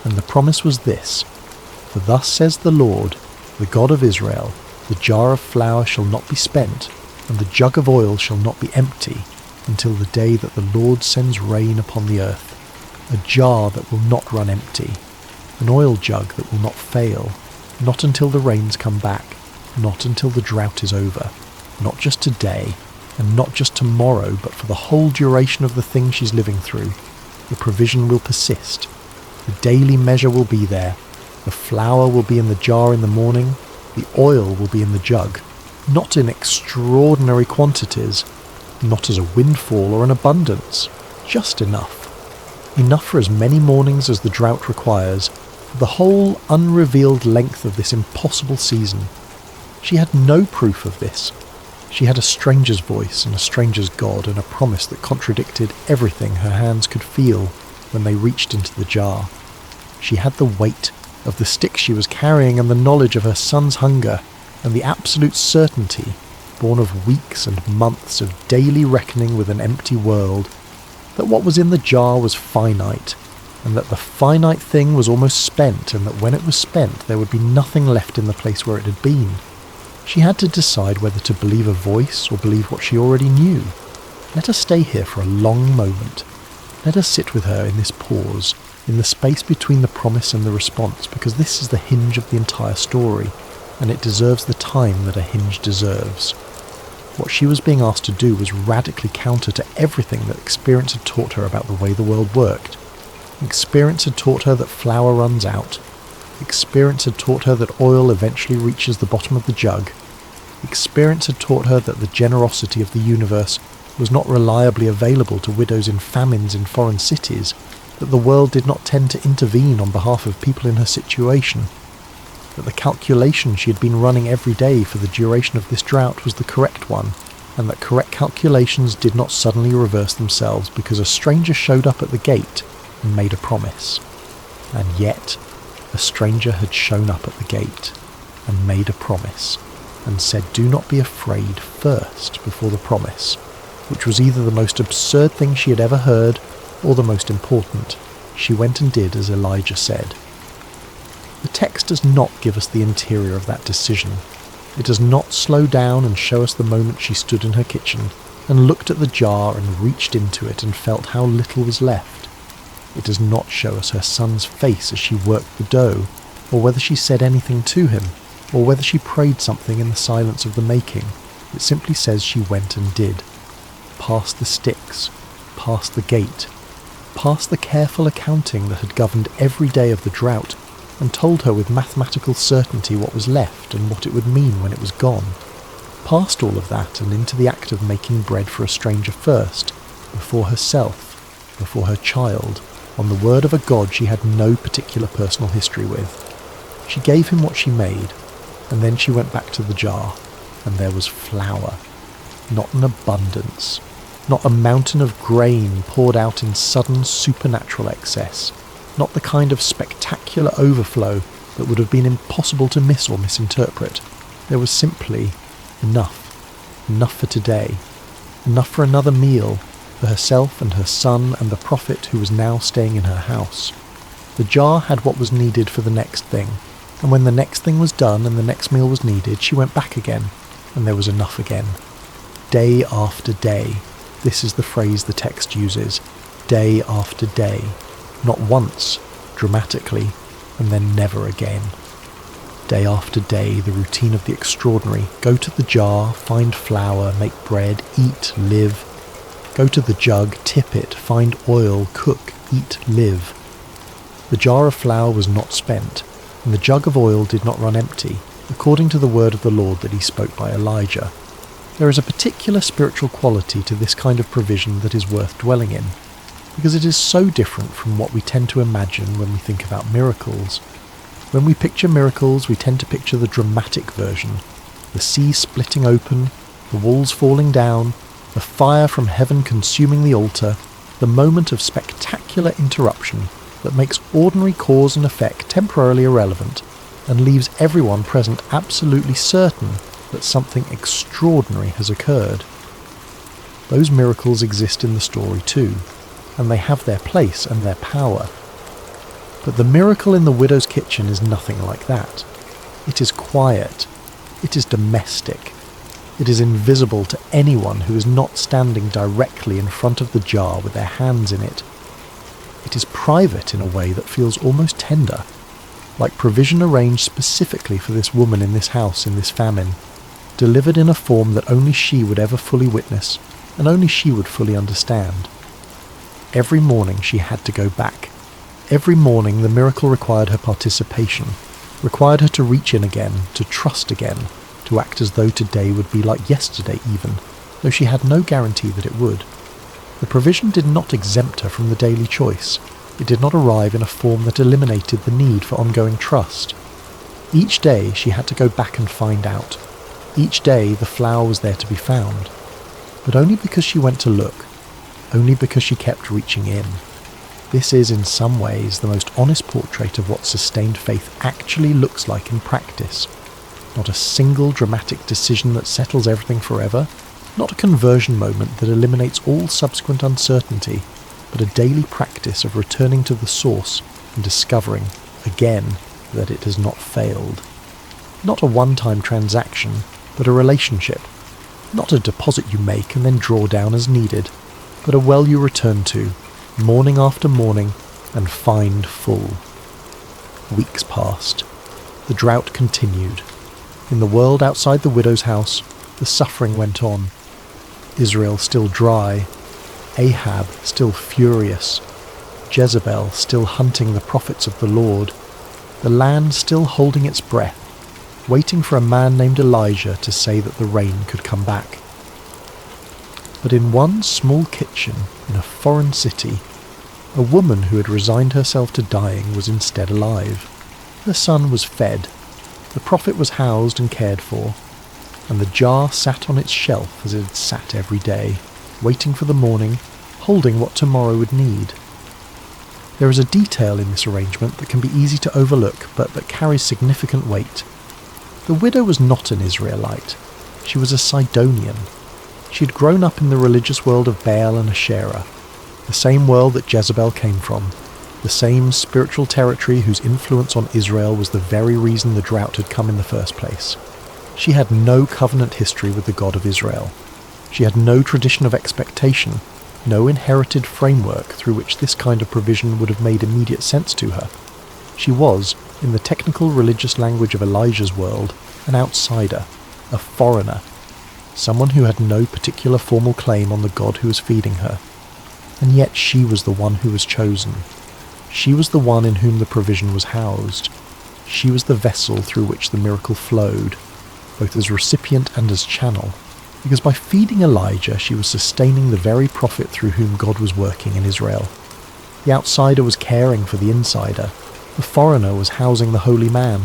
and the promise was this: for thus says the Lord, the God of Israel, the jar of flour shall not be spent, and the jug of oil shall not be empty, until the day that the Lord sends rain upon the earth, a jar that will not run empty, an oil jug that will not fail, not until the rains come back, not until the drought is over, not just today, and not just tomorrow, but for the whole duration of the thing she's living through. The provision will persist. The daily measure will be there. The flour will be in the jar in the morning. The oil will be in the jug, not in extraordinary quantities, not as a windfall or an abundance, just enough. Enough for as many mornings as the drought requires, for the whole unrevealed length of this impossible season. She had no proof of this. She had a stranger's voice and a stranger's God and a promise that contradicted everything her hands could feel when they reached into the jar. She had the weight of the stick she was carrying and the knowledge of her son's hunger and the absolute certainty, born of weeks and months of daily reckoning with an empty world, that what was in the jar was finite, and that the finite thing was almost spent, and that when it was spent there would be nothing left in the place where it had been. She had to decide whether to believe a voice or believe what she already knew. Let us stay here for a long moment. Let us sit with her in this pause, in the space between the promise and the response, because this is the hinge of the entire story, and it deserves the time that a hinge deserves. What she was being asked to do was radically counter to everything that experience had taught her about the way the world worked. Experience had taught her that flour runs out. Experience had taught her that oil eventually reaches the bottom of the jug. Experience had taught her that the generosity of the universe was not reliably available to widows in famines in foreign cities, that the world did not tend to intervene on behalf of people in her situation, that the calculation she had been running every day for the duration of this drought was the correct one, and that correct calculations did not suddenly reverse themselves because a stranger showed up at the gate and made a promise. And yet, a stranger had shown up at the gate and made a promise, and said, "Do not be afraid," first before the promise, which was either the most absurd thing she had ever heard or the most important. She went and did as Elijah said. The text does not give us the interior of that decision. It does not slow down and show us the moment she stood in her kitchen and looked at the jar and reached into it and felt how little was left. It does not show us her son's face as she worked the dough, or whether she said anything to him, or whether she prayed something in the silence of the making. It simply says she went and did. Past the sticks, past the gate, past the careful accounting that had governed every day of the drought, and told her with mathematical certainty what was left and what it would mean when it was gone. Past all of that and into the act of making bread for a stranger first, before herself, before her child, on the word of a God she had no particular personal history with. She gave him what she made, and then she went back to the jar, and there was flour. Not an abundance, not a mountain of grain poured out in sudden supernatural excess, not the kind of spectacular overflow that would have been impossible to miss or misinterpret. There was simply enough for today, enough for another meal, for herself and her son and the prophet who was now staying in her house. The jar had what was needed for the next thing, and when the next thing was done and the next meal was needed, she went back again, and there was enough again. Day after day. This is the phrase the text uses. Day after day. Not once, dramatically, and then never again. Day after day, the routine of the extraordinary. Go to the jar, find flour, make bread, eat, live. Go to the jug, tip it, find oil, cook, eat, live. The jar of flour was not spent, and the jug of oil did not run empty, according to the word of the Lord that he spoke by Elijah. There is a particular spiritual quality to this kind of provision that is worth dwelling in, because it is so different from what we tend to imagine when we think about miracles. When we picture miracles, we tend to picture the dramatic version, the sea splitting open, the walls falling down, the fire from heaven consuming the altar, the moment of spectacular interruption that makes ordinary cause and effect temporarily irrelevant and leaves everyone present absolutely certain that something extraordinary has occurred. Those miracles exist in the story too, and they have their place and their power. But the miracle in the widow's kitchen is nothing like that. It is quiet. It is domestic. It is invisible to anyone who is not standing directly in front of the jar with their hands in it. It is private in a way that feels almost tender, like provision arranged specifically for this woman in this house in this famine, delivered in a form that only she would ever fully witness and only she would fully understand. Every morning she had to go back. Every morning the miracle required her participation, required her to reach in again, to trust again, to act as though today would be like yesterday even, though she had no guarantee that it would. The provision did not exempt her from the daily choice. It did not arrive in a form that eliminated the need for ongoing trust. Each day she had to go back and find out. Each day the flour was there to be found. But only because she went to look, only because she kept reaching in. This is in some ways the most honest portrait of what sustained faith actually looks like in practice. Not a single dramatic decision that settles everything forever, not a conversion moment that eliminates all subsequent uncertainty, but a daily practice of returning to the source and discovering, again, that it has not failed. Not a one-time transaction, but a relationship. Not a deposit you make and then draw down as needed, but a well you return to, morning after morning, and find full. Weeks passed. The drought continued. In the world outside the widow's house, the suffering went on. Israel still dry, Ahab still furious, Jezebel still hunting the prophets of the Lord, the land still holding its breath, waiting for a man named Elijah to say that the rain could come back. But in one small kitchen in a foreign city, a woman who had resigned herself to dying was instead alive. Her son was fed, the prophet was housed and cared for, and the jar sat on its shelf as it had sat every day, waiting for the morning, holding what tomorrow would need. There is a detail in this arrangement that can be easy to overlook, but that carries significant weight. The widow was not an Israelite. She was a Sidonian. She had grown up in the religious world of Baal and Asherah, the same world that Jezebel came from, the same spiritual territory whose influence on Israel was the very reason the drought had come in the first place. She had no covenant history with the God of Israel. She had no tradition of expectation, no inherited framework through which this kind of provision would have made immediate sense to her. She was, in the technical religious language of Elijah's world, an outsider, a foreigner, someone who had no particular formal claim on the God who was feeding her. And yet she was the one who was chosen. She was the one in whom the provision was housed. She was the vessel through which the miracle flowed, both as recipient and as channel, because by feeding Elijah she was sustaining the very prophet through whom God was working in Israel. The outsider was caring for the insider. The foreigner was housing the holy man.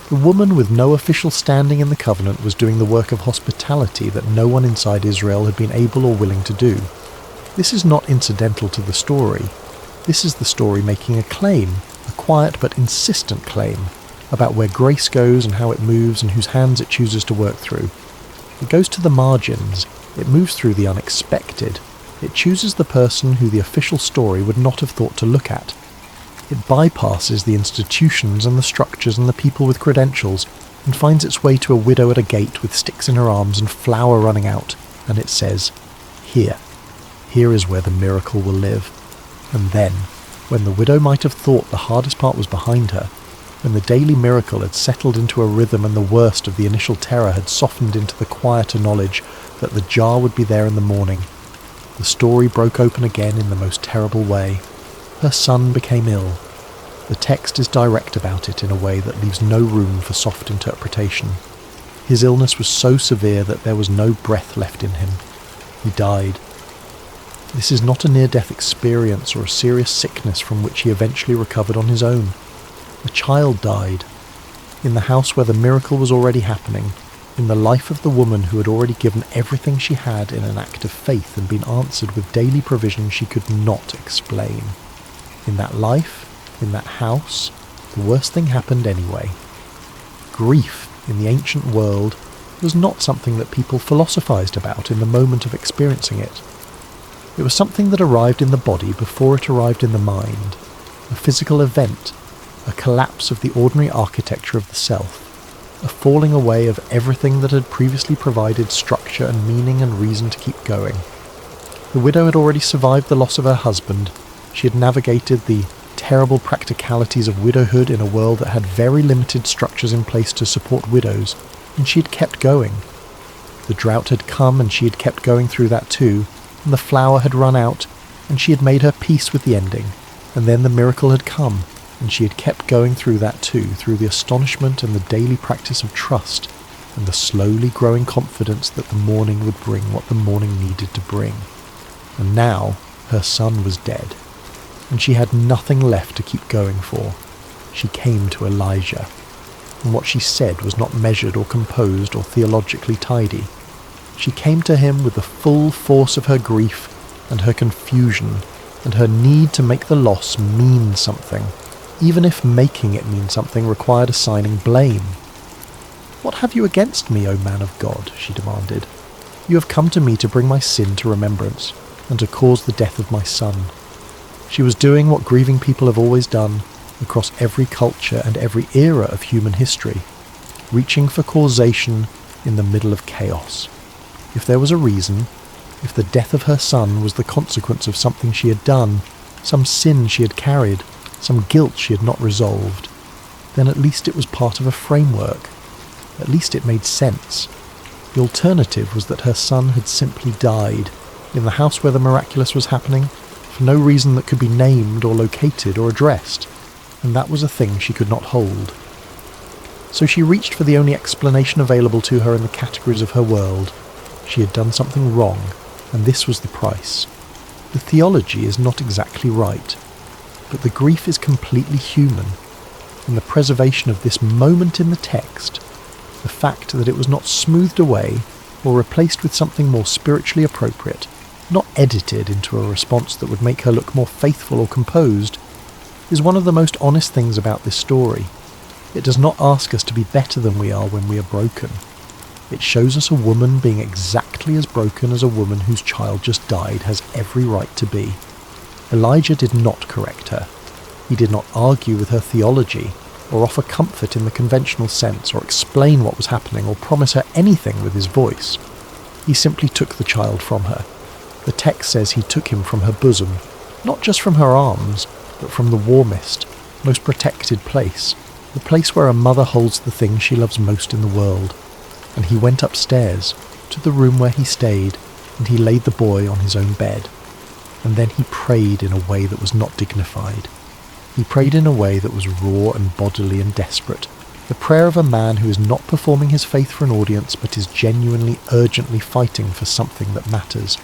The woman with no official standing in the covenant was doing the work of hospitality that no one inside Israel had been able or willing to do. This is not incidental to the story. This is the story making a claim, a quiet but insistent claim, about where grace goes and how it moves and whose hands it chooses to work through. It goes to the margins. It moves through the unexpected. It chooses the person who the official story would not have thought to look at. It bypasses the institutions and the structures and the people with credentials and finds its way to a widow at a gate with sticks in her arms and flour running out, and it says, "Here. Here is where the miracle will live." And then, when the widow might have thought the hardest part was behind her, when the daily miracle had settled into a rhythm and the worst of the initial terror had softened into the quieter knowledge that the jar would be there in the morning, the story broke open again in the most terrible way. Her son became ill. The text is direct about it in a way that leaves no room for soft interpretation. His illness was so severe that there was no breath left in him. He died. This is not a near-death experience or a serious sickness from which he eventually recovered on his own. A child died. In the house where the miracle was already happening, in the life of the woman who had already given everything she had in an act of faith and been answered with daily provision she could not explain. In that life, in that house, the worst thing happened anyway. Grief, in the ancient world, was not something that people philosophized about in the moment of experiencing it. It was something that arrived in the body before it arrived in the mind, a physical event, a collapse of the ordinary architecture of the self, a falling away of everything that had previously provided structure and meaning and reason to keep going. The widow had already survived the loss of her husband. She had navigated the terrible practicalities of widowhood in a world that had very limited structures in place to support widows, and she had kept going. The drought had come and she had kept going through that too, and the flour had run out, and she had made her peace with the ending, and then the miracle had come, and she had kept going through that too, through the astonishment and the daily practice of trust, and the slowly growing confidence that the morning would bring what the morning needed to bring. And now her son was dead, and she had nothing left to keep going for. She came to Elijah, and what she said was not measured or composed or theologically tidy. She came to him with the full force of her grief and her confusion and her need to make the loss mean something, even if making it mean something required assigning blame. "What have you against me, O man of God?" she demanded. "You have come to me to bring my sin to remembrance and to cause the death of my son." She was doing what grieving people have always done across every culture and every era of human history, reaching for causation in the middle of chaos. If there was a reason, if the death of her son was the consequence of something she had done, some sin she had carried, some guilt she had not resolved, then at least it was part of a framework. At least it made sense. The alternative was that her son had simply died, in the house where the miraculous was happening, for no reason that could be named or located or addressed, and that was a thing she could not hold. So she reached for the only explanation available to her in the categories of her world. She had done something wrong, and this was the price. The theology is not exactly right, but the grief is completely human, and the preservation of this moment in the text, the fact that it was not smoothed away or replaced with something more spiritually appropriate, not edited into a response that would make her look more faithful or composed, is one of the most honest things about this story. It does not ask us to be better than we are when we are broken. It shows us a woman being exactly as broken as a woman whose child just died has every right to be. Elijah did not correct her. He did not argue with her theology, or offer comfort in the conventional sense, or explain what was happening, or promise her anything with his voice. He simply took the child from her. The text says he took him from her bosom, not just from her arms, but from the warmest, most protected place, the place where a mother holds the thing she loves most in the world. And he went upstairs, to the room where he stayed, and he laid the boy on his own bed. And then he prayed in a way that was not dignified. He prayed in a way that was raw and bodily and desperate. The prayer of a man who is not performing his faith for an audience, but is genuinely, urgently fighting for something that matters.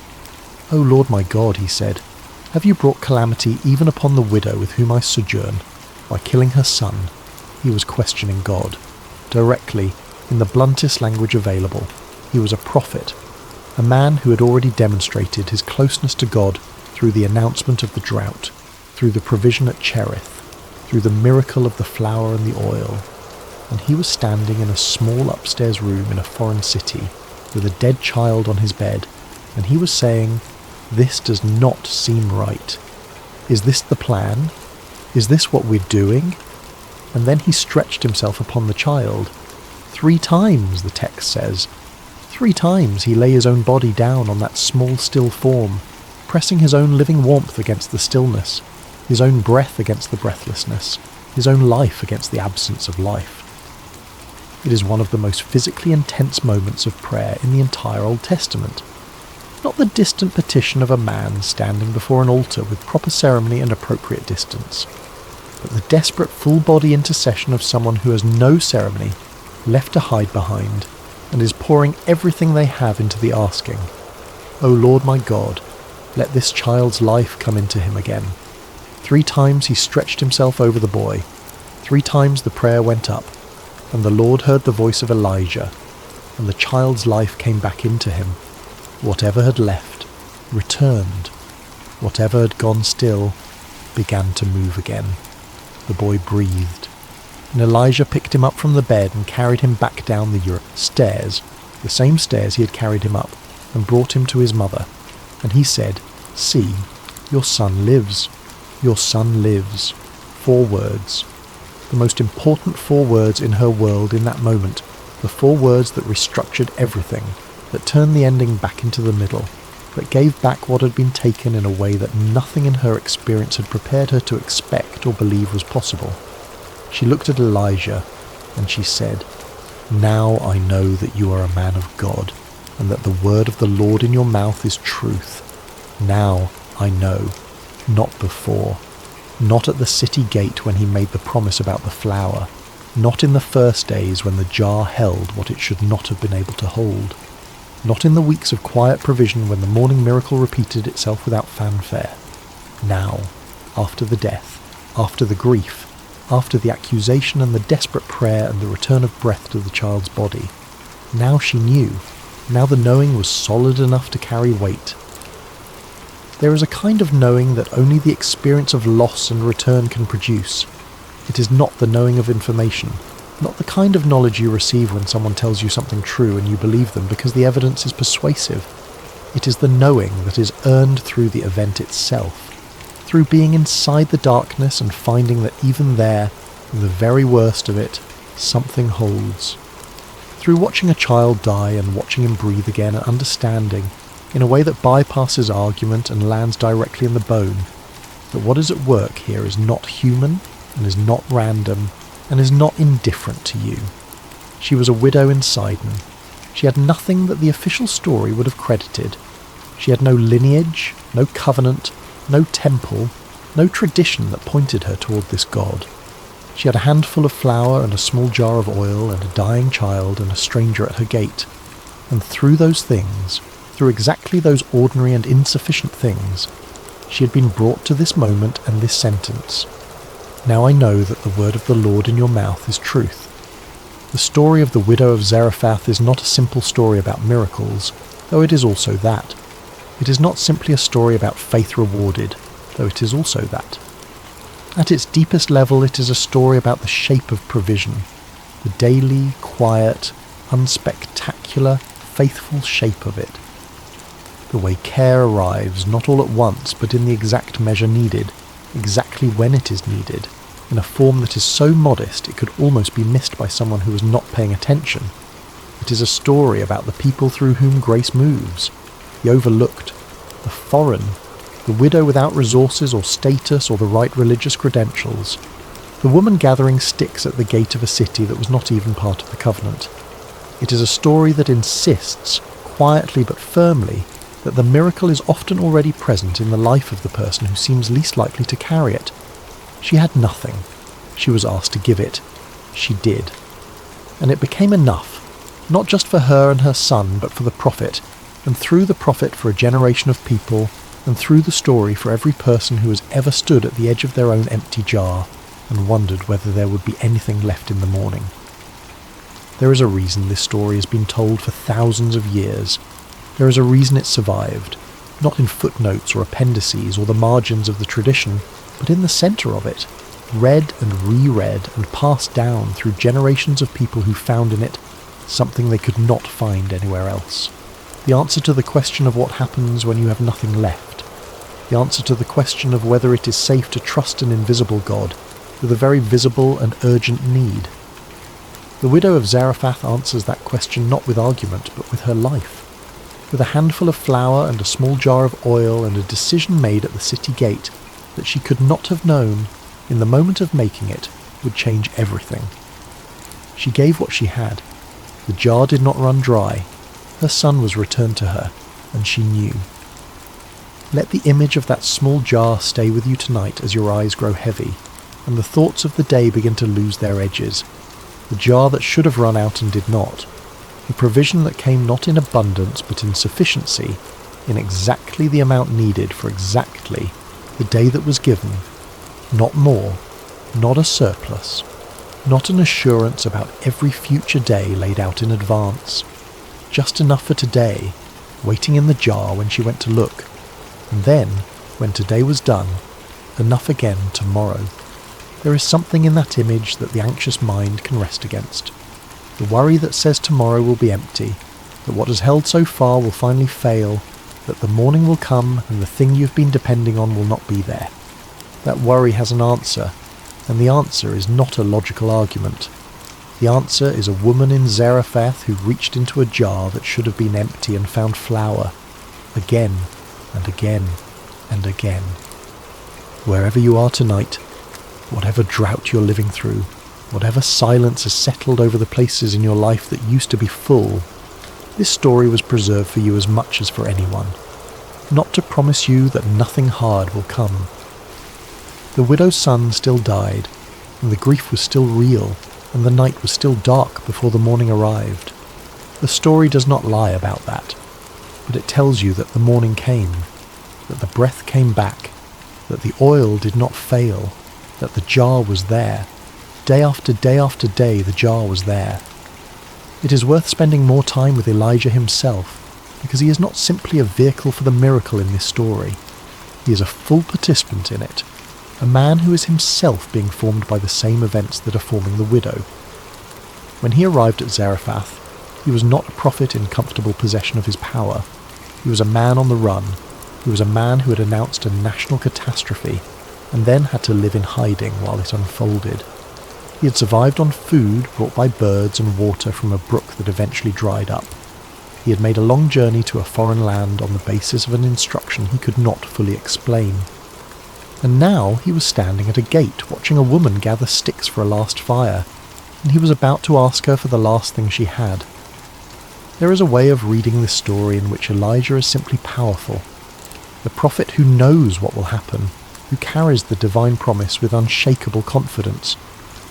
"O Lord my God," he said, "have you brought calamity even upon the widow with whom I sojourn, by killing her son?" He was questioning God, directly, in the bluntest language available. He was a prophet, a man who had already demonstrated his closeness to God through the announcement of the drought, through the provision at Cherith, through the miracle of the flour and the oil. And he was standing in a small upstairs room in a foreign city, with a dead child on his bed, and he was saying, "This does not seem right. Is this the plan? Is this what we're doing?" And then he stretched himself upon the child. 3 times, the text says. 3 times he lay his own body down on that small still form, pressing his own living warmth against the stillness, his own breath against the breathlessness, his own life against the absence of life. It is one of the most physically intense moments of prayer in the entire Old Testament. Not the distant petition of a man standing before an altar with proper ceremony and appropriate distance, but the desperate full-body intercession of someone who has no ceremony, left to hide behind, and is pouring everything they have into the asking. "O Lord my God, let this child's life come into him again." 3 times he stretched himself over the boy. 3 times the prayer went up, and the Lord heard the voice of Elijah, and the child's life came back into him. Whatever had left, returned. Whatever had gone still, began to move again. The boy breathed, and Elijah picked him up from the bed and carried him back down the stairs, the same stairs he had carried him up, and brought him to his mother. And he said, "See, your son lives. Your son lives." 4 words. The most important 4 words in her world in that moment. The 4 words that restructured everything, that turned the ending back into the middle, that gave back what had been taken in a way that nothing in her experience had prepared her to expect or believe was possible. She looked at Elijah, and she said, "Now I know that you are a man of God, and that the word of the Lord in your mouth is truth. Now I know, not before. Not at the city gate when he made the promise about the flour, not in the first days when the jar held what it should not have been able to hold, not in the weeks of quiet provision when the morning miracle repeated itself without fanfare. Now, after the death, after the grief, after the accusation and the desperate prayer and the return of breath to the child's body, now she knew. Now the knowing was solid enough to carry weight. There is a kind of knowing that only the experience of loss and return can produce. It is not the knowing of information, not the kind of knowledge you receive when someone tells you something true and you believe them because the evidence is persuasive. It is the knowing that is earned through the event itself, through being inside the darkness and finding that even there, in the very worst of it, something holds. Through watching a child die and watching him breathe again and understanding, in a way that bypasses argument and lands directly in the bone, that what is at work here is not human and is not random and is not indifferent to you. She was a widow in Sidon. She had nothing that the official story would have credited. She had no lineage, no covenant, no temple, no tradition that pointed her toward this God. She had a handful of flour and a small jar of oil and a dying child and a stranger at her gate. And through those things, through exactly those ordinary and insufficient things, she had been brought to this moment and this sentence. Now I know that the word of the Lord in your mouth is truth. The story of the widow of Zarephath is not a simple story about miracles, though it is also that. It is not simply a story about faith rewarded, though it is also that. At its deepest level, it is a story about the shape of provision, the daily, quiet, unspectacular, faithful shape of it. The way care arrives not all at once, but in the exact measure needed, exactly when it is needed, in a form that is so modest it could almost be missed by someone who was not paying attention. It is a story about the people through whom grace moves, the overlooked, the foreign, the widow without resources or status or the right religious credentials, The woman gathering sticks at the gate of a city that was not even part of the covenant. It is a story that insists, quietly but firmly, that the miracle is often already present in the life of the person who seems least likely to carry it. She had nothing. She was asked to give it. She did. And it became enough, not just for her and her son, but for the prophet, and through the prophet for a generation of people, and through the story for every person who has ever stood at the edge of their own empty jar and wondered whether there would be anything left in the morning. There is a reason this story has been told for thousands of years. There is a reason it survived, not in footnotes or appendices or the margins of the tradition, but in the centre of it, read and reread and passed down through generations of people who found in it something they could not find anywhere else. The answer to the question of what happens when you have nothing left. The answer to the question of whether it is safe to trust an invisible God with a very visible and urgent need. The widow of Zarephath answers that question not with argument, but with her life. With a handful of flour and a small jar of oil and a decision made at the city gate that she could not have known, in the moment of making it, would change everything. She gave what she had. The jar did not run dry. Her son was returned to her, and she knew. Let the image of that small jar stay with you tonight as your eyes grow heavy, and the thoughts of the day begin to lose their edges. The jar that should have run out and did not. The provision that came not in abundance but in sufficiency, in exactly the amount needed for exactly the day that was given. Not more, not a surplus, not an assurance about every future day laid out in advance. Just enough for today, waiting in the jar when she went to look, and then, when today was done, enough again tomorrow. There is something in that image that the anxious mind can rest against. The worry that says tomorrow will be empty, that what has held so far will finally fail, that the morning will come and the thing you've been depending on will not be there. That worry has an answer, and the answer is not a logical argument. The answer is a woman in Zarephath who reached into a jar that should have been empty and found flour, again and again and again. Wherever you are tonight, whatever drought you're living through, whatever silence has settled over the places in your life that used to be full, this story was preserved for you as much as for anyone, not to promise you that nothing hard will come. The widow's son still died, and the grief was still real, and the night was still dark before the morning arrived. The story does not lie about that, but it tells you that the morning came, that the breath came back, that the oil did not fail, that the jar was there. Day after day after day the jar was there. It is worth spending more time with Elijah himself, because he is not simply a vehicle for the miracle in this story. He is a full participant in it, a man who is himself being formed by the same events that are forming the widow. When he arrived at Zarephath, he was not a prophet in comfortable possession of his power. He was a man on the run. He was a man who had announced a national catastrophe and then had to live in hiding while it unfolded. He had survived on food brought by birds and water from a brook that eventually dried up. He had made a long journey to a foreign land on the basis of an instruction he could not fully explain. And now he was standing at a gate watching a woman gather sticks for a last fire, and he was about to ask her for the last thing she had. There is a way of reading this story in which Elijah is simply powerful. The prophet who knows what will happen, who carries the divine promise with unshakable confidence,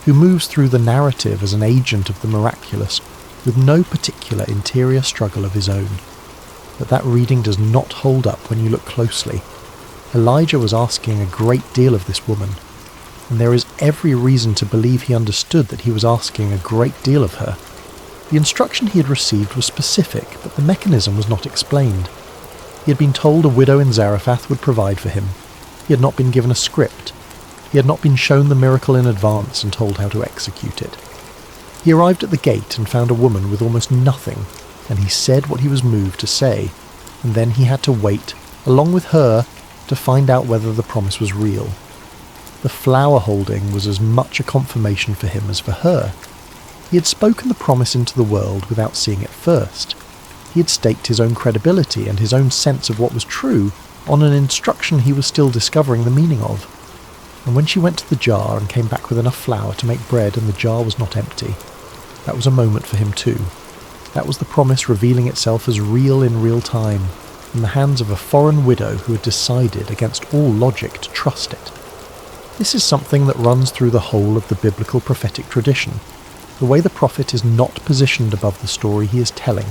who moves through the narrative as an agent of the miraculous with no particular interior struggle of his own. But that reading does not hold up when you look closely. Elijah was asking a great deal of this woman, and there is every reason to believe he understood that he was asking a great deal of her. The instruction he had received was specific, but the mechanism was not explained. He had been told a widow in Zarephath would provide for him. He had not been given a script. He had not been shown the miracle in advance and told how to execute it. He arrived at the gate and found a woman with almost nothing, and he said what he was moved to say, and then he had to wait, along with her, to find out whether the promise was real. The flower holding was as much a confirmation for him as for her. He had spoken the promise into the world without seeing it first. He had staked his own credibility and his own sense of what was true on an instruction he was still discovering the meaning of. And when she went to the jar and came back with enough flour to make bread and the jar was not empty, that was a moment for him too. That was the promise revealing itself as real in real time, in the hands of a foreign widow who had decided against all logic to trust it. This is something that runs through the whole of the biblical prophetic tradition. The way the prophet is not positioned above the story he is telling,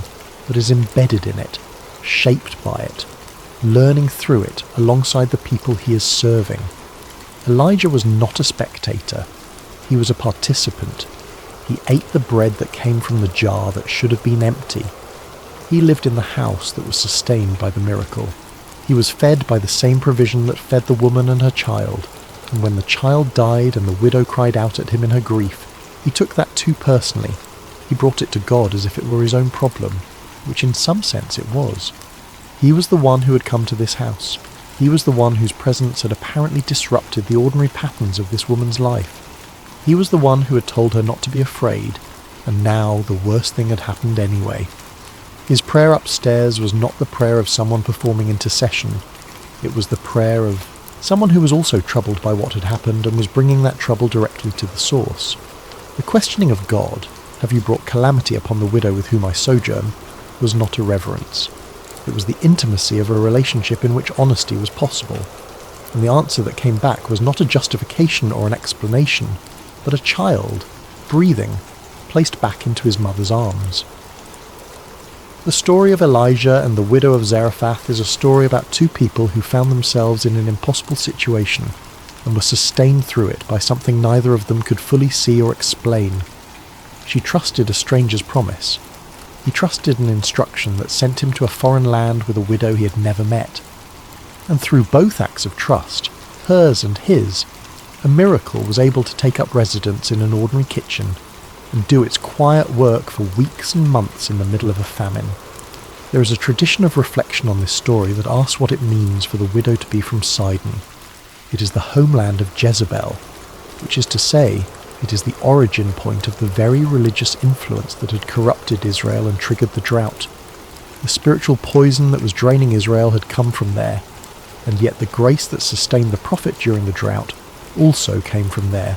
but is embedded in it, shaped by it, learning through it alongside the people he is serving. Elijah was not a spectator. He was a participant. He ate the bread that came from the jar that should have been empty. He lived in the house that was sustained by the miracle. He was fed by the same provision that fed the woman and her child. And when the child died and the widow cried out at him in her grief, he took that too personally. He brought it to God as if it were his own problem, which in some sense it was. He was the one who had come to this house. He was the one whose presence had apparently disrupted the ordinary patterns of this woman's life. He was the one who had told her not to be afraid, and now the worst thing had happened anyway. His prayer upstairs was not the prayer of someone performing intercession. It was the prayer of someone who was also troubled by what had happened and was bringing that trouble directly to the source. The questioning of God, "Have you brought calamity upon the widow with whom I sojourn?" was not a reverence. It was the intimacy of a relationship in which honesty was possible. And the answer that came back was not a justification or an explanation, but a child, breathing, placed back into his mother's arms. The story of Elijah and the widow of Zarephath is a story about two people who found themselves in an impossible situation and were sustained through it by something neither of them could fully see or explain. She trusted a stranger's promise. He trusted an instruction that sent him to a foreign land with a widow he had never met. And through both acts of trust, hers and his, a miracle was able to take up residence in an ordinary kitchen and do its quiet work for weeks and months in the middle of a famine. There is a tradition of reflection on this story that asks what it means for the widow to be from Sidon. It is the homeland of Jezebel, which is to say, it is the origin point of the very religious influence that had corrupted Israel and triggered the drought. The spiritual poison that was draining Israel had come from there, and yet the grace that sustained the prophet during the drought also came from there.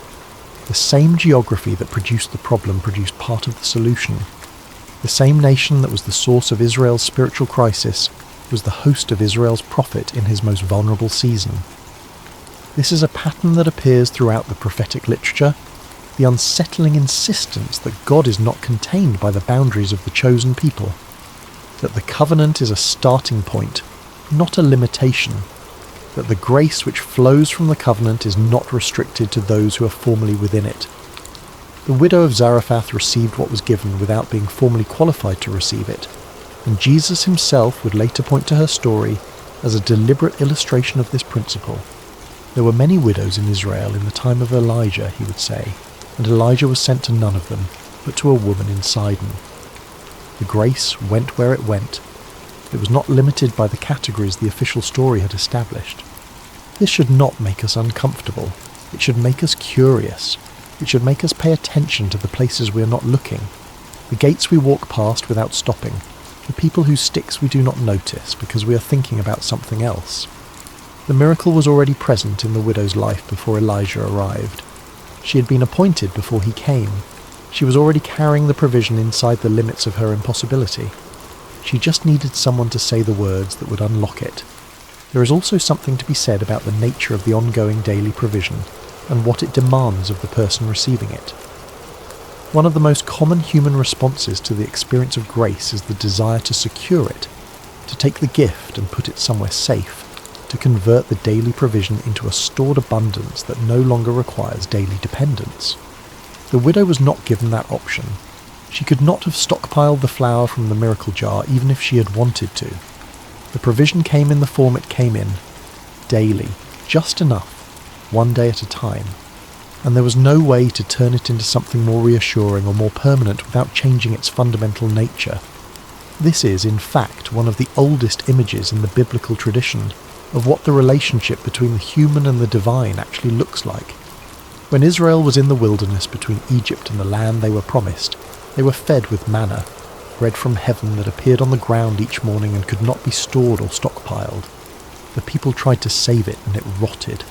The same geography that produced the problem produced part of the solution. The same nation that was the source of Israel's spiritual crisis was the host of Israel's prophet in his most vulnerable season. This is a pattern that appears throughout the prophetic literature, the unsettling insistence that God is not contained by the boundaries of the chosen people, that the covenant is a starting point, not a limitation, that the grace which flows from the covenant is not restricted to those who are formally within it. The widow of Zarephath received what was given without being formally qualified to receive it, and Jesus himself would later point to her story as a deliberate illustration of this principle. There were many widows in Israel in the time of Elijah, he would say, and Elijah was sent to none of them, but to a woman in Sidon. The grace went where it went. It was not limited by the categories the official story had established. This should not make us uncomfortable. It should make us curious. It should make us pay attention to the places we are not looking, the gates we walk past without stopping, the people whose sticks we do not notice because we are thinking about something else. The miracle was already present in the widow's life before Elijah arrived. She had been appointed before he came. She was already carrying the provision inside the limits of her impossibility. She just needed someone to say the words that would unlock it. There is also something to be said about the nature of the ongoing daily provision and what it demands of the person receiving it. One of the most common human responses to the experience of grace is the desire to secure it, to take the gift and put it somewhere safe, to convert the daily provision into a stored abundance that no longer requires daily dependence. The widow was not given that option. She could not have stockpiled the flour from the miracle jar even if she had wanted to. The provision came in the form it came in, daily, just enough, one day at a time, and there was no way to turn it into something more reassuring or more permanent without changing its fundamental nature. This is, in fact, one of the oldest images in the biblical tradition of what the relationship between the human and the divine actually looks like. When Israel was in the wilderness between Egypt and the land they were promised, they were fed with manna, bread from heaven that appeared on the ground each morning and could not be stored or stockpiled. The people tried to save it and it rotted.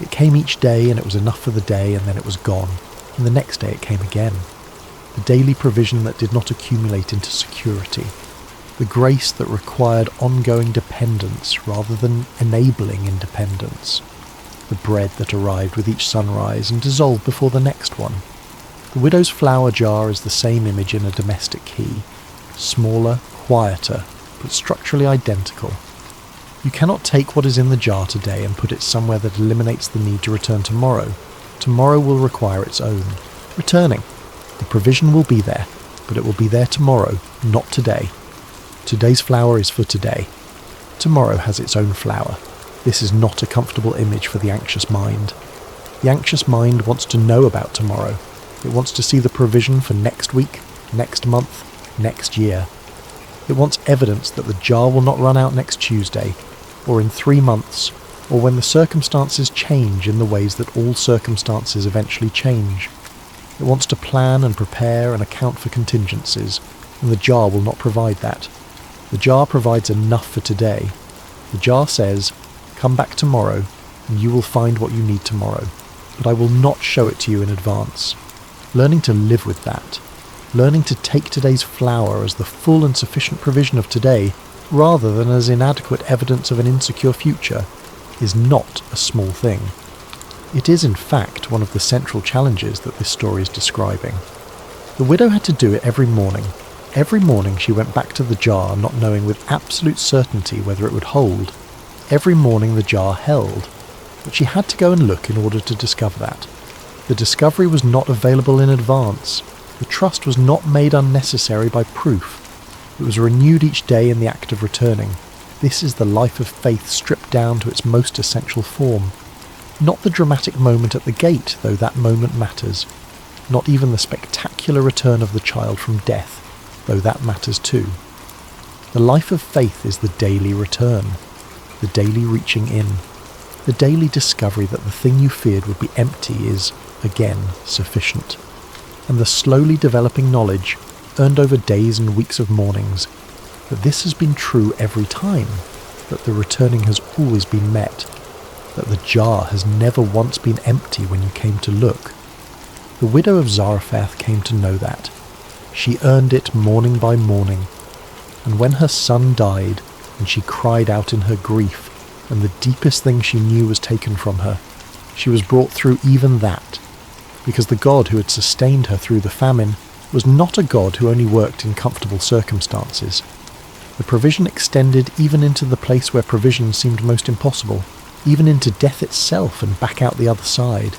It came each day, and it was enough for the day, and then it was gone, and the next day it came again. The daily provision that did not accumulate into security. The grace that required ongoing dependence rather than enabling independence. The bread that arrived with each sunrise and dissolved before the next one. The widow's flour jar is the same image in a domestic key. Smaller, quieter, but structurally identical. You cannot take what is in the jar today and put it somewhere that eliminates the need to return tomorrow. Tomorrow will require its own. Returning. The provision will be there, but it will be there tomorrow, not today. Today's flour is for today. Tomorrow has its own flour. This is not a comfortable image for the anxious mind. The anxious mind wants to know about tomorrow. It wants to see the provision for next week, next month, next year. It wants evidence that the jar will not run out next Tuesday, or in 3 months, or when the circumstances change in the ways that all circumstances eventually change. It wants to plan and prepare and account for contingencies, and the jar will not provide that. The jar provides enough for today. The jar says, "Come back tomorrow, and you will find what you need tomorrow, but I will not show it to you in advance." Learning to live with that, learning to take today's flour as the full and sufficient provision of today, rather than as inadequate evidence of an insecure future, is not a small thing. It is, in fact, one of the central challenges that this story is describing. The widow had to do it every morning. Every morning she went back to the jar, not knowing with absolute certainty whether it would hold. Every morning the jar held, but she had to go and look in order to discover that. The discovery was not available in advance. The trust was not made unnecessary by proof. It was renewed each day in the act of returning. This is the life of faith stripped down to its most essential form. Not the dramatic moment at the gate, though that moment matters. Not even the spectacular return of the child from death, though that matters too. The life of faith is the daily return, the daily reaching in, the daily discovery that the thing you feared would be empty is, again, sufficient. And the slowly developing knowledge, earned over days and weeks of mornings, that this has been true every time, that the returning has always been met, that the jar has never once been empty when you came to look. The widow of Zarephath came to know that. She earned it morning by morning, and when her son died, and she cried out in her grief, and the deepest thing she knew was taken from her, she was brought through even that, because the God who had sustained her through the famine was not a God who only worked in comfortable circumstances. The provision extended even into the place where provision seemed most impossible, even into death itself and back out the other side.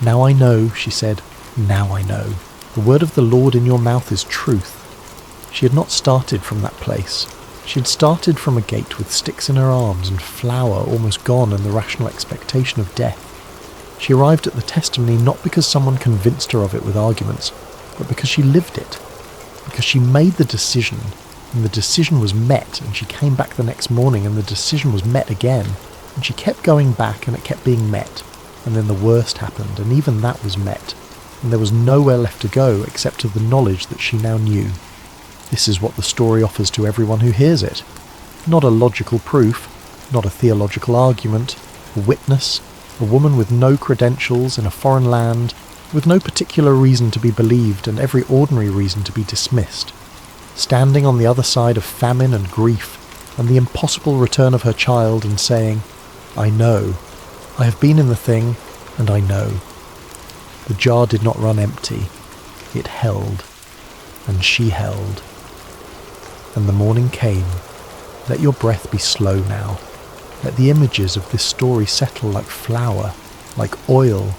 "Now I know," she said, "now I know. The word of the Lord in your mouth is truth." She had not started from that place. She had started from a gate with sticks in her arms and flour almost gone and the rational expectation of death. She arrived at the testimony not because someone convinced her of it with arguments, but because she lived it. Because she made the decision, and the decision was met, and she came back the next morning and the decision was met again, and she kept going back and it kept being met, and then the worst happened, and even that was met, and there was nowhere left to go except to the knowledge that she now knew. This is what the story offers to everyone who hears it. Not a logical proof, not a theological argument, a witness, a woman with no credentials in a foreign land, with no particular reason to be believed and every ordinary reason to be dismissed, standing on the other side of famine and grief and the impossible return of her child and saying, "I know, I have been in the thing, and I know." The jar did not run empty. It held, and she held. And the morning came. Let your breath be slow now. Let the images of this story settle like flour, like oil,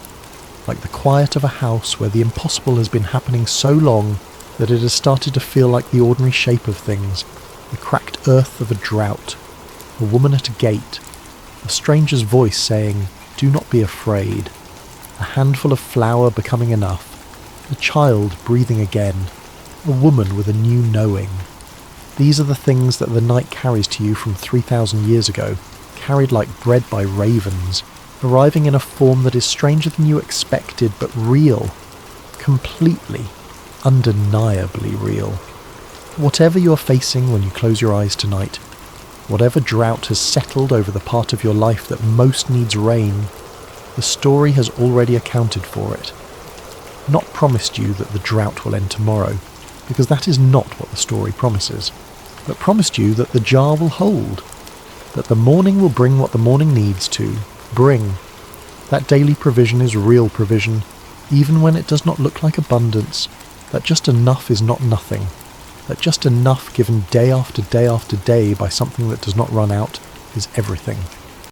like the quiet of a house where the impossible has been happening so long that it has started to feel like the ordinary shape of things, the cracked earth of a drought, a woman at a gate, a stranger's voice saying, "Do not be afraid," a handful of flour becoming enough, a child breathing again, a woman with a new knowing. These are the things that the night carries to you from 3,000 years ago, carried like bread by ravens, arriving in a form that is stranger than you expected, but real, completely, undeniably real. Whatever you're facing when you close your eyes tonight, whatever drought has settled over the part of your life that most needs rain, The story has already accounted for it. Not promised you that the drought will end tomorrow, because that is not what the story promises, but promised you that the jar will hold, that the morning will bring what the morning needs to bring. That daily provision is real provision, even when it does not look like abundance, that just enough is not nothing, that just enough given day after day after day by something that does not run out is everything.